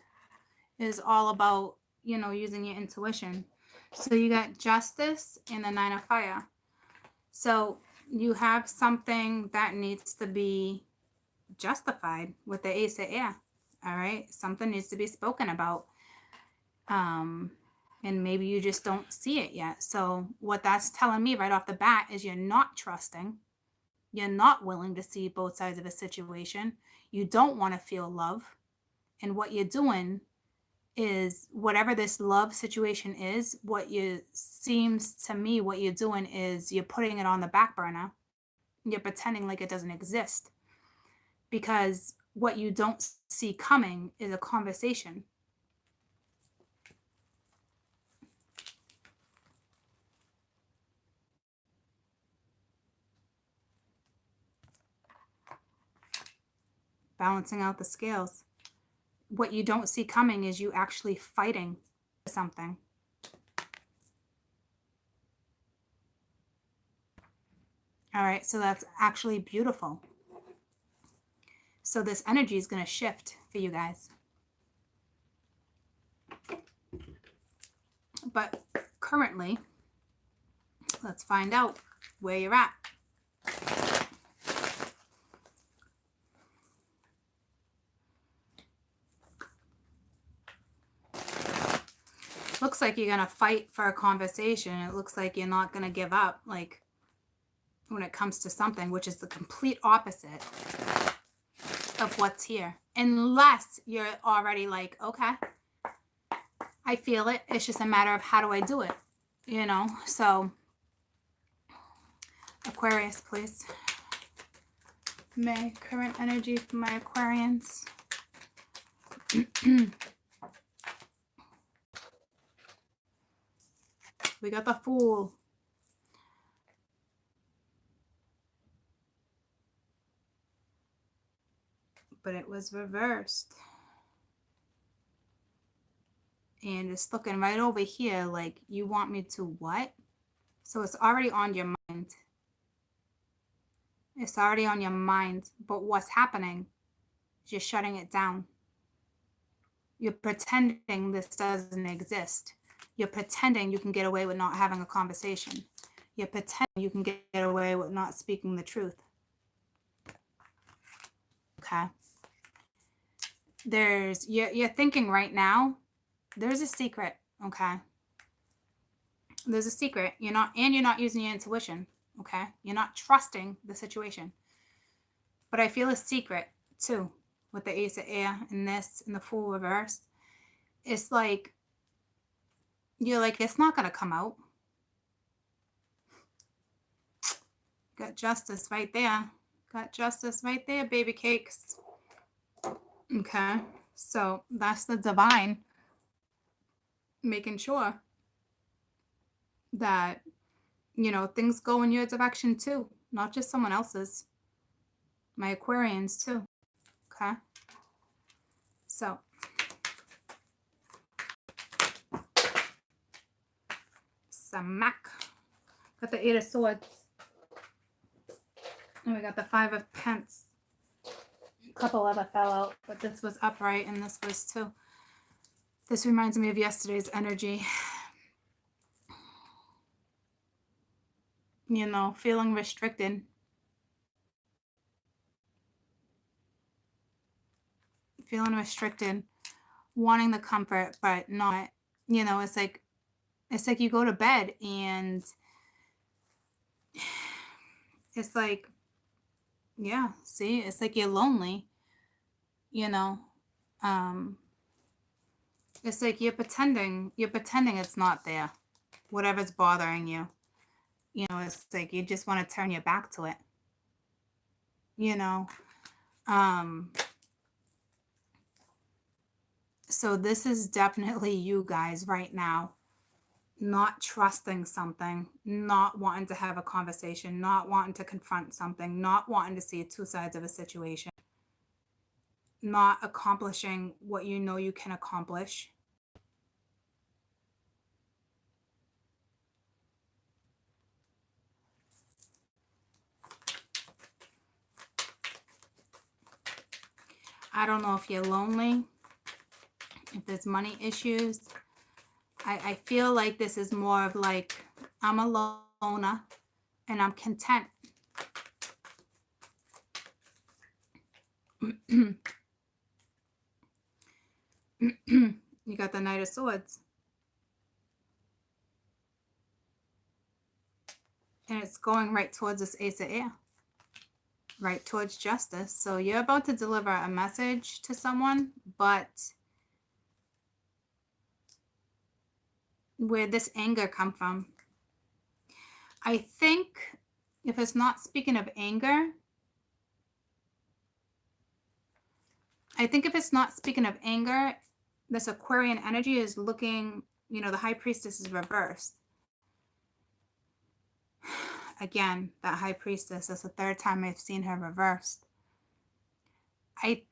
is all about, you know, using your intuition. So you got Justice and the 9 of Fire. So you have something that needs to be justified with the Ace of Air. All right. Something needs to be spoken about. And maybe you just don't see it yet. So what that's telling me right off the bat is you're not trusting. You're not willing to see both sides of a situation. You don't want to feel love. And what you're doing is, whatever this love situation is, what seems to me what you're doing is you're putting it on the back burner. You're pretending like it doesn't exist. Because what you don't see coming is a conversation. Balancing out the scales. What you don't see coming is you actually fighting something. All right, so that's actually beautiful. So this energy is going to shift for you guys. But currently, let's find out where you're at. Looks like you're going to fight for a conversation. It looks like you're not going to give up, like, when it comes to something, which is the complete opposite of what's here. Unless you're already like, okay, I feel it. It's just a matter of how do I do it, you know? So Aquarius, please. May current energy for my Aquarians. We got the Fool. But it was reversed. And it's looking right over here like, you want me to what? So it's already on your mind. It's already on your mind. But what's happening is you're shutting it down. You're pretending this doesn't exist. You're pretending you can get away with not having a conversation. You're pretending you can get away with not speaking the truth. Okay. You're thinking right now, there's a secret, okay? There's a secret. You're not using your intuition, okay? You're not trusting the situation. But I feel a secret too with the Ace of Air and this and the Fool reversed. It's like, you're like, it's not going to come out. Got Justice right there. Got justice right there, baby cakes. Okay. So that's the divine making sure that, you know, things go in your direction too, not just someone else's. My Aquarians too. Okay. So Samak. Got the 8 of Swords. And we got the 5 of Pence. A couple other fell out, but this was upright and this was too. This reminds me of yesterday's energy. You know, feeling restricted. Feeling restricted. Wanting the comfort, but not, you know, it's like you go to bed and it's like, yeah, see, it's like you're lonely, you know. It's like you're pretending it's not there. Whatever's bothering you. You know, it's like you just want to turn your back to it. You know. So this is definitely you guys right now. Not trusting something, not wanting to have a conversation, not wanting to confront something, not wanting to see two sides of a situation, not accomplishing what you know you can accomplish. I don't know if you're lonely, if there's money issues. I feel like this is more of like, I'm a loner and I'm content. You got the Knight of Swords. And it's going right towards this Ace of Air. Right towards justice. So you're about to deliver a message to someone, but where this anger come from? I think if it's not speaking of anger, this Aquarian energy is looking, you know, the High Priestess is reversed. Again, that High Priestess, that's the third time I've seen her reversed. I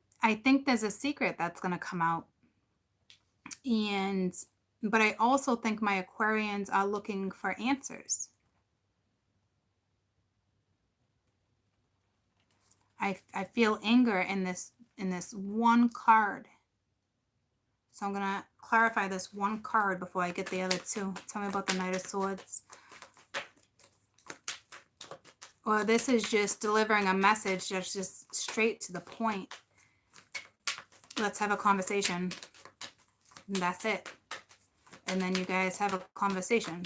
think there's a secret that's going to come out. But I also think my Aquarians are looking for answers. I feel anger in this one card. So I'm going to clarify this one card before I get the other two. Tell me about the Knight of Swords. Or this is just delivering a message that's just straight to the point. Let's have a conversation. And that's it. And then you guys have a conversation.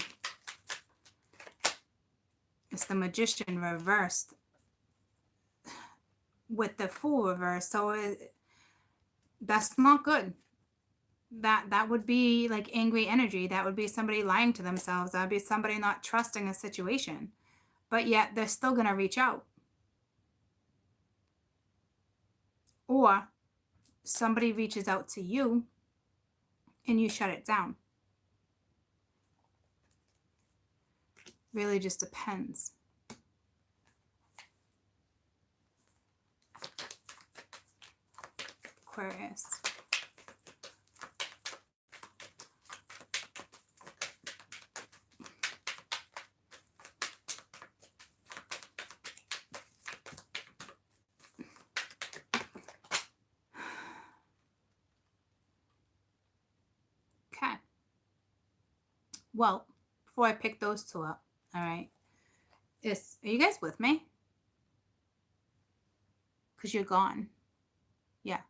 It's the Magician reversed with the Fool reversed. So that's not good. That would be like angry energy. That would be somebody lying to themselves. That would be somebody not trusting a situation. But yet they're still going to reach out. Or somebody reaches out to you and you shut it down. Really just depends. Aquarius. Okay. Well, before I pick those two up, all right, are you guys with me? Because you're gone. Yeah.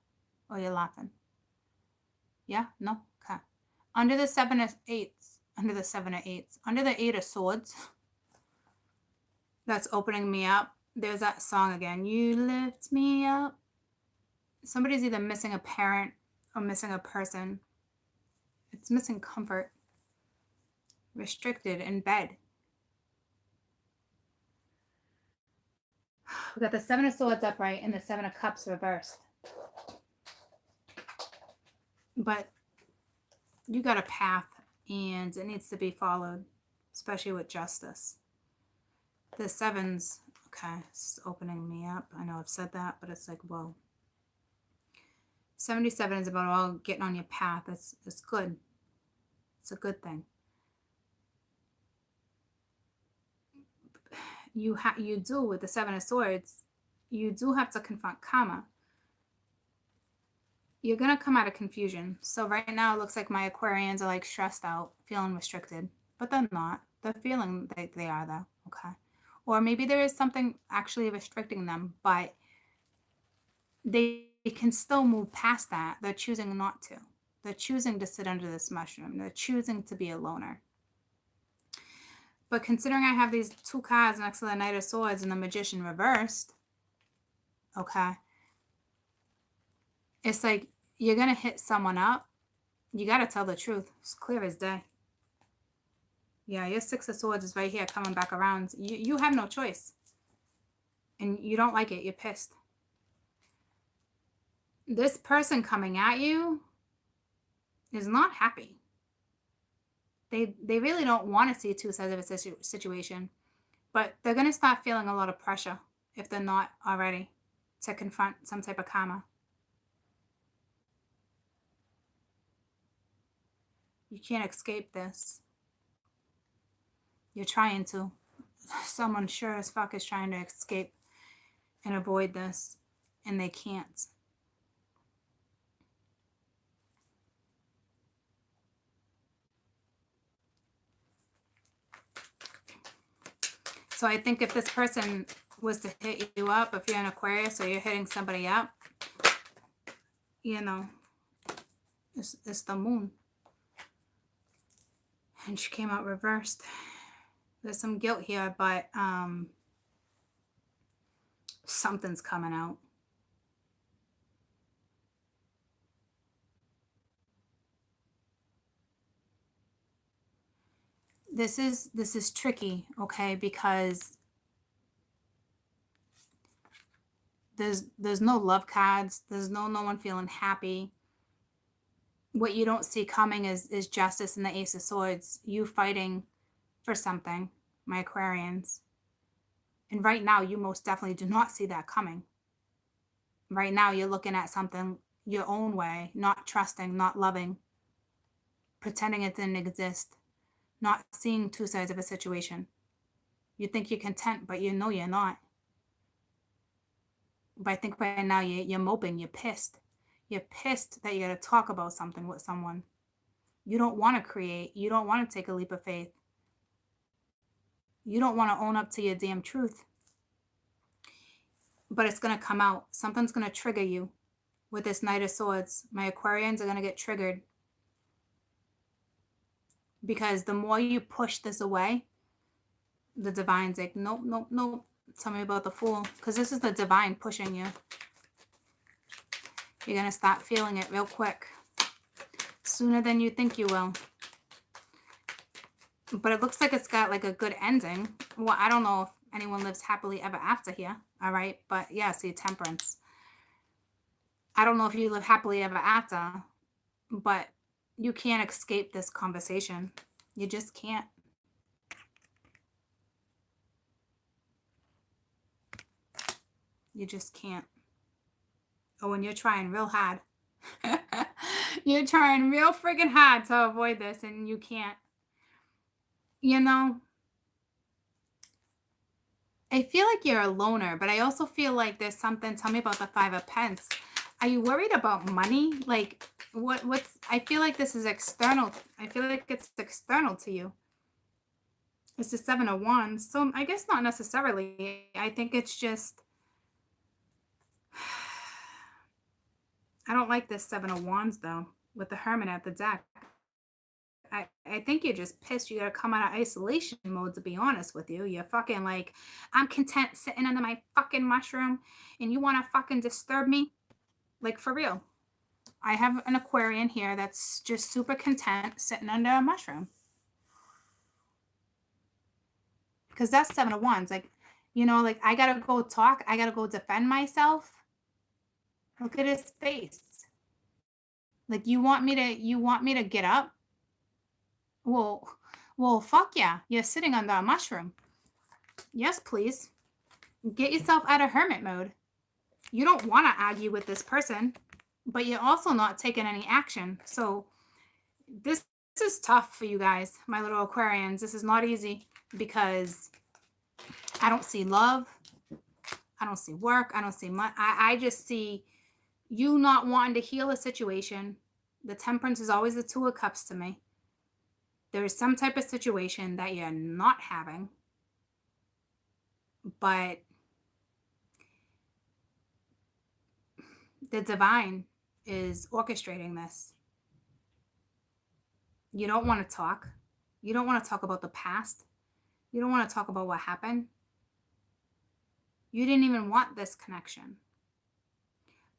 Oh, you're laughing. Yeah? No? Okay. Under the 7 of Eights, under the 8 of Swords, that's opening me up. There's that song again. You lift me up. Somebody's either missing a parent or missing a person. It's missing comfort. Restricted in bed. We got the Seven of Swords upright and the Seven of Cups reversed. But you got a path and it needs to be followed, especially with justice. The sevens, okay, it's opening me up. I know I've said that, but it's like, whoa. 77 is about all getting on your path. It's good. It's a good thing. You do with the Seven of Swords, you do have to confront karma. You're going to come out of confusion. So right now it looks like my Aquarians are like stressed out, feeling restricted, but they're not. They're feeling like they are though. Okay. Or maybe there is something actually restricting them, but they can still move past that. They're choosing not to. They're choosing to sit under this mushroom. They're choosing to be a loner. But considering I have these two cards next to the Knight of Swords and the Magician reversed, okay, it's like you're going to hit someone up. You got to tell the truth. It's clear as day. Yeah, your Six of Swords is right here coming back around. You have no choice. And you don't like it. You're pissed. This person coming at you is not happy. They really don't want to see two sides of a situation. But they're going to start feeling a lot of pressure if they're not already to confront some type of karma. You can't escape this. You're trying to. Someone sure as fuck is trying to escape and avoid this, and they can't. So I think if this person was to hit you up, if you're an Aquarius or you're hitting somebody up, you know, it's the moon. And she came out reversed. There's some guilt here, but something's coming out. This is tricky, okay, because there's no love cards. There's no one feeling happy. What you don't see coming is justice and the Ace of Swords. You fighting for something, my Aquarians. And right now, you most definitely do not see that coming. Right now, you're looking at something your own way, not trusting, not loving, pretending it didn't exist, not seeing two sides of a situation. You think you're content, but you know you're not. But I think right now you're moping, you're pissed. You're pissed that you got to talk about something with someone. You don't want to create. You don't want to take a leap of faith. You don't want to own up to your damn truth. But it's going to come out. Something's going to trigger you with this Knight of Swords. My Aquarians are going to get triggered. Because the more you push this away, the divine's like, nope, nope, nope. Tell me about the Fool. Because this is the divine pushing you. You're going to start feeling it real quick. Sooner than you think you will. But it looks like it's got like a good ending. Well, I don't know if anyone lives happily ever after here. All right. But yeah, see, Temperance. I don't know if you live happily ever after. But you can't escape this conversation. You just can't. You just can't. Oh, and you're trying real hard. You're trying real freaking hard to avoid this, and you can't. You know, I feel like you're a loner, but I also feel like there's something. Tell me about the Five of Pence. Are you worried about money? Like, what's, I feel like this is external. I feel like it's external to you. It's the Seven of Wands. So I guess not necessarily. I think it's just, I don't like this Seven of Wands though, with the Hermit at the deck. I think you're just pissed. You gotta come out of isolation mode, to be honest with you. You're fucking like, I'm content sitting under my fucking mushroom and you wanna fucking disturb me? Like, for real. I have an Aquarian here that's just super content sitting under a mushroom. Because that's Seven of Wands. Like, You know, like, I gotta go talk. I gotta go defend myself. Look at his face. Like, you want me to get up? Well, well, fuck yeah. You're sitting under a mushroom. Yes, please. Get yourself out of hermit mode. You don't want to argue with this person, but you're also not taking any action. So this is tough for you guys, my little Aquarians. This is not easy because I don't see love. I don't see work. I don't see money. I just see you not wanting to heal a situation. The Temperance is always the Two of Cups to me. There is some type of situation that you're not having, but the divine is orchestrating this. You don't want to talk. You don't want to talk about the past. You don't want to talk about what happened. You didn't even want this connection.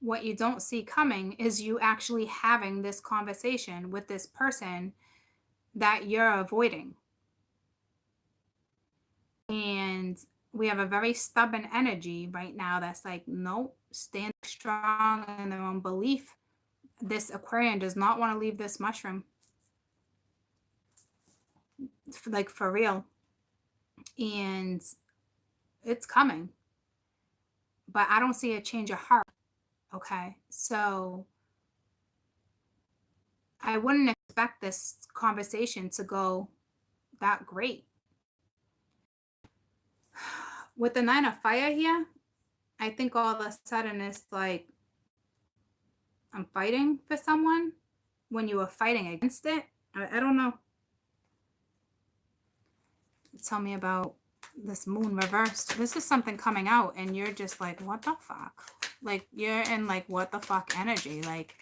What you don't see coming is you actually having this conversation with this person that you're avoiding. And we have a very stubborn energy right now that's like, nope, stand strong in their own belief. This Aquarian does not want to leave this mushroom. Like, for real. And it's coming. But I don't see a change of heart. Okay. So I wouldn't expect this conversation to go that great. With the Nine of Fire here, I think all of a sudden it's like I'm fighting for someone when you were fighting against it. I don't know. Tell me about this moon reversed. This is something coming out and you're just like, what the fuck? Like, you're in like, what the fuck energy. Like,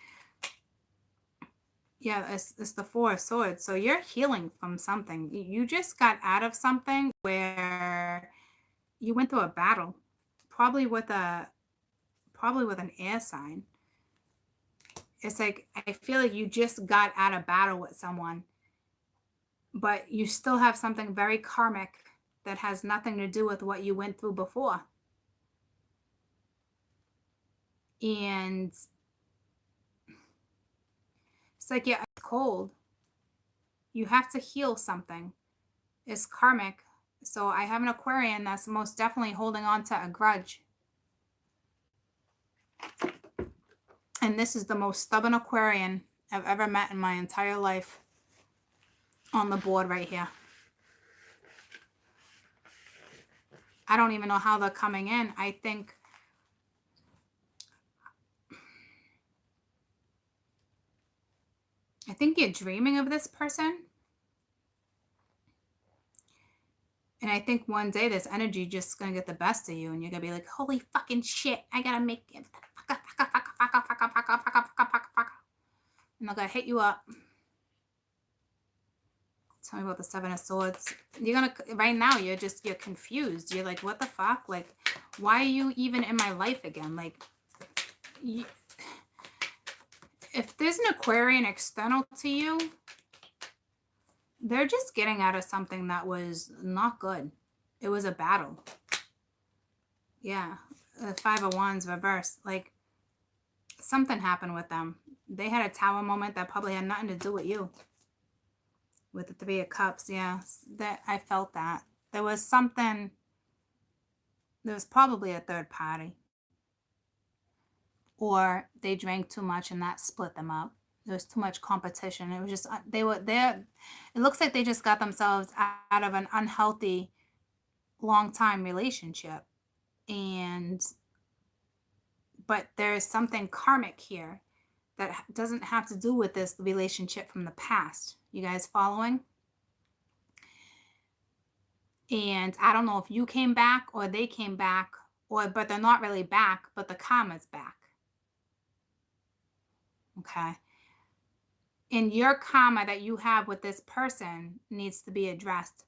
yeah, it's the Four of Swords. So you're healing from something. You just got out of something where you went through a battle, probably with an air sign. It's like, I feel like you just got out of battle with someone, but you still have something very karmic that has nothing to do with what you went through before. And it's like, yeah, it's cold. You have to heal something. It's karmic. So I have an Aquarian that's most definitely holding on to a grudge. And this is the most stubborn Aquarian I've ever met in my entire life on the board right here. I don't even know how they're coming in. I think you're dreaming of this person. And I think one day this energy just going to get the best of you. And you're going to be like, holy fucking shit. I got to make it. And they're going to hit you up. Tell me about the Seven of Swords. You're going to, right now, you're confused. You're like, what the fuck? Like, why are you even in my life again? Like, if there's an Aquarian external to you, they're just getting out of something that was not good. It was a battle. Yeah. The Five of Wands reversed. Like, something happened with them. They had a Tower moment that probably had nothing to do with you. With the Three of Cups, yeah. That I felt that. There was something. There was probably a third party. Or they drank too much and that split them up. There was too much competition. It was just, they were there. It looks like they just got themselves out of an unhealthy, long time relationship. But there's something karmic here that doesn't have to do with this relationship from the past. You guys following? And I don't know if you came back or they came back, but they're not really back, but the karma's back. Okay. And your karma that you have with this person needs to be addressed,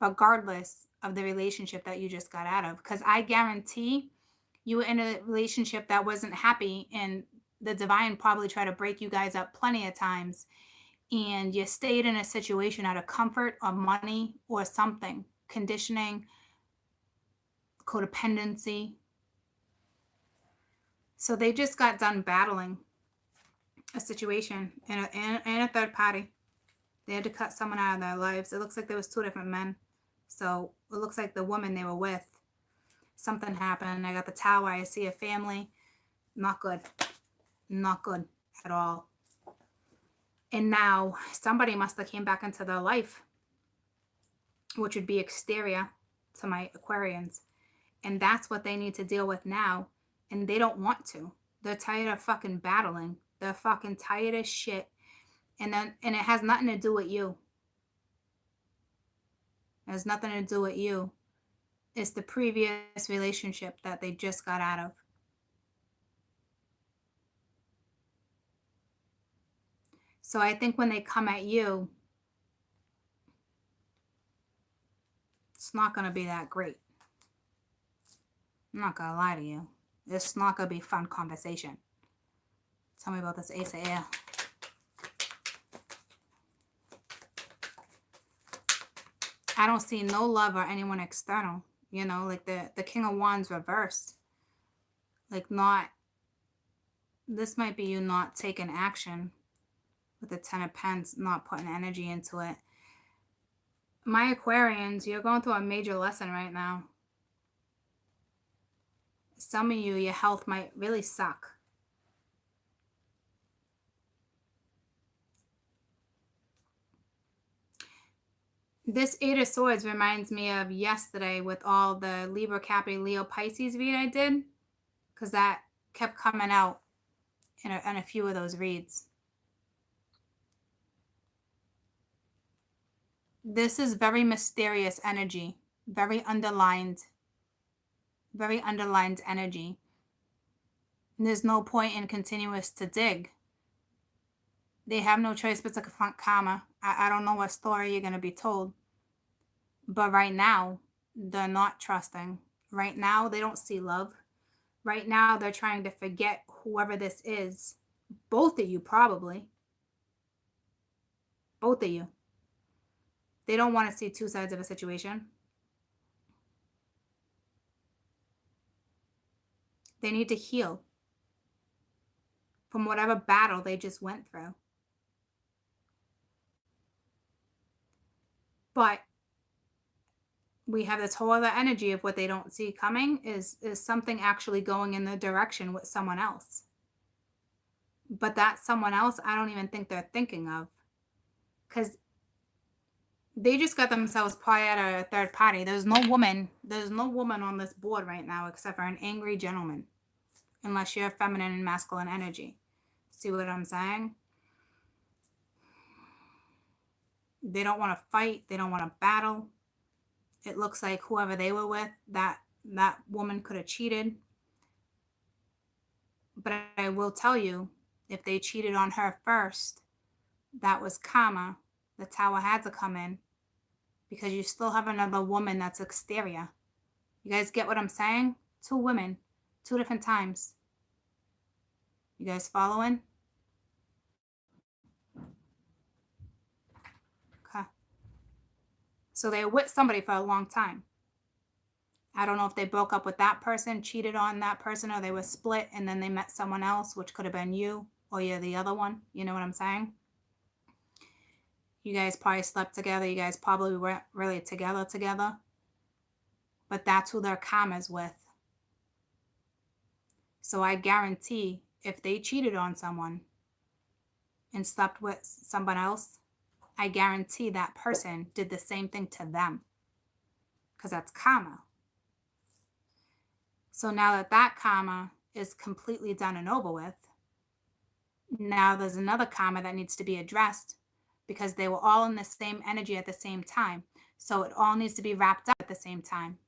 regardless of the relationship that you just got out of. Because I guarantee you were in a relationship that wasn't happy, and the divine probably tried to break you guys up plenty of times. And you stayed in a situation out of comfort or money or something, conditioning, codependency. So they just got done battling a situation in a third party. They had to cut someone out of their lives. It looks like there was 2 different men. So it looks like the woman they were with, something happened. I got the Tower. I see a family. Not good. Not good at all. And now somebody must have came back into their life, which would be exterior to my Aquarians. And that's what they need to deal with now. And they don't want to. They're tired of fucking battling. They're fucking tired as shit. And it has nothing to do with you. It has nothing to do with you. It's the previous relationship that they just got out of. So I think when they come at you, it's not going to be that great. I'm not going to lie to you. It's not going to be fun conversation. Tell me about this Ace of Air. I don't see no love or anyone external. You know, like the King of Wands reversed. Like not, this might be you not taking action with the 10 of Pents, not putting energy into it. My Aquarians, you're going through a major lesson right now. Some of you, your health might really suck. This 8 of Swords reminds me of yesterday with all the Libra, Capri, Leo, Pisces read I did. Because that kept coming out in a few of those reads. This is very mysterious energy. Very underlined energy. And there's no point in continuous to dig. They have no choice but to confront karma. I don't know what story you're going to be told. But right now, they're not trusting. Right now, they don't see love. Right now, they're trying to forget whoever this is. Both of you, probably. Both of you. They don't want to see 2 sides of a situation. They need to heal from whatever battle they just went through. But we have this whole other energy of what they don't see coming is something actually going in the direction with someone else. But that someone else, I don't even think they're thinking of. Because they just got themselves probably at a third party. There's no woman on this board right now except for an angry gentleman. Unless you're feminine and masculine energy. See what I'm saying? They don't want to fight. They don't want to battle. It looks like whoever they were with, that woman could have cheated. But I will tell you, if they cheated on her first, that was karma. The Tower had to come in. Because you still have another woman that's exterior. You guys get what I'm saying? 2 women. 2 different times. You guys following? Okay. So they were with somebody for a long time. I don't know if they broke up with that person, cheated on that person, or they were split and then they met someone else, which could have been you or you're the other one. You know what I'm saying? You guys probably slept together. You guys probably weren't really together. But that's who their karma's with. So I guarantee if they cheated on someone and slept with someone else, I guarantee that person did the same thing to them. Because that's karma. So now that karma is completely done and over with, now there's another karma that needs to be addressed because they were all in the same energy at the same time. So it all needs to be wrapped up at the same time.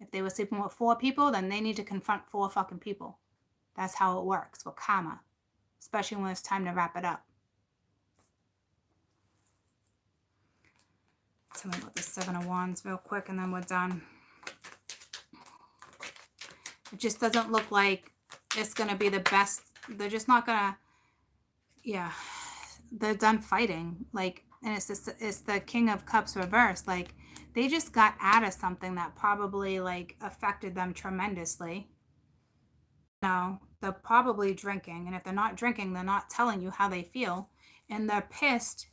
If they were sleeping with 4 people, then they need to confront 4 fucking people. That's how it works with karma, especially when it's time to wrap it up. Tell me about the 7 of Wands real quick and then we're done. It just doesn't look like it's going to be the best. They're just not going to, yeah, they're done fighting. Like, and it's the King of Cups reversed. Like, They just got out of something that probably like affected them tremendously. No, they're probably drinking. And if they're not drinking, they're not telling you how they feel. And they're pissed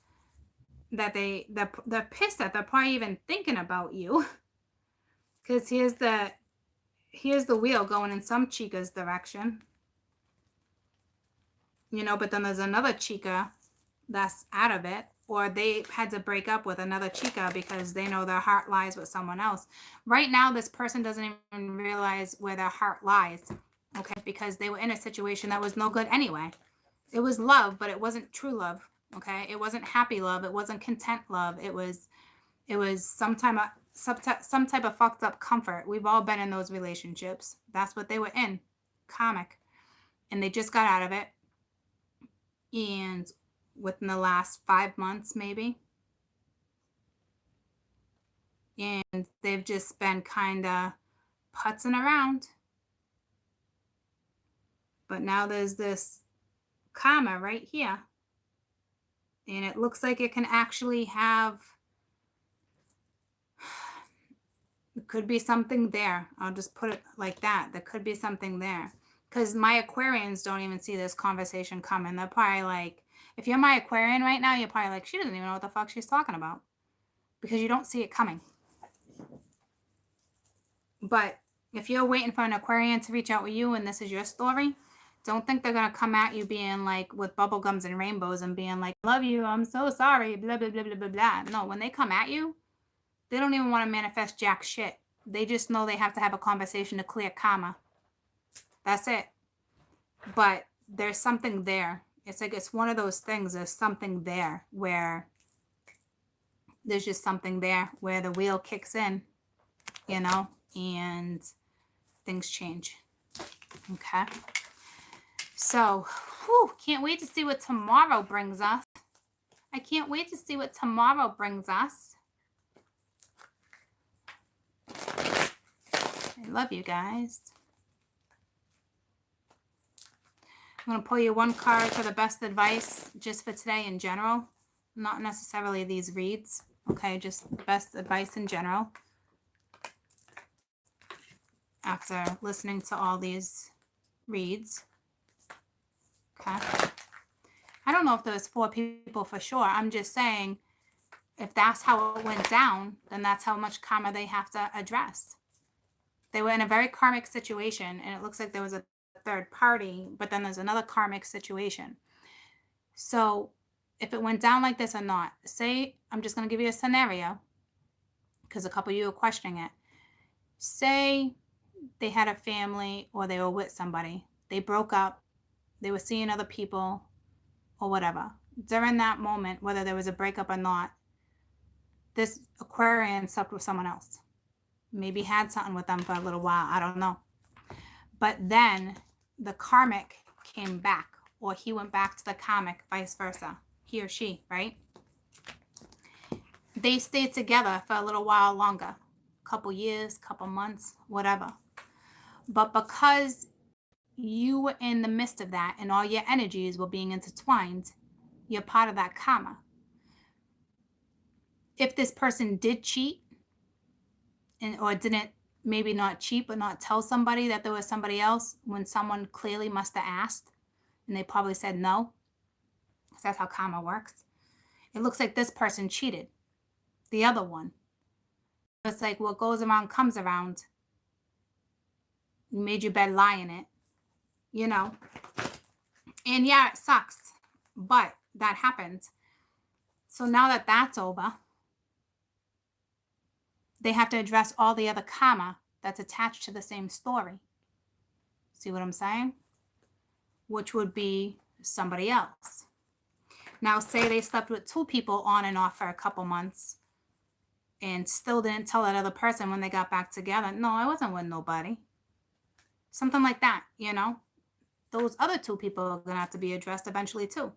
that they're pissed that they're probably even thinking about you. Because here's the wheel going in some chica's direction. You know, but then there's another chica that's out of it, or they had to break up with another chica because they know their heart lies with someone else. Right now, this person doesn't even realize where their heart lies, okay, because they were in a situation that was no good anyway. It was love, but it wasn't true love, okay? It wasn't happy love. It wasn't content love. It was some type of fucked up comfort. We've all been in those relationships. That's what they were in, karmic, and they just got out of it. And within the last 5 months, maybe. And they've just been kind of putzing around. But now there's this karma right here. And it looks like it can actually have, it could be something there. I'll just put it like that. There could be something there. Because my Aquarians don't even see this conversation coming. They're probably like, if you're my Aquarian right now, you're probably like, she doesn't even know what the fuck she's talking about. Because you don't see it coming. But if you're waiting for an Aquarian to reach out with you and this is your story, don't think they're going to come at you being like with bubblegums and rainbows and being like, love you, I'm so sorry, blah, blah, blah, blah, blah, blah. No, when they come at you, they don't even want to manifest jack shit. They just know they have to have a conversation to clear karma. That's it. But there's something there. It's like it's one of those things. There's something there where there's just something there where the wheel kicks in, you know, and things change. Okay. So, can't wait to see what tomorrow brings us. I can't wait to see what tomorrow brings us. I love you guys. I'm going to pull you one card for the best advice just for today in general. Not necessarily these reads. Okay, just best advice in general. After listening to all these reads. Okay. I don't know if there's 4 people for sure. I'm just saying if that's how it went down, then that's how much karma they have to address. They were in a very karmic situation, and it looks like there was a third party, but then there's another karmic situation. So if it went down like this or not, say, I'm just going to give you a scenario because a couple of you are questioning it. Say they had a family or they were with somebody. They broke up. They were seeing other people or whatever. During that moment, whether there was a breakup or not, this Aquarian slept with someone else. Maybe had something with them for a little while. I don't know. But then the karmic came back, or he went back to the karmic, vice versa. He or she, right? They stayed together for a little while longer. Couple years, couple months, whatever. But because you were in the midst of that and all your energies were being intertwined, you're part of that karma. If this person did cheat, or didn't, maybe not cheat, but not tell somebody that there was somebody else when someone clearly must have asked and they probably said no, because that's how karma works. It looks like this person cheated, the other one. It's like what goes around comes around. You made your bed, lie in it, you know. And yeah, it sucks, but that happened. So now that that's over, they have to address all the other karma that's attached to the same story. See what I'm saying? Which would be somebody else. Now, say they slept with 2 people on and off for a couple months and still didn't tell that other person when they got back together. No, I wasn't with nobody. Something like that, you know? Those other 2 people are going to have to be addressed eventually too.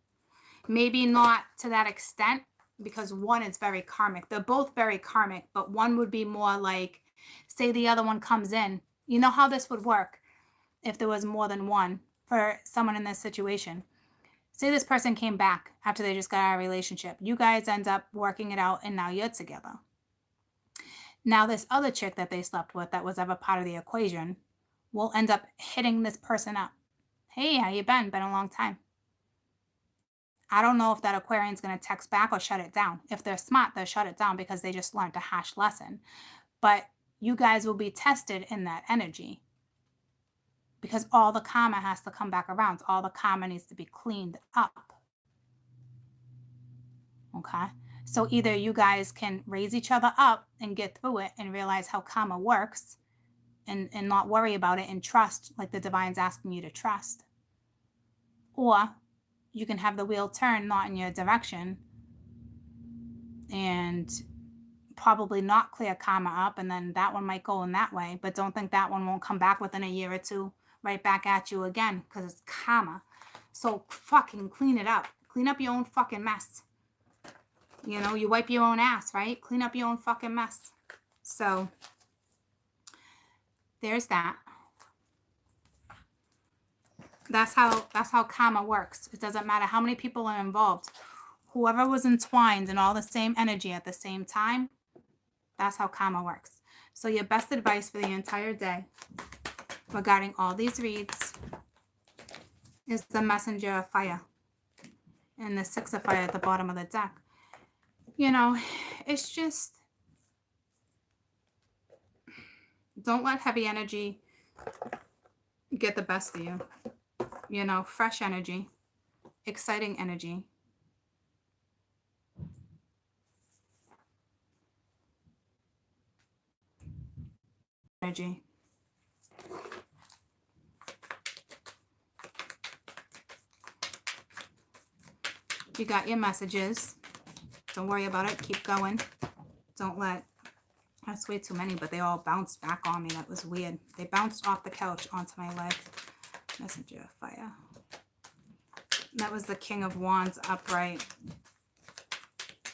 Maybe not to that extent, because one is very karmic. They're both very karmic, but one would be more like, say the other one comes in. You know how this would work if there was more than one for someone in this situation. Say this person came back after they just got out of a relationship. You guys end up working it out and now you're together. Now this other chick that they slept with that was ever part of the equation will end up hitting this person up. Hey, how you been? Been a long time. I don't know if that Aquarian's going to text back or shut it down. If they're smart, they'll shut it down because they just learned a harsh lesson. But you guys will be tested in that energy because all the karma has to come back around. All the karma needs to be cleaned up. Okay? So either you guys can raise each other up and get through it and realize how karma works and not worry about it and trust like the divine's asking you to trust. Or you can have the wheel turn not in your direction and probably not clear karma up, and then that one might go in that way, but don't think that one won't come back within a year or two right back at you again because it's karma. So fucking clean it up. Clean up your own fucking mess. You know, you wipe your own ass, right? Clean up your own fucking mess. So there's that. That's how karma works. It doesn't matter how many people are involved. Whoever was entwined in all the same energy at the same time, that's how karma works. So your best advice for the entire day regarding all these reads is the Messenger of Fire and the Six of Fire at the bottom of the deck. You know, it's just, don't let heavy energy get the best of you. You know, fresh energy, exciting energy. Energy. You got your messages. Don't worry about it. Keep going. Don't let, that's way too many, but they all bounced back on me. That was weird. They bounced off the couch onto my leg. Messenger of Fire. That was the King of Wands upright.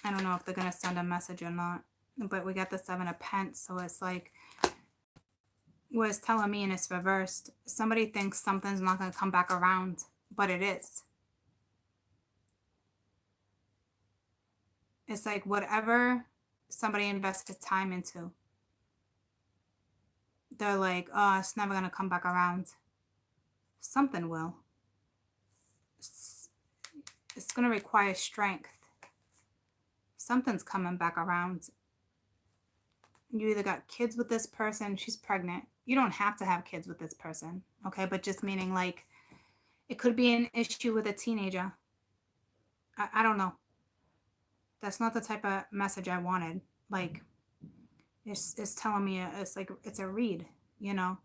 I don't know if they're going to send a message or not. But we got the Seven of Pence. So it's like, what it's telling me, and it's reversed. Somebody thinks something's not going to come back around. But it is. It's like whatever somebody invested time into, they're like, oh, it's never going to come back around. Something will. It's going to require strength. Something's coming back around. You either got kids with this person, she's pregnant. You don't have to have kids with this person, okay? But just meaning like it could be an issue with a teenager. I don't know. That's not the type of message I wanted. Like, it's telling me, it's like, it's a read, you know?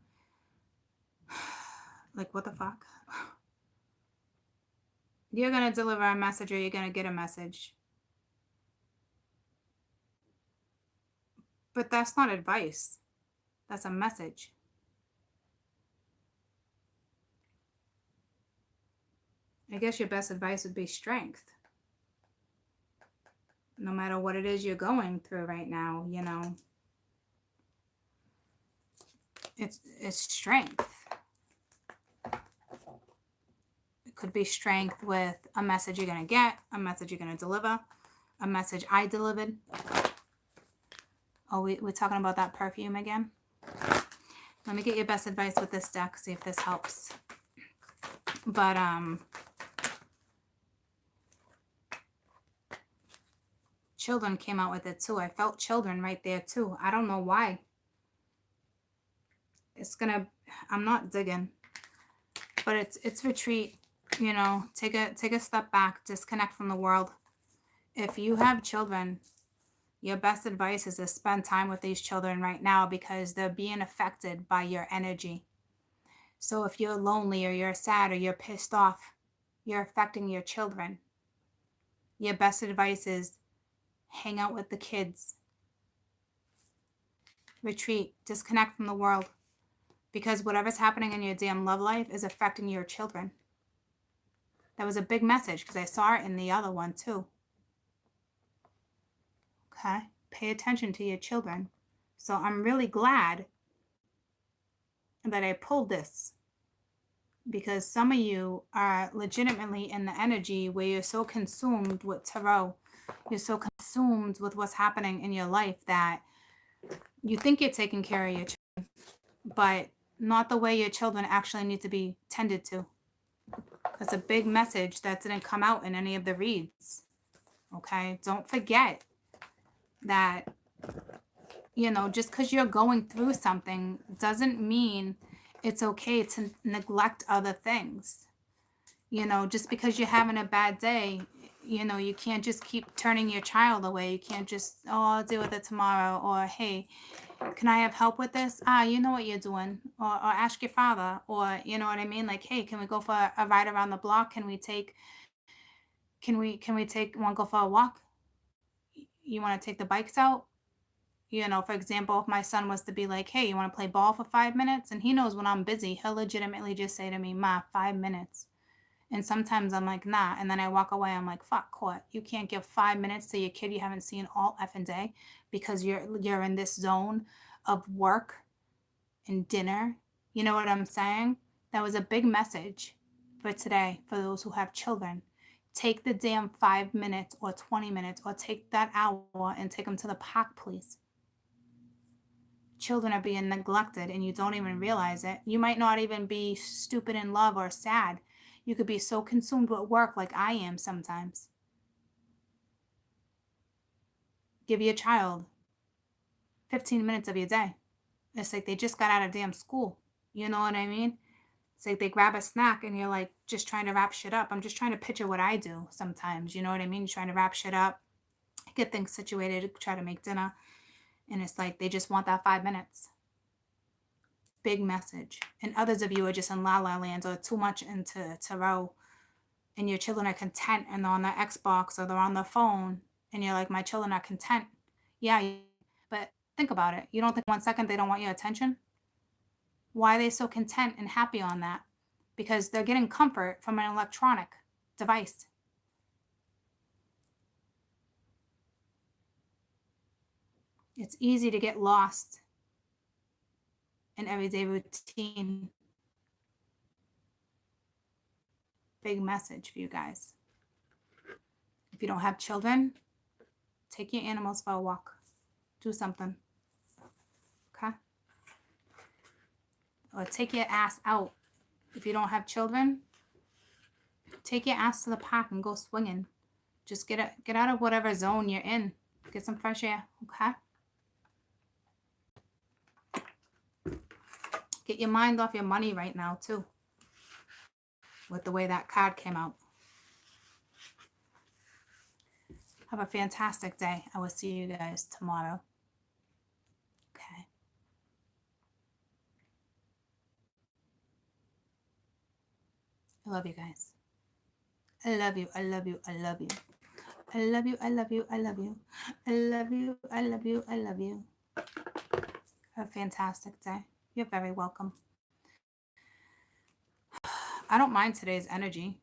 Like, what the fuck? You're going to deliver a message or you're going to get a message. But that's not advice. That's a message. I guess your best advice would be strength. No matter what it is you're going through right now, you know, it's strength. It could be strength with a message you're going to get, a message you're going to deliver, a message I delivered. Oh, we're talking about that perfume again? Let me get your best advice with this deck, see if this helps. But, children came out with it too. I felt children right there too. I don't know why. It's gonna, I'm not digging, but it's retreat, you know, take a step back, disconnect from the world. If you have children, your best advice is to spend time with these children right now because they're being affected by your energy. So if you're lonely or you're sad or you're pissed off, you're affecting your children. Your best advice is hang out with the kids. Retreat, disconnect from the world. Because whatever's happening in your damn love life is affecting your children. That was a big message because I saw it in the other one too. Okay? Pay attention to your children. So I'm really glad that I pulled this. Because some of you are legitimately in the energy where you're so consumed with tarot. You're so consumed with what's happening in your life that You think you're taking care of your children, but not the way your children actually need to be tended to. That's a big message that didn't come out in any of the reads. Okay? Don't forget that, just because you're going through something doesn't mean it's okay to neglect other things. Just because you're having a bad day, you can't just keep turning your child away. You can't just, oh, I'll deal with it tomorrow. Or, hey, can I have help with this? You know what you're doing. Or ask your father. Or, you know what I mean? Like, hey, can we go for a ride around the block? Can we want to go for a walk? You want to take the bikes out? For example, if my son was to be like, hey, you want to play ball for 5 minutes? And he knows when I'm busy, he'll legitimately just say to me, Ma, 5 minutes. And sometimes I'm like, nah. And then I walk away. I'm like, fuck, caught. You can't give 5 minutes to your kid you haven't seen all effing day because you're in this zone of work and dinner. You know what I'm saying? That was a big message for today for those who have children. Take the damn 5 minutes or 20 minutes or take that hour and take them to the park, please. Children are being neglected and you don't even realize it. You might not even be stupid in love or sad. You could be so consumed with work like I am sometimes. Give your child 15 minutes of your day. It's like they just got out of damn school. You know what I mean? It's like they grab a snack and you're like just trying to wrap shit up. I'm just trying to picture what I do sometimes. You know what I mean? You're trying to wrap shit up, get things situated, try to make dinner. And it's like they just want that 5 minutes. Big message. And others of you are just in la la land or too much into tarot, and your children are content and they're on their Xbox or they're on their phone, and you're like, my children are content. Yeah, but think about it. You don't think 1 second they don't want your attention? Why are they so content and happy on that? Because they're getting comfort from an electronic device. It's easy to get lost in everyday routine. Big message for you guys. If you don't have children, take your animals for a walk. Do something. Okay? Or take your ass out. If you don't have children, take your ass to the park and go swinging. Just get out of whatever zone you're in. Get some fresh air. Okay? Get your mind off your money right now, too. With the way that card came out. Have a fantastic day. I will see you guys tomorrow. Okay. I love you guys. I love you. I love you. I love you. I love you. I love you. I love you. I love you. I love you. I love you. Have a fantastic day. You're very welcome. I don't mind today's energy.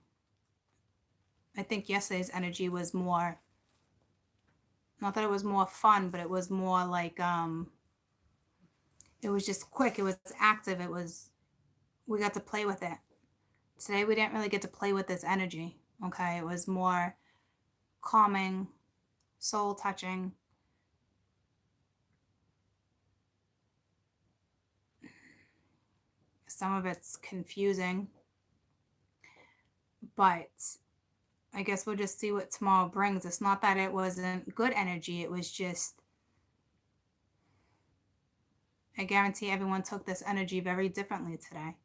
I think yesterday's energy was more, not that it was more fun, but it was more like, it was just quick. It was active. We got to play with it. Today we didn't really get to play with this energy. Okay. It was more calming, soul touching. Some of it's confusing, but I guess we'll just see what tomorrow brings. It's not that it wasn't good energy. It was just, I guarantee everyone took this energy very differently today.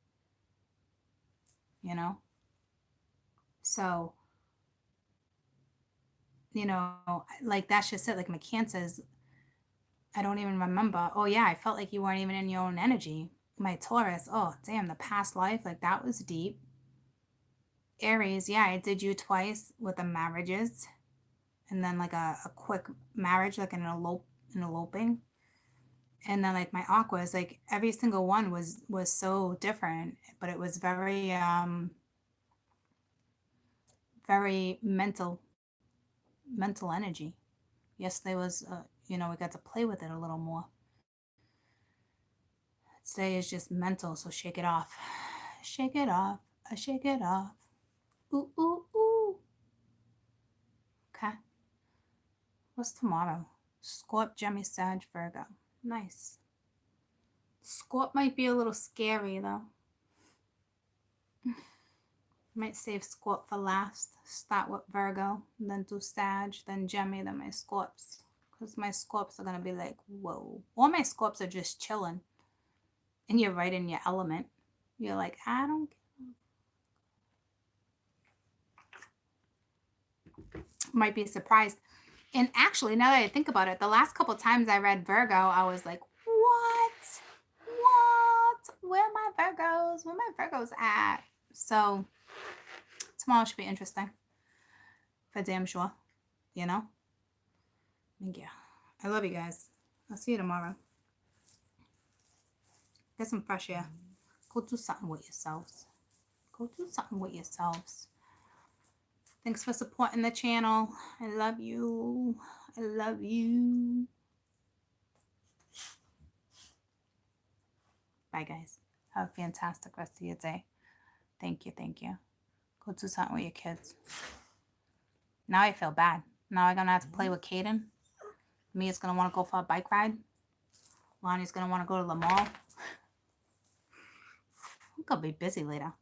So, like that's just it. Like McCann says, I don't even remember. Oh yeah, I felt like you weren't even in your own energy. My Taurus, oh damn, the past life, like that was deep. Aries, yeah, I did you twice with the marriages. And then like a quick marriage, like an eloping. And then like my Aquas, like every single one was so different, but it was very very mental energy. Yesterday was we got to play with it a little more. Today is just mental, so shake it off. Shake it off. Shake it off. Ooh, ooh, ooh. Okay. What's tomorrow? Scorp, Gemini, Sag, Virgo. Nice. Scorp might be a little scary, though. Might save Scorp for last. Start with Virgo, then do Sag, then Gemini, then my Scorps. Because my Scorps are going to be like, whoa. All my Scorps are just chilling. And you're right in your element. You're like, I don't care. Might be surprised. And actually, now that I think about it, the last couple times I read Virgo, I was like, what? Where are my Virgos? Where my Virgos at? So tomorrow should be interesting. For damn sure. You know? Thank you. I love you guys. I'll see you tomorrow. Get some fresh air. Go do something with yourselves. Go do something with yourselves. Thanks for supporting the channel. I love you. I love you. Bye, guys. Have a fantastic rest of your day. Thank you. Thank you. Go do something with your kids. Now I feel bad. Now I'm going to have to play with Caden. Mia's going to want to go for a bike ride. Lonnie's going to want to go to the mall. I'm going to be busy later.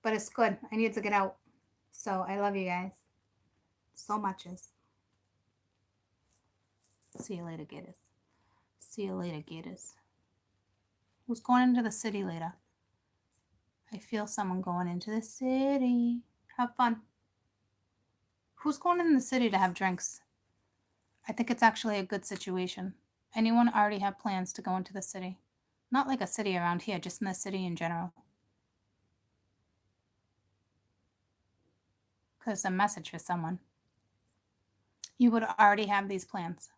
But it's good. I need to get out. So I love you guys. So much. See you later, Gators. See you later, Gators. Who's going into the city later? I feel someone going into the city. Have fun. Who's going in the city to have drinks? I think it's actually a good situation. Anyone already have plans to go into the city? Not like a city around here, just in the city in general. Because it's a message for someone. You would already have these plans.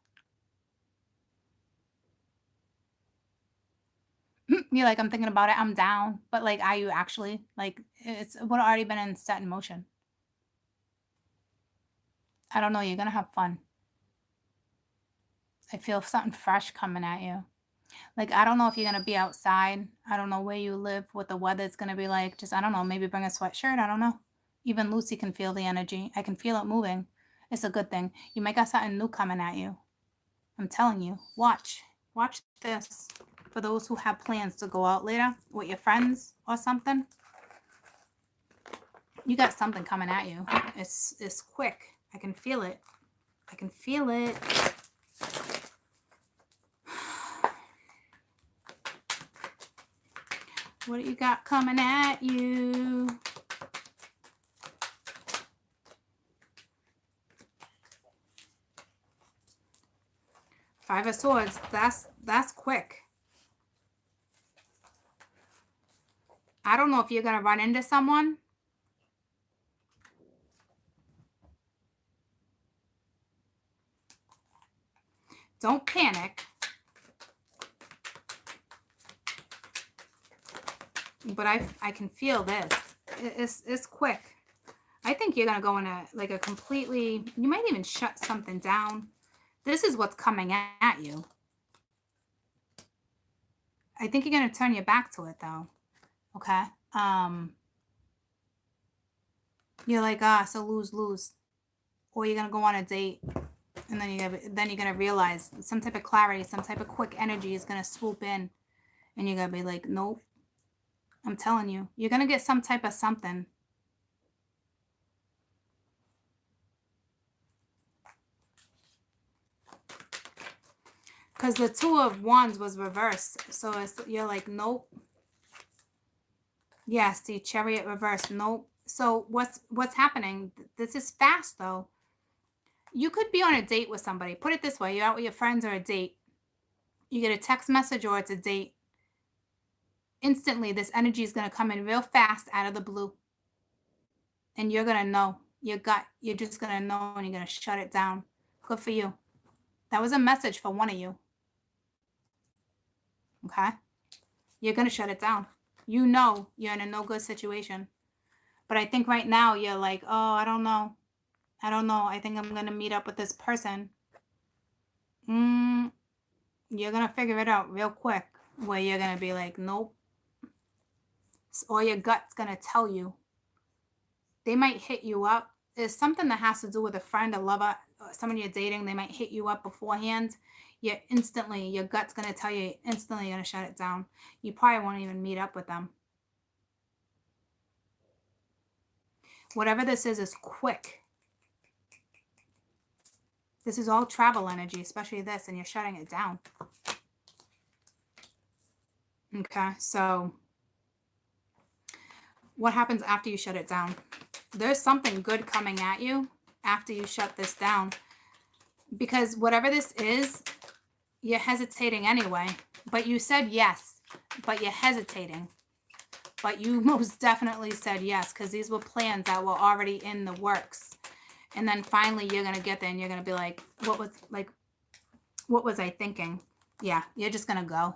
You're like, I'm thinking about it. I'm down. But like, are you actually? Like, it would have already been set in motion. I don't know. You're going to have fun. I feel something fresh coming at you. Like, I don't know if you're going to be outside. I don't know where you live, what the weather's going to be like. Just, I don't know. Maybe bring a sweatshirt. I don't know. Even Lucy can feel the energy. I can feel it moving. It's a good thing. You might got something new coming at you. I'm telling you. Watch. Watch this. For those who have plans to go out later with your friends or something. You got something coming at you. It's quick. I can feel it. I can feel it. What do you got coming at you? Five of Swords. That's quick. I don't know if you're going to run into someone. Don't panic. But I can feel this. It's quick. I think you're going to go in a completely, you might even shut something down. This is what's coming at you. I think you're going to turn your back to it though. Okay. You're like, so lose. Or you're going to go on a date. And then you're going to realize some type of clarity, some type of quick energy is going to swoop in. And you're going to be like, nope. I'm telling you. You're going to get some type of something. Because the Two of Wands was reversed. So you're like, nope. Yes, the Chariot reversed. Nope. So what's happening? This is fast, though. You could be on a date with somebody. Put it this way. You're out with your friends or a date. You get a text message or it's a date. Instantly, this energy is going to come in real fast out of the blue. And you're going to know. Your gut, you're just going to know and you're going to shut it down. Good for you. That was a message for one of you. Okay? You're going to shut it down. You know you're in a no good situation. But I think right now you're like, oh, I don't know. I think I'm going to meet up with this person. You're going to figure it out real quick. Where you're going to be like, nope. Or your gut's going to tell you. They might hit you up. It's something that has to do with a friend, a lover. someone you're dating, they might hit you up beforehand. Your gut's going to tell you instantly you're going to shut it down. You probably won't even meet up with them. Whatever this is quick. This is all travel energy, especially this, and you're shutting it down. Okay, so what happens after you shut it down? There's something good coming at you after you shut this down. Because whatever this is, you're hesitating anyway. But you said yes, but you're hesitating. But you most definitely said yes, because these were plans that were already in the works. And then finally you're going to get there and you're going to be like, what was I thinking? Yeah, you're just going to go.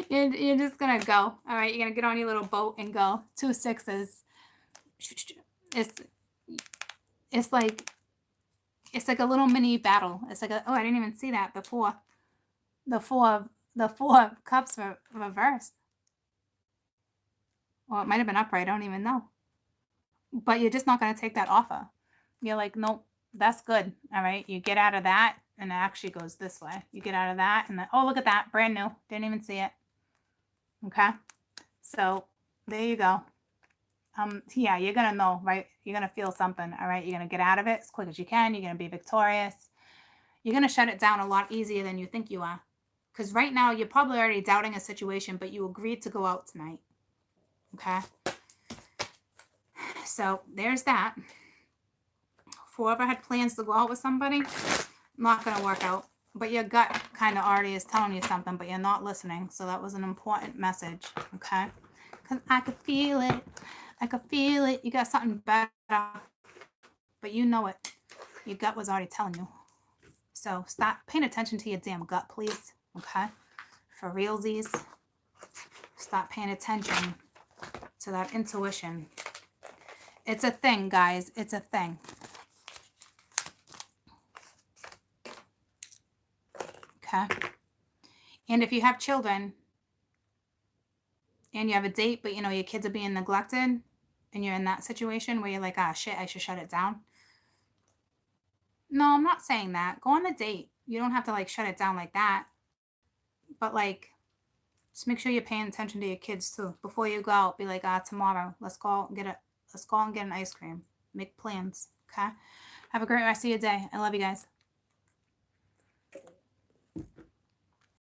You're just going to go. All right, you're going to get on your little boat and go. 2 6s. It's like a little mini battle. It's like I didn't even see that before. The four of cups reversed. Well, it might have been upright. I don't even know. But you're just not going to take that offer. You're like, nope, that's good. All right, you get out of that, and it actually goes this way. You get out of that, and then, oh, look at that, brand new. Didn't even see it. Okay, so there you go. Yeah, you're going to know, right? You're going to feel something, all right? You're going to get out of it as quick as you can. You're going to be victorious. You're going to shut it down a lot easier than you think you are. Because right now, you're probably already doubting a situation, but you agreed to go out tonight. Okay? So, there's that. Whoever had plans to go out with somebody, not going to work out. But your gut kind of already is telling you something, but you're not listening. So, that was an important message. Okay? Because I could feel it. I could feel it. You got something better, but you know it. Your gut was already telling you. So stop paying attention to your damn gut, please. Okay? For realsies. Stop paying attention to that intuition. It's a thing, guys. It's a thing. Okay? And if you have children and you have a date, but your kids are being neglected, and you're in that situation where you're like, ah, shit, I should shut it down. No, I'm not saying that. Go on the date. You don't have to shut it down like that. But just make sure you're paying attention to your kids too. Before you go out, be like, tomorrow, let's go and get an ice cream. Make plans. Okay? Have a great rest of your day. I love you guys.